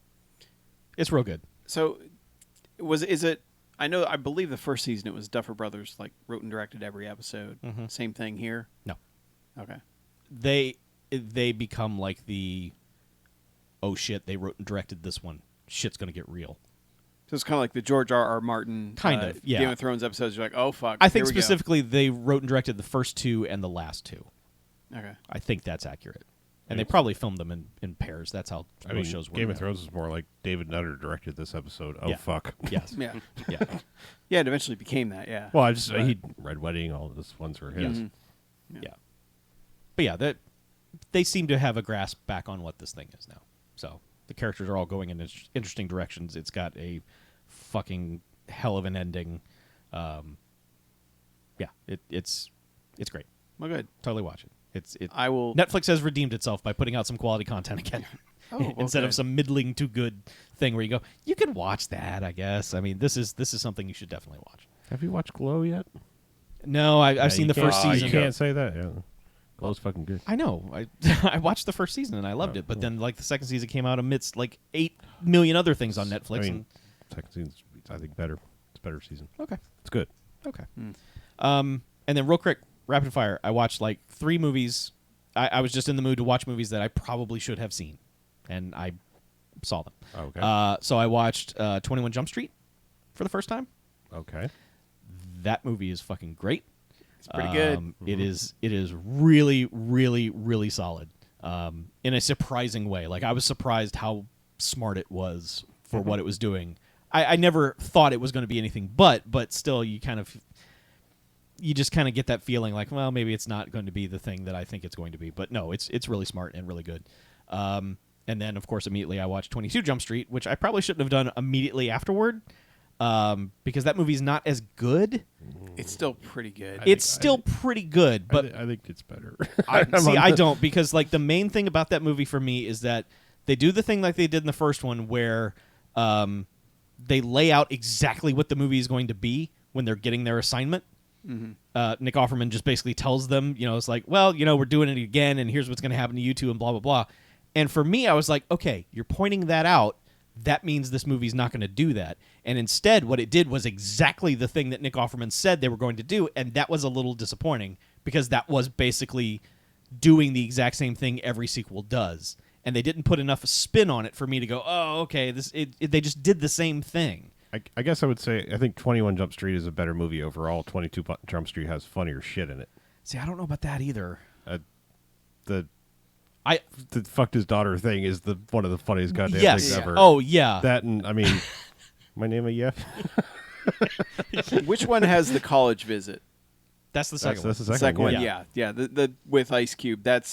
It's real good. So, is it? I believe the first season it was Duffer Brothers like wrote and directed every episode. Same thing here. No. Okay. They become like the, oh shit, they wrote and directed this one. Shit's gonna get real. So it's kind of like the George R.R. Martin Kind of, yeah. Game of Thrones episodes. You're like, oh fuck. I think here we go. specifically they wrote and directed the first two and the last two. Okay. I think that's accurate. And they probably filmed them in pairs. That's how I mean, most shows work. Game of Thrones is more like David Nutter directed this episode. Oh, Yeah. fuck. Yes. Yeah. Yeah. Yeah. It eventually became that. Yeah. Well, I just Right. he Red Wedding, all of those ones were his. Yeah. But yeah, they seem to have a grasp back on what this thing is now. So the characters are all going in interesting directions. It's got a fucking hell of an ending. Yeah, it's great. Well, good. Totally watch it. I will. Netflix has redeemed itself by putting out some quality content again. Oh, Instead okay. of some middling to good thing where you go, you can watch that, I guess. I mean, this is something you should definitely watch. Have you watched Glow yet? No, I've seen you the first can't- season. You can't say that. Yeah. Glow's fucking good. I know. I watched the first season and I loved it, but then like the second season came out amidst like 8 million other things on Netflix. I mean, second season's, I think, better. It's a better season. Okay. It's good. Okay. And then real quick, rapid fire. I watched like 3 movies. I was just in the mood to watch movies that I probably should have seen, and I saw them. Okay. So I watched 21 Jump Street for the first time. Okay. That movie is fucking great. It's pretty good. It is really, really, really solid in a surprising way. Like I was surprised how smart it was for what it was doing. I never thought it was going to be anything but still you just kind of get that feeling like, well, maybe it's not going to be the thing that I think it's going to be. But no, it's really smart and really good. And then, of course, immediately I watched 22 Jump Street, which I probably shouldn't have done immediately afterward because that movie's not as good. It's still pretty good. It's still pretty good, but I think it's better. I don't, because like the main thing about that movie for me is that they do the thing like they did in the first one where they lay out exactly what the movie is going to be when they're getting their assignment. Nick Offerman just basically tells them, it's like, well, we're doing it again, and here's what's going to happen to you two, and blah, blah, blah. And for me, I was like, okay, you're pointing that out. That means this movie's not going to do that. And instead, what it did was exactly the thing that Nick Offerman said they were going to do, and that was a little disappointing because that was basically doing the exact same thing every sequel does. And they didn't put enough spin on it for me to go, oh, okay, they just did the same thing. I guess I would say I think 21 Jump Street is a better movie overall. 22 Jump Street has funnier shit in it. See, I don't know about that either. The fucked his daughter thing is one of the funniest goddamn yes. things ever. Oh, yeah. That and I mean, my name a Yef. Which one has the college visit? That's the second That's the one. second Second one, yeah. yeah. The with Ice Cube. That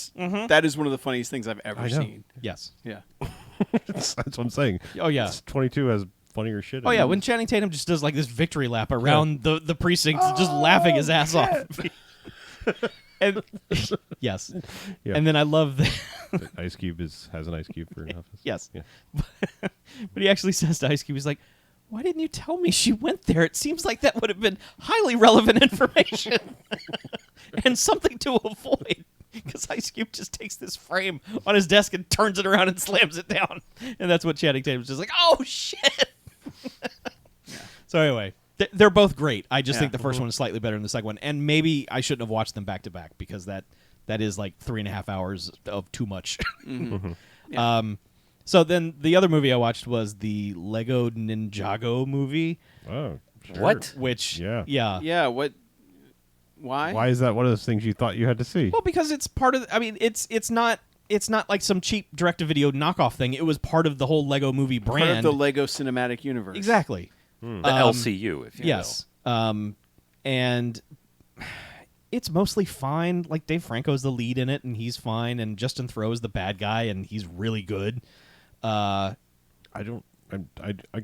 is one of the funniest things I've ever I know. seen. Yes. Yeah. That's what I'm saying. Oh, yeah. 22 has funnier shit. Oh, in yeah. it. When Channing Tatum just does like this victory lap around the precinct, just laughing his ass off. And yes. Yeah. And then I love that. But Ice Cube has an Ice Cube for an office. Yes. Yeah. But he actually says to Ice Cube, he's like, why didn't you tell me she went there? It seems like that would have been highly relevant information and something to avoid. Because Ice Cube just takes this frame on his desk and turns it around and slams it down. And that's what Channing Tatum's just like, oh, shit. So anyway, they're both great. I just think the first one is slightly better than the second one. And maybe I shouldn't have watched them back to back because that is like 3.5 hours of too much. So then the other movie I watched was the Lego Ninjago movie, Oh, sure. What? which Yeah. Yeah. What? Why? Why is that one of those things you thought you had to see? Well, because it's part of. I mean, it's not like some cheap direct-to-video knockoff thing. It was part of the whole Lego movie brand. Part of the Lego cinematic universe. Exactly. The LCU, if you Yes. And it's mostly fine. Like Dave Franco's the lead in it, and he's fine. And Justin Theroux's the bad guy, and he's really good. I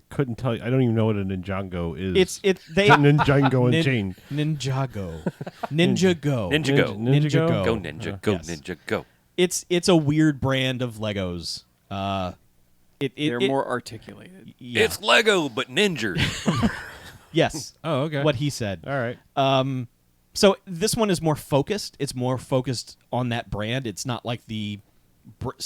couldn't tell you. I don't even know what a Ninjago is. They Ninjago and chain. Ninjago. Ninja Go. Ninja Go. Ninja Go. Go Ninja, go Yes. Ninja, go. It's a weird brand of Legos. They're more articulated. Yeah. It's Lego, but ninjas. Yes. Oh, okay. What he said. All right. So this one is more focused. It's more focused on that brand. It's not like the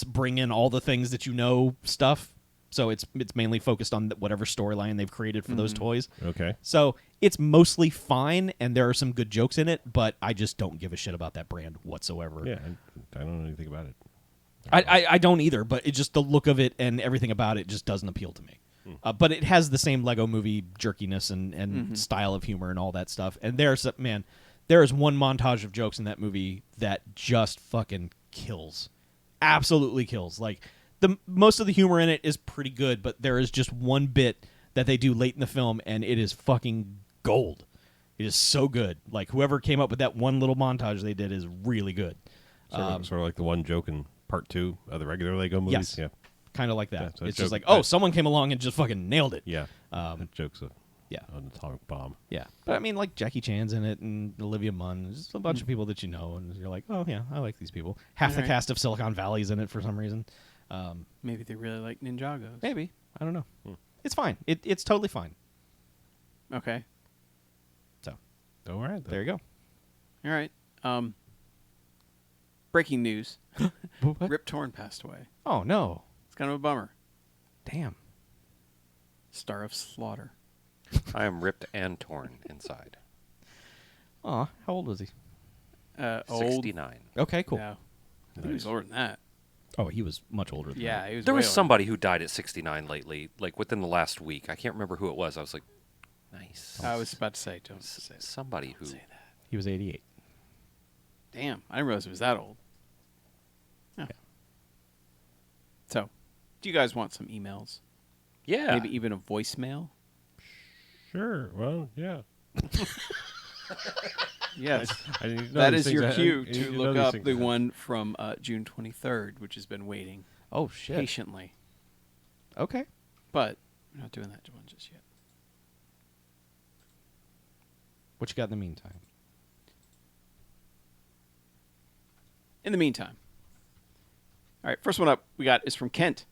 bring in all the things that you know stuff. So it's mainly focused on whatever storyline they've created for those toys. Okay. So it's mostly fine, and there are some good jokes in it, but I just don't give a shit about that brand whatsoever. Yeah, I don't know anything about it. I don't either, but it just the look of it and everything about it just doesn't appeal to me. But it has the same Lego movie jerkiness and style of humor and all that stuff. And there is one montage of jokes in that movie that just fucking kills. Absolutely kills. Like most of the humor in it is pretty good, but there is just one bit that they do late in the film, and it is fucking gold. It is so good. Like whoever came up with that one little montage they did is really good. Sort of like the one joke in part 2 of the regular Lego movies. Yes. Yeah. Kind of like that. Yeah, so it's joke- just like, oh, someone came along and just fucking nailed it. Yeah. That joke's Yeah. an atomic bomb. Yeah. But I mean, like Jackie Chan's in it and Olivia Munn. Just a bunch of people that you know, and you're like, oh, yeah, I like these people. Half the Alright. cast of Silicon Valley's in it for some reason. Maybe they really like Ninjagos. Maybe. I don't know. It's fine. It's totally fine. Okay. So, All right. there you go. All right. Breaking news. What? Rip Torn passed away. Oh, no. It's kind of a bummer. Damn. Star of Slaughter. I am ripped and torn inside. Aw, how old was he? Old. 69. Okay, cool. Yeah. I think he was older than that. Oh, he was much older than Yeah, that. he was There way was older. somebody who died at 69 lately, like within the last week. I can't remember who it was. I was like, nice. I was about to say, don't say that. Somebody who. Say that. He was 88. Damn, I didn't realize it was that old. Yeah. So, do you guys want some emails? Yeah. Maybe even a voicemail? Sure. Well, yeah. Yes. I didn't know That these is things. your I cue didn't to know look these up things. the one from June 23rd, which has been waiting Oh, shit. patiently. Okay. But we're not doing that one just yet. What you got in the meantime? In the meantime. All right, first one up we got is from Kent,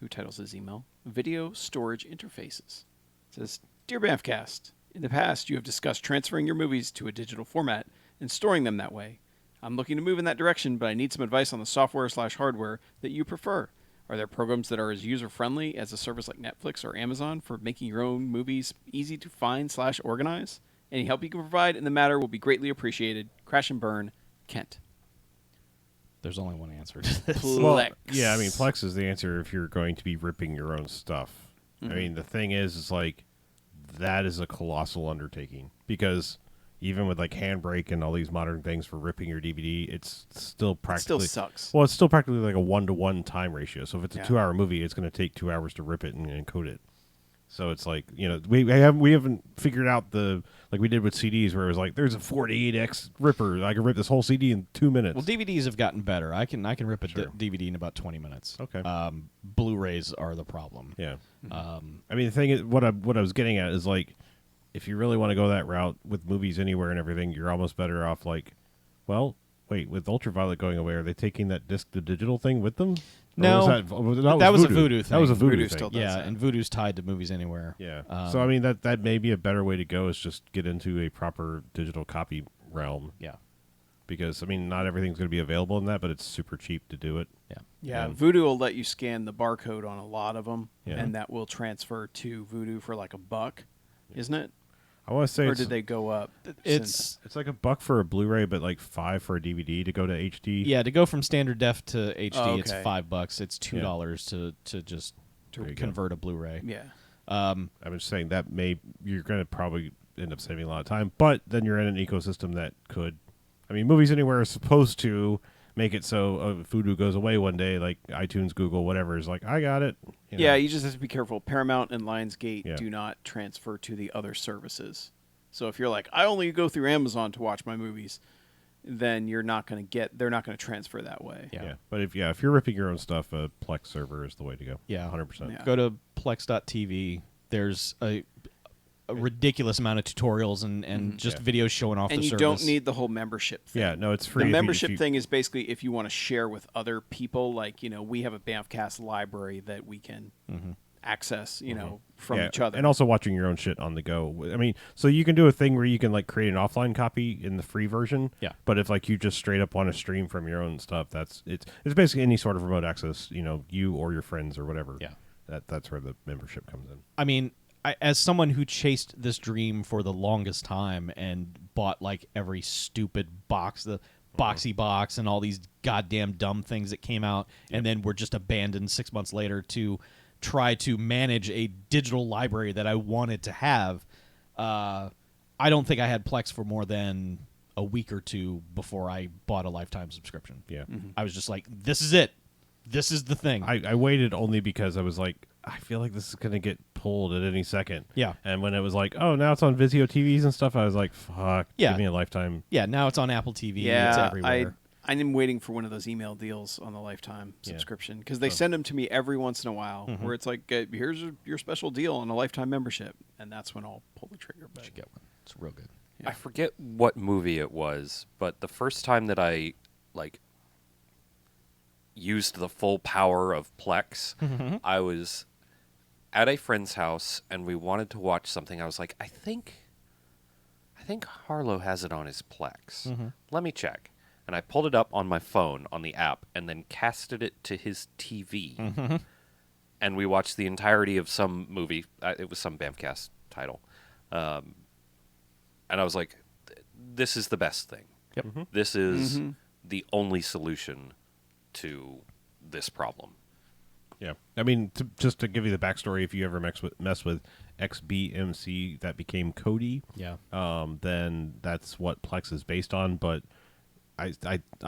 who titles his email Video Storage Interfaces. It says, Dear BMFcast, in the past you have discussed transferring your movies to a digital format and storing them that way. I'm looking to move in that direction, but I need some advice on the software/hardware that you prefer. Are there programs that are as user-friendly as a service like Netflix or Amazon for making your own movies easy to find/organize? Any help you can provide in the matter will be greatly appreciated. Crash and burn, Kent. There's only one answer to this. Plex. Well, yeah, I mean, Plex is the answer if you're going to be ripping your own stuff. Mm-hmm. I mean, the thing is like, that is a colossal undertaking because even with like Handbrake and all these modern things for ripping your DVD, it's still practically sucks. Well, it's still practically like a 1-to-1 time ratio. So if it's a Yeah. 2-hour movie, it's going to take 2 hours to rip it and encode it. So it's like, you know, we haven't figured out the like we did with CDs where it was like there's a 48x ripper. I can rip this whole CD in 2 minutes. Well, DVDs have gotten better. I can rip a Sure. DVD in about 20 minutes. Okay. Blu-rays are the problem. Yeah. I mean, the thing is, what I was getting at is like, if you really want to go that route with movies anywhere and everything, you're almost better off like, well, wait, with Ultraviolet going away, are they taking that disc to digital thing with them? Or No. that was a Voodoo thing. That was a Voodoo, Voodoo thing. still does Yeah, that. and Voodoo's tied to Movies Anywhere. Yeah. So I mean, that may be a better way to go is just get into a proper digital copy realm Yeah. because I mean, not everything's going to be available in that, but it's super cheap to do it. Yeah. Yeah, Yeah. Voodoo will let you scan the barcode on a lot of them, Yeah. and that will transfer to Voodoo for like $1, isn't it? I want to say or it's, did they go up? It's it's like $1 for a Blu-ray, but like $5 for a DVD to go to HD. yeah, to go from standard def to HD, Oh, it's okay. $5. It's $2 to just There you go. convert a Blu-ray. Yeah. I'm just saying that you're going to probably end up saving a lot of time, but then you're in an ecosystem that could. I mean, Movies Anywhere is supposed to make it so Fudu goes away one day, like iTunes, Google, whatever is like, I got it. You know? Yeah, you just have to be careful. Paramount and Lionsgate Yeah. do not transfer to the other services. So if you're like, I only go through Amazon to watch my movies, then you're not going to get. They're not going to transfer that way. Yeah. Yeah, but if you're ripping your own stuff, a Plex server is the way to go. Yeah. 100%. Yeah. Go to plex.tv. There's a ridiculous amount of tutorials and just videos showing off And the you service. don't need the whole membership thing. Yeah, no, it's free. The if membership you, thing is basically if you want to share with other people. Like, we have a BMFcast library that we can access, from each other. and also watching your own shit on the go. I mean, so you can do a thing where you can like create an offline copy in the free version. Yeah. But if like you just straight up want to stream from your own stuff, it's basically any sort of remote access. You or your friends or whatever. Yeah. That's where the membership comes in. I mean, as someone who chased this dream for the longest time and bought like every stupid box, the boxy box and all these goddamn dumb things that came out and then were just abandoned 6 months later to try to manage a digital library that I wanted to have, I don't think I had Plex for more than a week or two before I bought a lifetime subscription. Yeah. I was just like, this is it. This is the thing. I waited only because I was like, I feel like this is going to get pulled at any second. Yeah. And when it was like, oh, now it's on Vizio TVs and stuff, I was like, fuck, Yeah. give me a lifetime. Yeah, now it's on Apple TV. It's Yeah, everywhere. I'm waiting for one of those email deals on the lifetime Yeah. subscription because they send them to me every once in a while where it's like, here's your special deal on a lifetime membership. And that's when I'll pull the trigger. But Should get one. It's real good. Yeah. I forget what movie it was, but the first time that I used the full power of Plex, I was at a friend's house and we wanted to watch something. I was like, I think Harlow has it on his Plex. Let me check. And I pulled it up on my phone on the app and then casted it to his TV. And we watched the entirety of some movie. It was some BMFcast title. And I was like, this is the best thing. Yep. This is the only solution to this problem. Yeah. I mean, just to give you the backstory, if you ever mess with XBMC, that became Kodi. Yeah. Then that's what Plex is based on. But I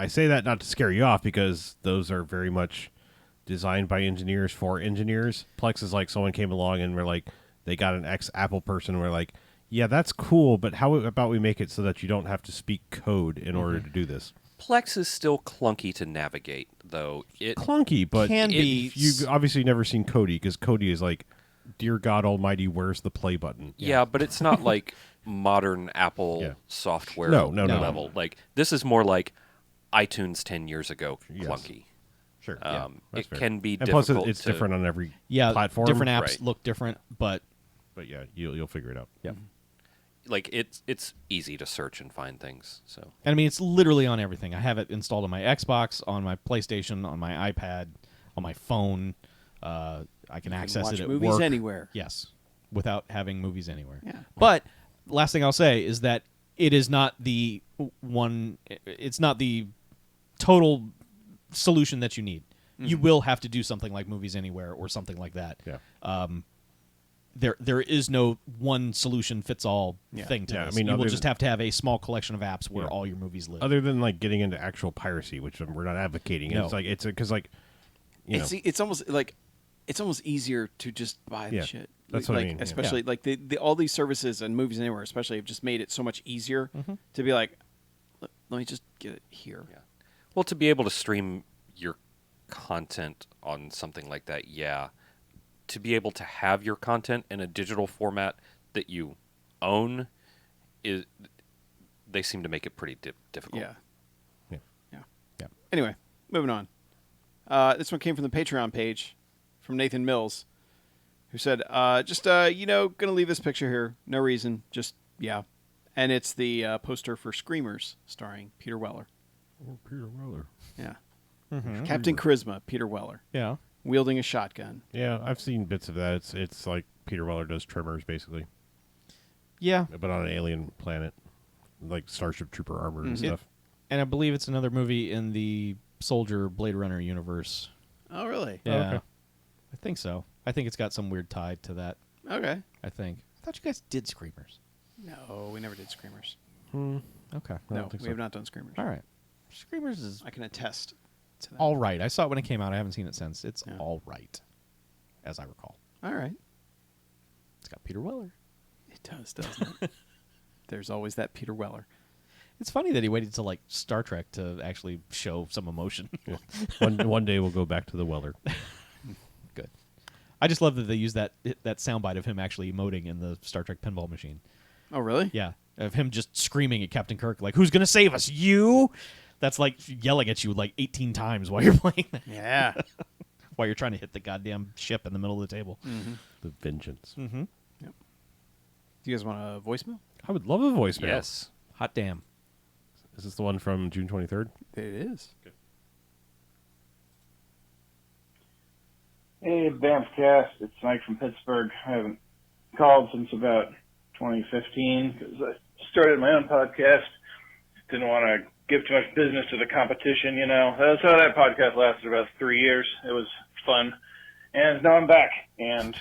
say that not to scare you off because those are very much designed by engineers for engineers. Plex is like someone came along and we're like, they got an ex-Apple person and we're like, yeah, that's cool, but how about we make it so that you don't have to speak code in order to do this? Plex is still clunky to navigate, though. Clunky, but Can be. You've obviously never seen Kodi because Kodi is like, dear God Almighty, where's the play button? Yeah, but it's not like modern Apple Yeah. software No. level. Like this is more like iTunes 10 years ago Yes. clunky. Sure. It fair. can be and difficult. plus it's to, different on every Yeah, platform. different apps Right. look different, but But yeah, you'll figure it out. yeah. Like it's easy to search and find things. So And I mean, it's literally on everything. I have it installed on my Xbox, on my PlayStation, on my iPad, on my phone. I can access watch it at movies work. anywhere. Yes, without having movies anywhere. Yeah. But last thing I'll say is that it is not the one. It's not the total solution that you need. You will have to do something like Movies Anywhere or something like that. Yeah. There is no one solution fits all Yeah. thing to Yeah, I this. mean, you will other just than- have to have a small collection of apps where Yeah. all your movies live. Other than like getting into actual piracy, which we're not advocating, No. it's like because like you know, It's almost like it's almost easier to just buy Yeah, the shit. that's what I like, mean, yeah. Especially like the all these services and Movies Anywhere, especially, have just made it so much easier to be like, let me just get it here. yeah. Well, to be able to stream your content on something like that, yeah. To be able to have your content in a digital format that you own they seem to make it pretty difficult. Yeah. Yeah. Yeah. Yeah. Anyway, moving on. This one came from the Patreon page from Nathan Mills, who said, gonna leave this picture here. No reason. Just, yeah. And it's the poster for Screamers starring Peter Weller. Oh, Peter Weller. Yeah. Captain Charisma, Peter Weller, Yeah. wielding a shotgun. Yeah, I've seen bits of that. It's like Peter Weller does Tremors, basically. Yeah, but on an alien planet, like Starship Trooper armor and stuff. and I believe it's another movie in the Soldier Blade Runner universe. Oh, really? Yeah, okay. I think so. I think it's got some weird tie to that. Okay. I think. I thought you guys did Screamers. No, we never did Screamers. Okay. I No, don't think we so. have not done Screamers. All right. Screamers is I can attest to that. all right. I saw it when it came out. I haven't seen it since. It's Yeah. all right, as I recall. All right. It's got Peter Weller. It does, doesn't it? There's always that Peter Weller. It's funny that he waited till like Star Trek to actually show some emotion. One day we'll go back to the Weller. Good. I just love that they use that soundbite of him actually emoting in the Star Trek pinball machine. Oh, really? Yeah, of him just screaming at Captain Kirk like, "Who's gonna save us? You!" That's like yelling at you like 18 times while you're playing that. Yeah. While you're trying to hit the goddamn ship in the middle of the table. The Vengeance. Mm-hmm. Yep. Do you guys want a voicemail? I would love a voicemail. Yes. Hot damn. Is this the one from June 23rd? It is. Hey, BMFcast. It's Mike from Pittsburgh. I haven't called since about 2015 because I started my own podcast. Didn't want to give too much business to the competition, you know. So that podcast lasted about 3 years. It was fun. And now I'm back. And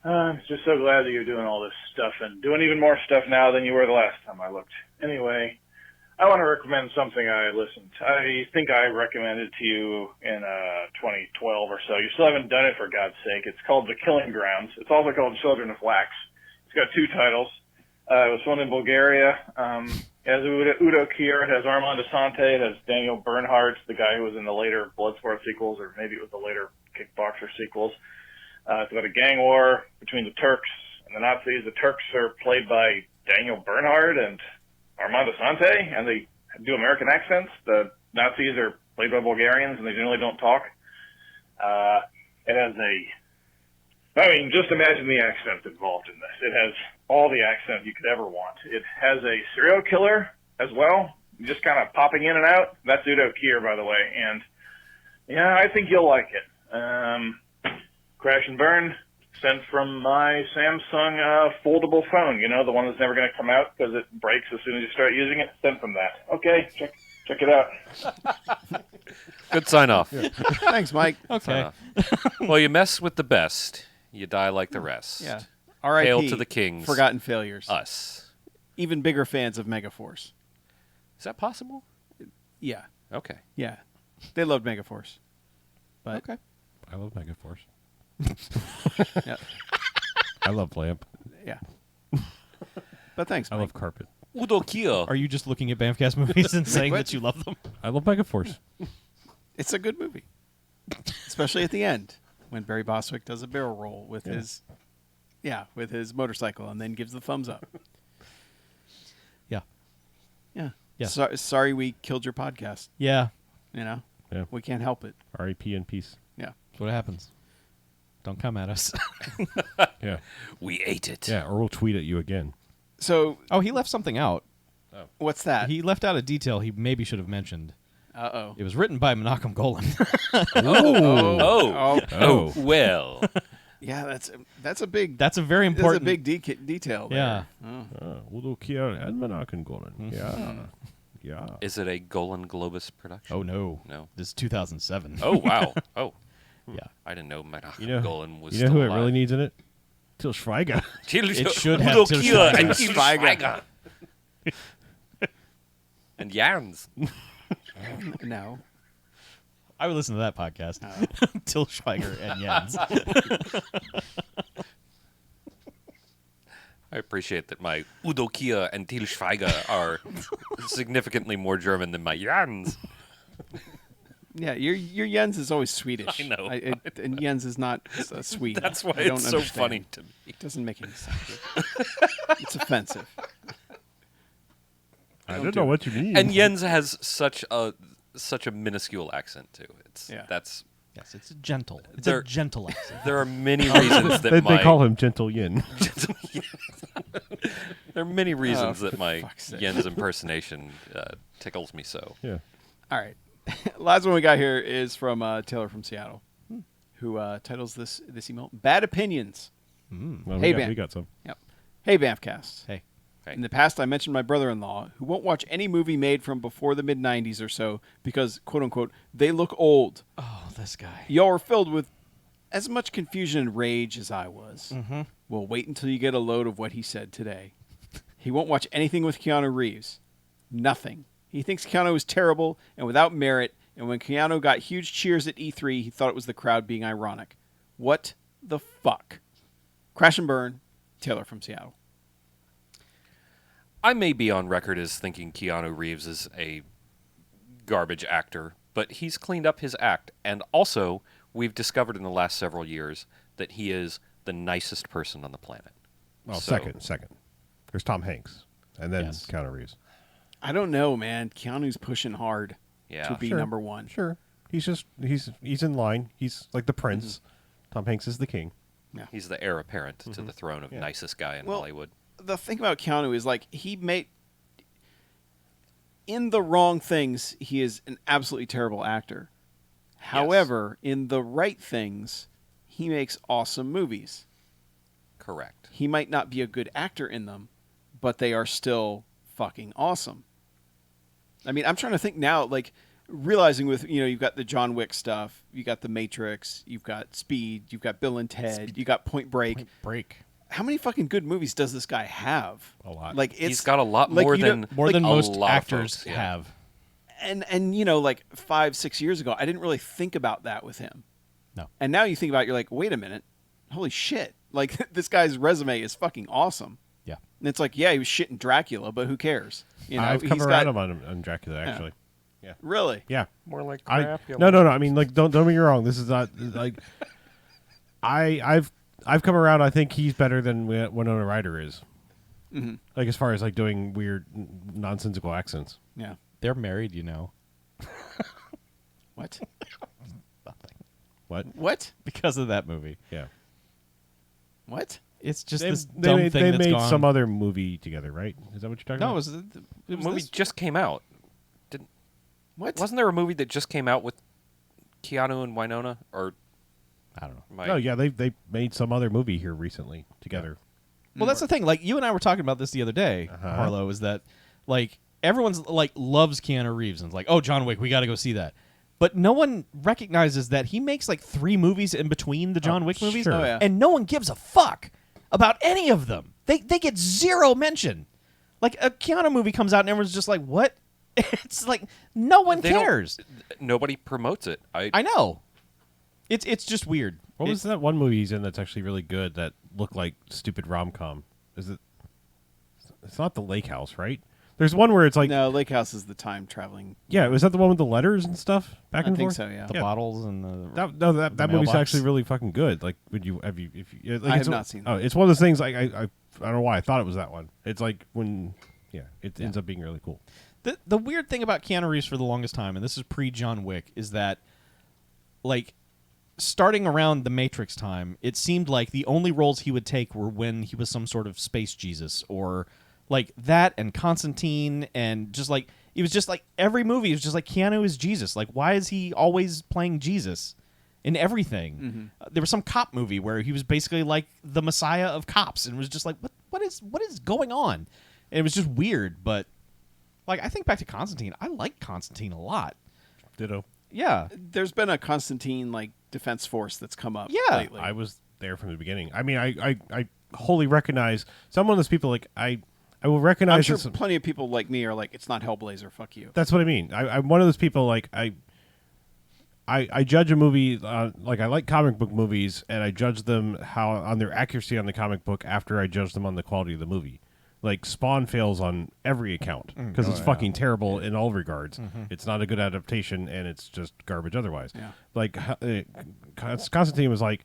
I'm just so glad that you're doing all this stuff and doing even more stuff now than you were the last time I looked. Anyway, I want to recommend something I listened to. I think I recommended to you in 2012 or so. You still haven't done it, for God's sake. It's called The Killing Grounds. It's also called Children of Wax. It's got 2 titles. It was filmed in Bulgaria. It has Udo Kier. It has Armand Assante. It has Daniel Bernhardt, the guy who was in the later Bloodsport sequels, or maybe it was the later Kickboxer sequels. It's about a gang war between the Turks and the Nazis. The Turks are played by Daniel Bernhardt and Armand Assante, and they do American accents. The Nazis are played by Bulgarians, and they generally don't talk. It has just imagine the accent involved in this. It has all the accent you could ever want. It has a serial killer as well, just kind of popping in and out. That's Udo Kier, by the way, and yeah, I think you'll like it. Crash and Burn, sent from my Samsung foldable phone, you know, the one that's never going to come out because it breaks as soon as you start using it. Sent from that. Okay, check it out. Good sign off. Thanks, Mike. Okay. Well, you mess with the best, you die like the rest. Yeah. R.I.P. Hail to the kings. Forgotten failures. Us. Even bigger fans of Megaforce. Is that possible? Yeah. Okay. Yeah. They loved Megaforce. But Okay. I love Megaforce. yeah. I love Lamp. Yeah. But thanks, I Mike. love Carpet. Udo Kier. Are you just looking at BMFcast movies and saying What? that you love them? I love Megaforce. It's a good movie. Especially at the end when Barry Bostwick does a barrel roll with his motorcycle and then gives the thumbs up. Yeah. Yeah. Yeah. Sorry we killed your podcast, Yeah. you know? Yeah. We can't help it. R.I.P. in peace. Yeah. That's what happens. Don't come at us. Yeah. We ate it. Yeah, or we'll tweet at you again. So, Oh, he left something out. what's that? He left out a detail he maybe should have mentioned. Uh-oh. It was written by Menachem Golan. Oh, well. Yeah, that's a big That's a very that's a important. big detail there. Yeah. Oh. Udo Kier and Menachem Golan. Yeah. Yeah. Is it a Golan Globus production? Oh no. No. This is 2007. Oh, wow. Oh, Yeah. I didn't know Menachem You know, Golan was you know still who alive. it really needs in it? Til Schweiger. It should have Udo Til Kier Schweiger. and Til Schweiger. And Jans. No. I would listen to that podcast. Til Schweiger and Jens. I appreciate that my Udo Kier and Til Schweiger are significantly more German than my Jans. Yeah, your Jens is always Swedish. I know. And Jens is not Swede. That's why I don't it's so understand. funny to me. It doesn't make any sense. It's offensive. I don't know what you mean. And Jens has such a minuscule accent too. That's Yes, it's gentle. It's There- a gentle accent. there are many reasons that they my call him Gentle Yin. there are many reasons for that my fuck's sake. Jens impersonation tickles me so. Yeah. All right. Last one we got here is from Taylor from Seattle, who titles this email "Bad Opinions." Well, Hey, we man. got some. Yep. Hey, BMFcast. Hey. In the past, I mentioned my brother-in-law, who won't watch any movie made from before the mid-'90s or so because, quote-unquote, they look old. Oh, this guy. Y'all were filled with as much confusion and rage as I was. Mm-hmm. Well, wait until you get a load of what he said today. He won't watch anything with Keanu Reeves. Nothing. He thinks Keanu is terrible and without merit, and when Keanu got huge cheers at E3, he thought it was the crowd being ironic. What the fuck? Crash and burn, Taylor from Seattle. I may be on record as thinking Keanu Reeves is a garbage actor, but he's cleaned up his act. And also, we've discovered in the last several years that he is the nicest person on the planet. Well, So- second. There's Tom Hanks, and then Yes. Keanu Reeves. I don't know, man. Keanu's pushing hard Yeah. to be Sure. number one. Sure. He's in line. He's like the prince. Tom Hanks is the king. He's the heir apparent to the throne of Yeah. nicest guy in Well, Hollywood. The thing about Keanu is like in the wrong things, he is an absolutely terrible actor. However, in the right things, he makes awesome movies. Correct. He might not be a good actor in them, but they are still fucking awesome. I mean, I'm trying to think now, like realizing with you've got the John Wick stuff, you got the Matrix, you've got Speed, you've got Bill and Ted, you got Point Break. Break. How many fucking good movies does this guy have? A lot. Like it's He's got a lot like, more you than know, More like, than a most lot of actors folks, yeah. have. and like 5-6 years ago, I didn't really think about that with him. No. And now you think about it, you're like, wait a minute, holy shit! Like this guy's resume is fucking awesome. Yeah. And it's like, yeah, he was shit in Dracula, but who cares? You know, I've come he's around got him on Dracula, actually. really. Yeah. More like No. I mean, like, don't get me wrong. This is not like I've come around. I think he's better than Winona Ryder is. Mhm. Like as far as like doing weird, nonsensical accents. Yeah. They're married, you know. What? What? What? Because of that movie. Yeah. What? It's just They, this they dumb made, thing they that's made gone. some other movie together, right? Is that what you're talking No, about? it The was movie this- just came out. What? Wasn't there a movie that just came out with Keanu and Winona? Or I don't know. am I- No, yeah, they made some other movie here recently together. Well, that's the thing. Like you and I were talking about this the other day, Uh-huh. Harlow. Is that like everyone's like loves Keanu Reeves and it's like, oh, John Wick, we got to go see that. But no one recognizes that he makes like 3 movies in between the John Wick movies, sure. Oh, yeah. and no one gives a fuck about any of them. They get zero mention. Like a Keanu movie comes out and everyone's just like, what? It's like no one They don't- cares. Nobody promotes it. I know. It's just weird. What was that one movie he's in that's actually really good that looked like stupid rom-com? Is it? It's not The Lake House, right? There's one where it's like, No, Lake House is the time traveling. yeah, was that the one with the letters and stuff back I and think forth? so. Yeah. The Yeah. bottles and the That movie's mailbox. actually really fucking good. Like, would you have you if you? Like, I it's have a- not seen Oh, that. it's one of those things. Like I don't know why I thought it was that one. It's like when, it ends up being really cool. The weird thing about Keanu Reeves for the longest time, and this is pre John Wick, is that like starting around the Matrix time, it seemed like the only roles he would take were when he was some sort of space Jesus or like that and Constantine and just like it was just like every movie was just like Keanu is Jesus. Like why is he always playing Jesus in everything? There was some cop movie where he was basically like the messiah of cops and was just like what is going on? And it was just weird, but like I think back to Constantine. I like Constantine a lot. Ditto. Yeah. There's been a Constantine like defense force that's come up. Yeah. lately. I was there from the beginning. I mean, I wholly recognize some of those people. Like I will recognize. I'm sure that plenty of people like me are like, it's not Hellblazer. Fuck you. That's what I mean. I'm one of those people. Like I judge a movie like I like comic book movies, and I judge them on their accuracy on the comic book after I judge them on the quality of the movie. Like Spawn fails on every account because it's fucking terrible in all regards. It's not a good adaptation, and it's just garbage otherwise. Yeah. Like Constantine was like,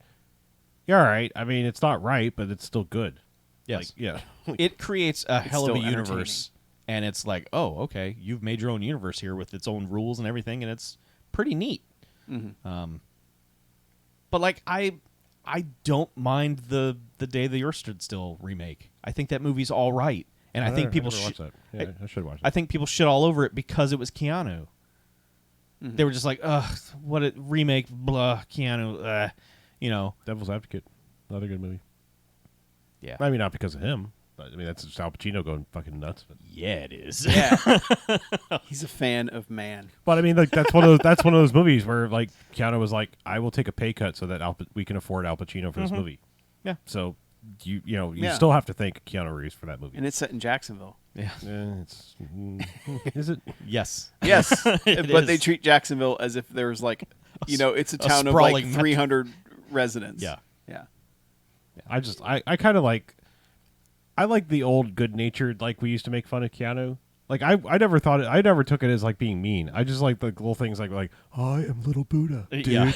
yeah, all right. I mean, it's not right, but it's still good. Yes. Like, yeah. It creates a hell of a still universe, and it's like, oh, okay, you've made your own universe here with its own rules and everything, and it's pretty neat. But like, I don't mind the Day the Earth Stood Still remake. I think that movie's all right, and I think people never watched that. Yeah, I should watch it. I think people shit all over it because it was Keanu. They were just like, ugh, what a remake, blah, Keanu, you know. Devil's Advocate, another good movie. Yeah. I mean, not because of him, But I mean, that's just Al Pacino going fucking nuts. But, Yeah, it is. Yeah. He's a fan of man. but I mean, like that's one of those movies where like Keanu was like, I will take a pay cut so that we can afford Al Pacino for this movie. Yeah. So you Yeah. still have to thank Keanu Reeves for that movie. And it's set in Jacksonville. Yeah. Is it? Yes. Yes. It but they is. treat Jacksonville as if there's like, it's a town of sprawling like 300 residents. Yeah. Yeah. I kind of like. I like the old good-natured, like we used to make fun of Keanu. Like I never took it as like being mean. I just like the little things like I am little Buddha, dude. Yeah.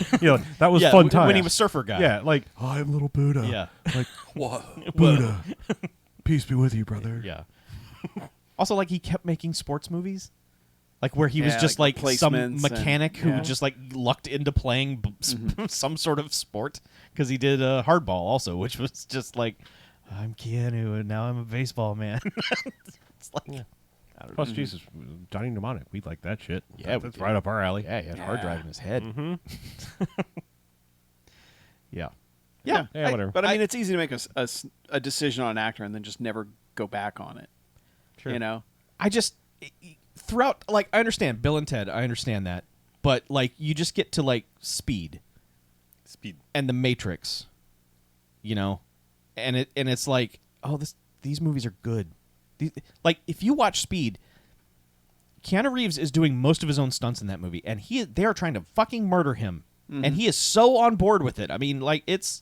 That was Yeah, fun time when he was Surfer Guy. Yeah, like I am little Buddha. Yeah. like Whoa. Buddha. Peace be with you, brother. Yeah. Also, like he kept making sports movies, like where he was Yeah, just like like some placements mechanic and- who yeah. just like lucked into playing some sort of sport because he did hardball also, which was just like I'm Keanu and now I'm a baseball man. It's like Plus, Jesus, Johnny Mnemonic, we like that shit. Yeah, we that's do. right up our alley. yeah, he had hard drive in his head. Mm-hmm. Yeah. Yeah, whatever. But I mean, it's easy to make a decision on an actor and then just never go back on it. Sure. You know? I just throughout, like, I understand Bill and Ted, I understand that, but like you just get to like Speed and The Matrix, and it's like, oh, these movies are good. Like if you watch Speed, Keanu Reeves is doing most of his own stunts in that movie, and they are trying to fucking murder him, and he is so on board with it. I mean, like it's,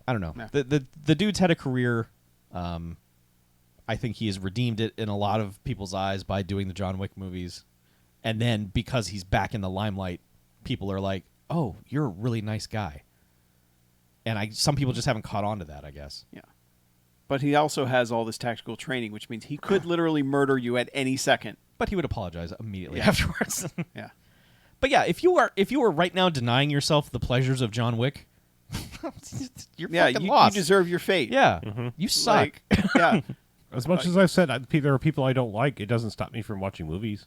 I don't know. Yeah. The dude's had a career. I think he has redeemed it in a lot of people's eyes by doing the John Wick movies, and then because he's back in the limelight, people are like, "Oh, you're a really nice guy." And some people just haven't caught on to that, I guess. Yeah. But he also has all this tactical training, which means he could literally murder you at any second. But he would apologize immediately afterwards. Yeah. But yeah, if you were right now denying yourself the pleasures of John Wick, you're fucking you lost. deserve your fate. Yeah, you suck. Like, yeah. As much as I've said, there are people I don't like. It doesn't stop me from watching movies.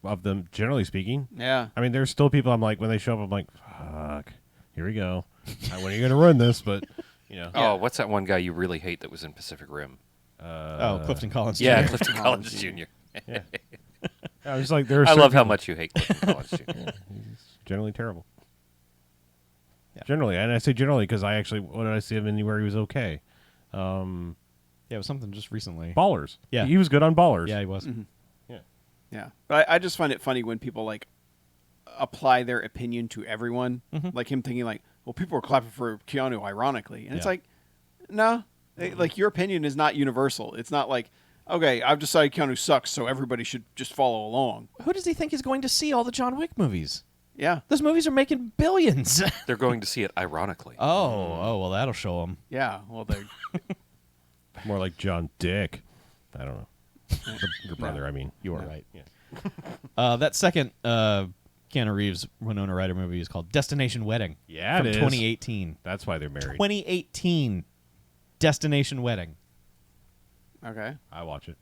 Of them, generally speaking. Yeah. I mean, there's still people I'm like, when they show up, I'm like, fuck, here we go. When are you going to ruin this? But, Oh, what's that one guy you really hate that was in Pacific Rim? Clifton Collins. Yeah, Jr. Clifton Collins Jr. Yeah. I was like, there are I certain love how people- much you hate Clifton Collins Jr. He's generally terrible. Yeah. Generally, and I say generally because what did I see him anywhere he was okay? Yeah, it was something just recently. Ballers. Yeah. He was good on Ballers. Yeah, he was. Yeah. But I just find it funny when people like apply their opinion to everyone. Like him thinking like, well, people are clapping for Keanu ironically. And it's Yeah. like, no. Like your opinion is not universal. It's not like, okay, I've decided Keanu sucks, so everybody should just follow along. Who does he think is going to see all the John Wick movies? Yeah. Those movies are making billions. They're going to see it ironically. Oh, well, that'll show them. Yeah. Well, they're More like John Dick. I don't know. Your brother, I mean. You are right. Yeah. That second Keanu Reeves Winona Ryder movie is called Destination Wedding. Yeah, from it is. 2018. That's why they're married. 2018 Destination Wedding. okay. I watch it.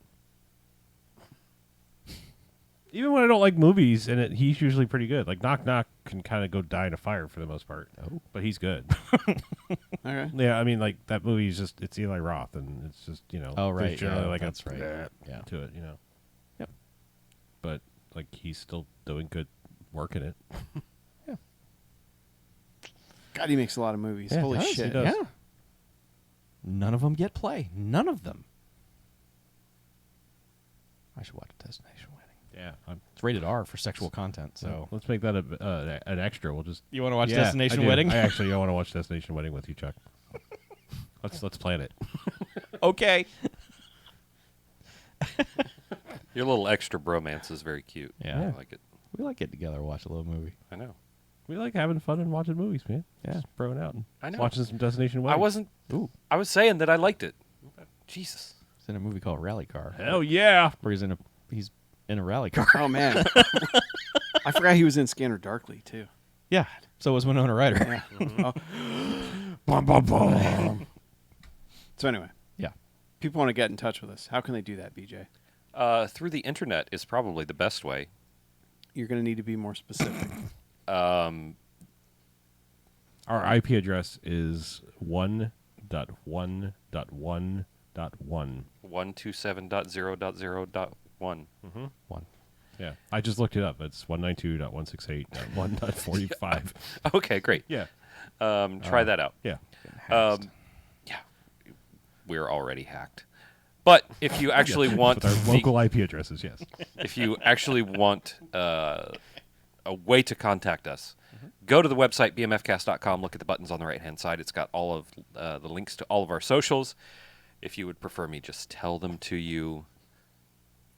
Even when I don't like movies, he's usually pretty good. Like Knock Knock can kind of go die in a fire for the most part. Oh, but he's good. Okay. Yeah, I mean, like that movie is it's Eli Roth, and it's just Oh, right, there's generally yeah, like that's right. yeah to it, Yep. But like he's still doing good work in it. God, he makes a lot of movies. Yeah, Holy he does, shit. he does. Yeah. None of them get play. None of them. I should watch Destination Wedding. Yeah, It's rated R for sexual content. So let's make that an extra. We'll just you want to watch Yeah, Destination I do. Wedding? I actually want to watch Destination Wedding with you, Chuck. Let's plan it. Okay. Your little extra bromance is very cute. Yeah. I like it. We like getting together, watch a little movie. I know. We like having fun and watching movies, man. Yeah. Just throwing out and I know. watching some Destination I Wedding. wasn't. Ooh, I was saying that I liked it. Jesus. it's in a movie called Rally Car. Hell yeah! Where he's in a rally car. Oh man. I forgot he was in Scanner Darkly too. Yeah. So was Winona Ryder. Yeah. Oh. Bum, bum, bum. So anyway, Yeah. people want to get in touch with us. How can they do that, BJ? Through the internet is probably the best way. You're going to need to be more specific. Our IP address is 1 127.1.1.1. 127.0.0.1. One. Yeah, I just looked it up. It's 192.168.1.45. Okay, great. Yeah. Try that out. Yeah. Yeah, we're already hacked. But if you actually want With our local IP addresses, yes. if you actually want a way to contact us, go to the website bmfcast.com. Look at the buttons on the right-hand side. It's got all of the links to all of our socials. If you would prefer me just tell them to you,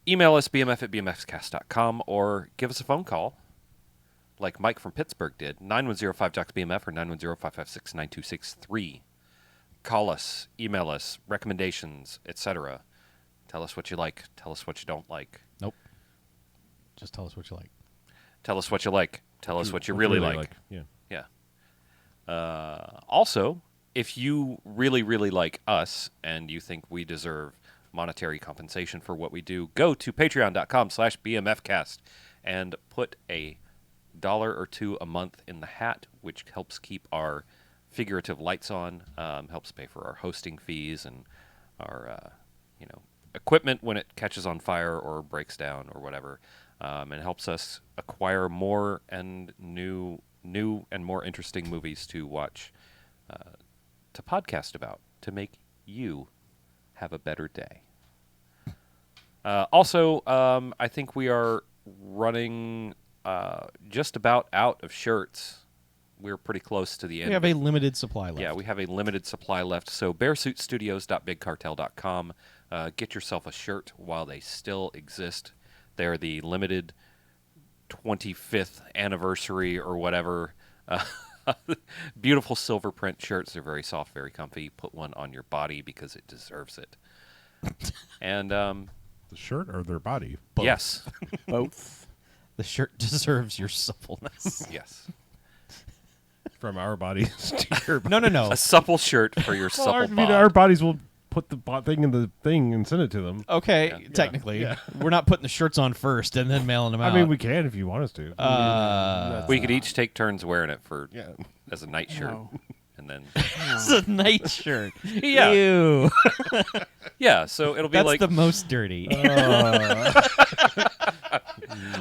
email us bmf@bmfcast.com or give us a phone call like Mike from Pittsburgh did, 9105-JOCKS-BMF or 910-556-9263. Call us, email us, recommendations, etc. Tell us what you like. Tell us what you don't like. Nope. Just tell us what you like. Tell us what you like. Tell us what you really like. Yeah. Yeah. Also, if you really, really like us and you think we deserve monetary compensation for what we do, go to patreon.com/BMFcast and put $1 or $2 a month in the hat, which helps keep our figurative lights on, helps pay for our hosting fees and our equipment when it catches on fire or breaks down or whatever, and helps us acquire more and new and more interesting movies to watch, to podcast about, to make you have a better day. Also, I think we are running just about out of shirts. We're pretty close to the end. We have a limited supply left. Yeah, we have a limited supply left. So bearsuitstudios.bigcartel.com. Get yourself a shirt while they still exist. They're the limited 25th anniversary or whatever. Beautiful silver print shirts. They're very soft, very comfy. Put one on your body because it deserves it. And The shirt or their body? Both. yes, Both. The shirt deserves your suppleness. yes, From our bodies to your No, no, no. a supple shirt for your Well, supple bod. our bodies will put the thing in the thing and send it to them. Okay, technically. Yeah. We're not putting the shirts on first and then mailing them out. I mean, we can if you want us to. We could each take turns wearing it for Yeah. as a night shirt, No. and then It's a night shirt. Yeah. Ew. yeah, so it'll be That's like the most dirty.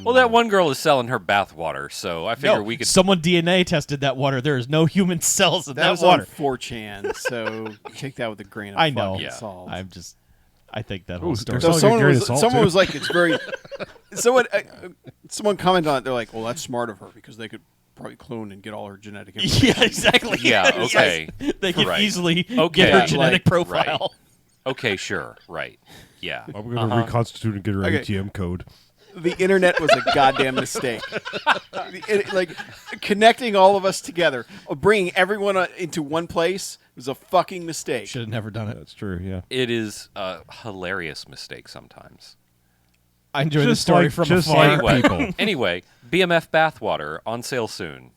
well, that one girl is selling her bath water, so I figure No, we could. someone DNA tested that water. There is no human cells in That that was water. on 4chan, so take that with a grain of I know. fucking Yeah. salt. I think that whole story. there's So Salt, someone you're was, getting salt, someone too? was like, it's very. Someone commented on it. They're like, well, that's smart of her because they could probably clone and get all her genetic information. Yeah, exactly. Yeah, Yes. okay. They can Right. easily Okay. get her Yeah, genetic like- profile. Okay, sure, right, yeah. Well, we're going to reconstitute and get her Okay. ATM code. The internet was a goddamn mistake. Like connecting all of us together, bringing everyone into one place was a fucking mistake. Should have never done it. That's true, yeah. It is a hilarious mistake sometimes. I enjoy the Just story like- from just afar. like- Anyway, people. anyway, BMF bathwater on sale soon,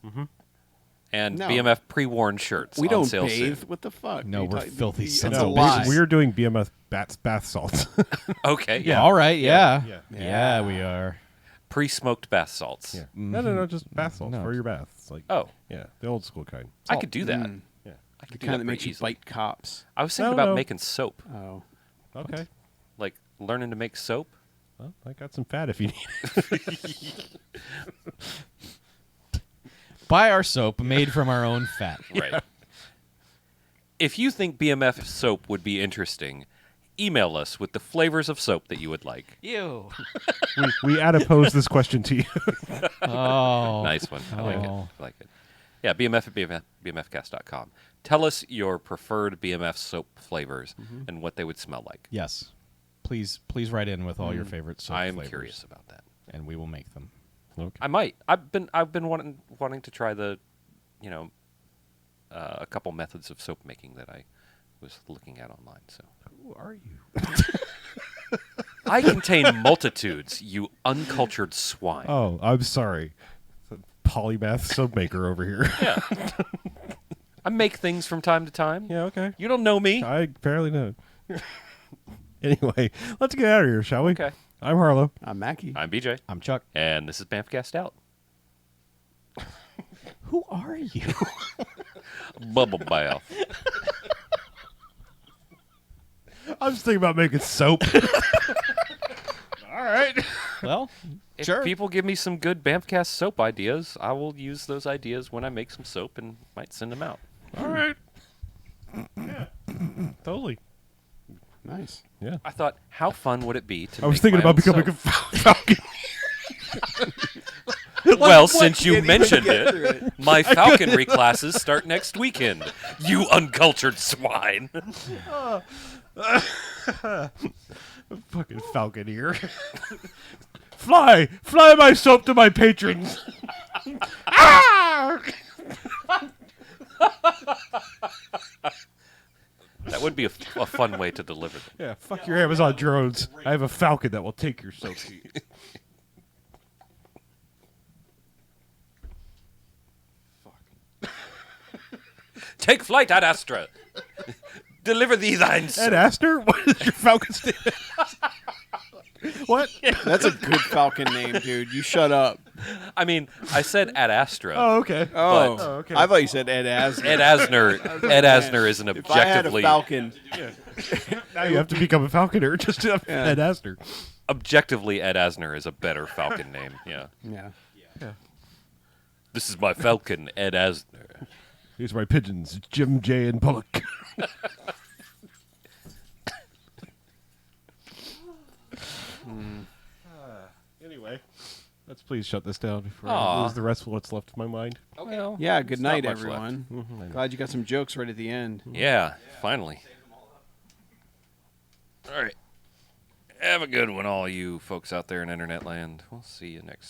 and No. BMF pre-worn shirts We on don't sale bathe. soon. What the fuck? No, You we're talk- filthy it's sons a of lie. We're doing BMF bath salts. Okay, Yeah, all right, yeah. Yeah. Yeah, we are. pre-smoked bath salts. Yeah. No, just bath salts No. for your baths. Like, Oh, yeah, the old school kind. I could do that. Yeah. I could The do kind that that makes pretty you easily. bite cops. I was thinking No, about no. making soap, Oh, Okay. like learning to make soap. Well, I got some fat if you need it. Buy our soap made from our own fat. Right. If you think BMF soap would be interesting, email us with the flavors of soap that you would like. Ew. we adipose this question to you. Oh. Nice one. I like it. Oh. I like it. Yeah, BMF@BMFcast.com. Tell us your preferred BMF soap flavors and what they would smell like. Yes. Please write in with all your favorite soap I am flavors, curious about that. and we will make them. Okay. I might. I've been wanting to try the, a couple methods of soap making that I was looking at online. So Who are you? I contain multitudes, you uncultured swine. Oh, I'm sorry. It's a polymath soap maker over here. Yeah. I make things from time to time. Yeah, okay. You don't know me. I apparently know. Anyway, let's get out of here, shall we? Okay. I'm Harlow. I'm Mackie. I'm BJ, I'm Chuck. and this is BMFcast out. Who are you? Bubble bath. I was thinking about making soap. All right. Well, If sure. people give me some good BMFcast soap ideas, I will use those ideas when I make some soap and might send them out. All right. Yeah. Totally. Nice. Yeah. I thought, how fun would it be to I was make thinking my about own becoming soap? a falcon. Well, since you Can't even mentioned get through it, my falconry classes start next weekend. You uncultured swine. Fucking falconeer. Fly my soap to my patrons. Ah! That would be a fun way to deliver them. Yeah, fuck your Amazon drones. I have a falcon that will take your soap. Take flight, Ad Astra. Deliver thee thine soap. Ed Astor? What is your falcon's name? What? That's a good falcon name, dude. You shut up. I mean, I said Ad Astra. Oh, okay. Oh, okay. I thought you said Ed Asner. Ed Asner is an If I had a objectively falcon, Now you have to become a falconer just to have Yeah. Ed Astor. objectively Ed Asner is a better falcon name. Yeah. yeah. This is my falcon, Ed Asner. Here's my pigeons, Jim, Jay, and Bullock. Anyway, let's please shut this down before I Aw. lose the rest of what's left of my mind. Well, Yeah, good there's not night, much everyone. Mhm. Glad you got some jokes right at the end. Yeah, finally. All right. Have a good one, all you folks out there in internet land. We'll see you next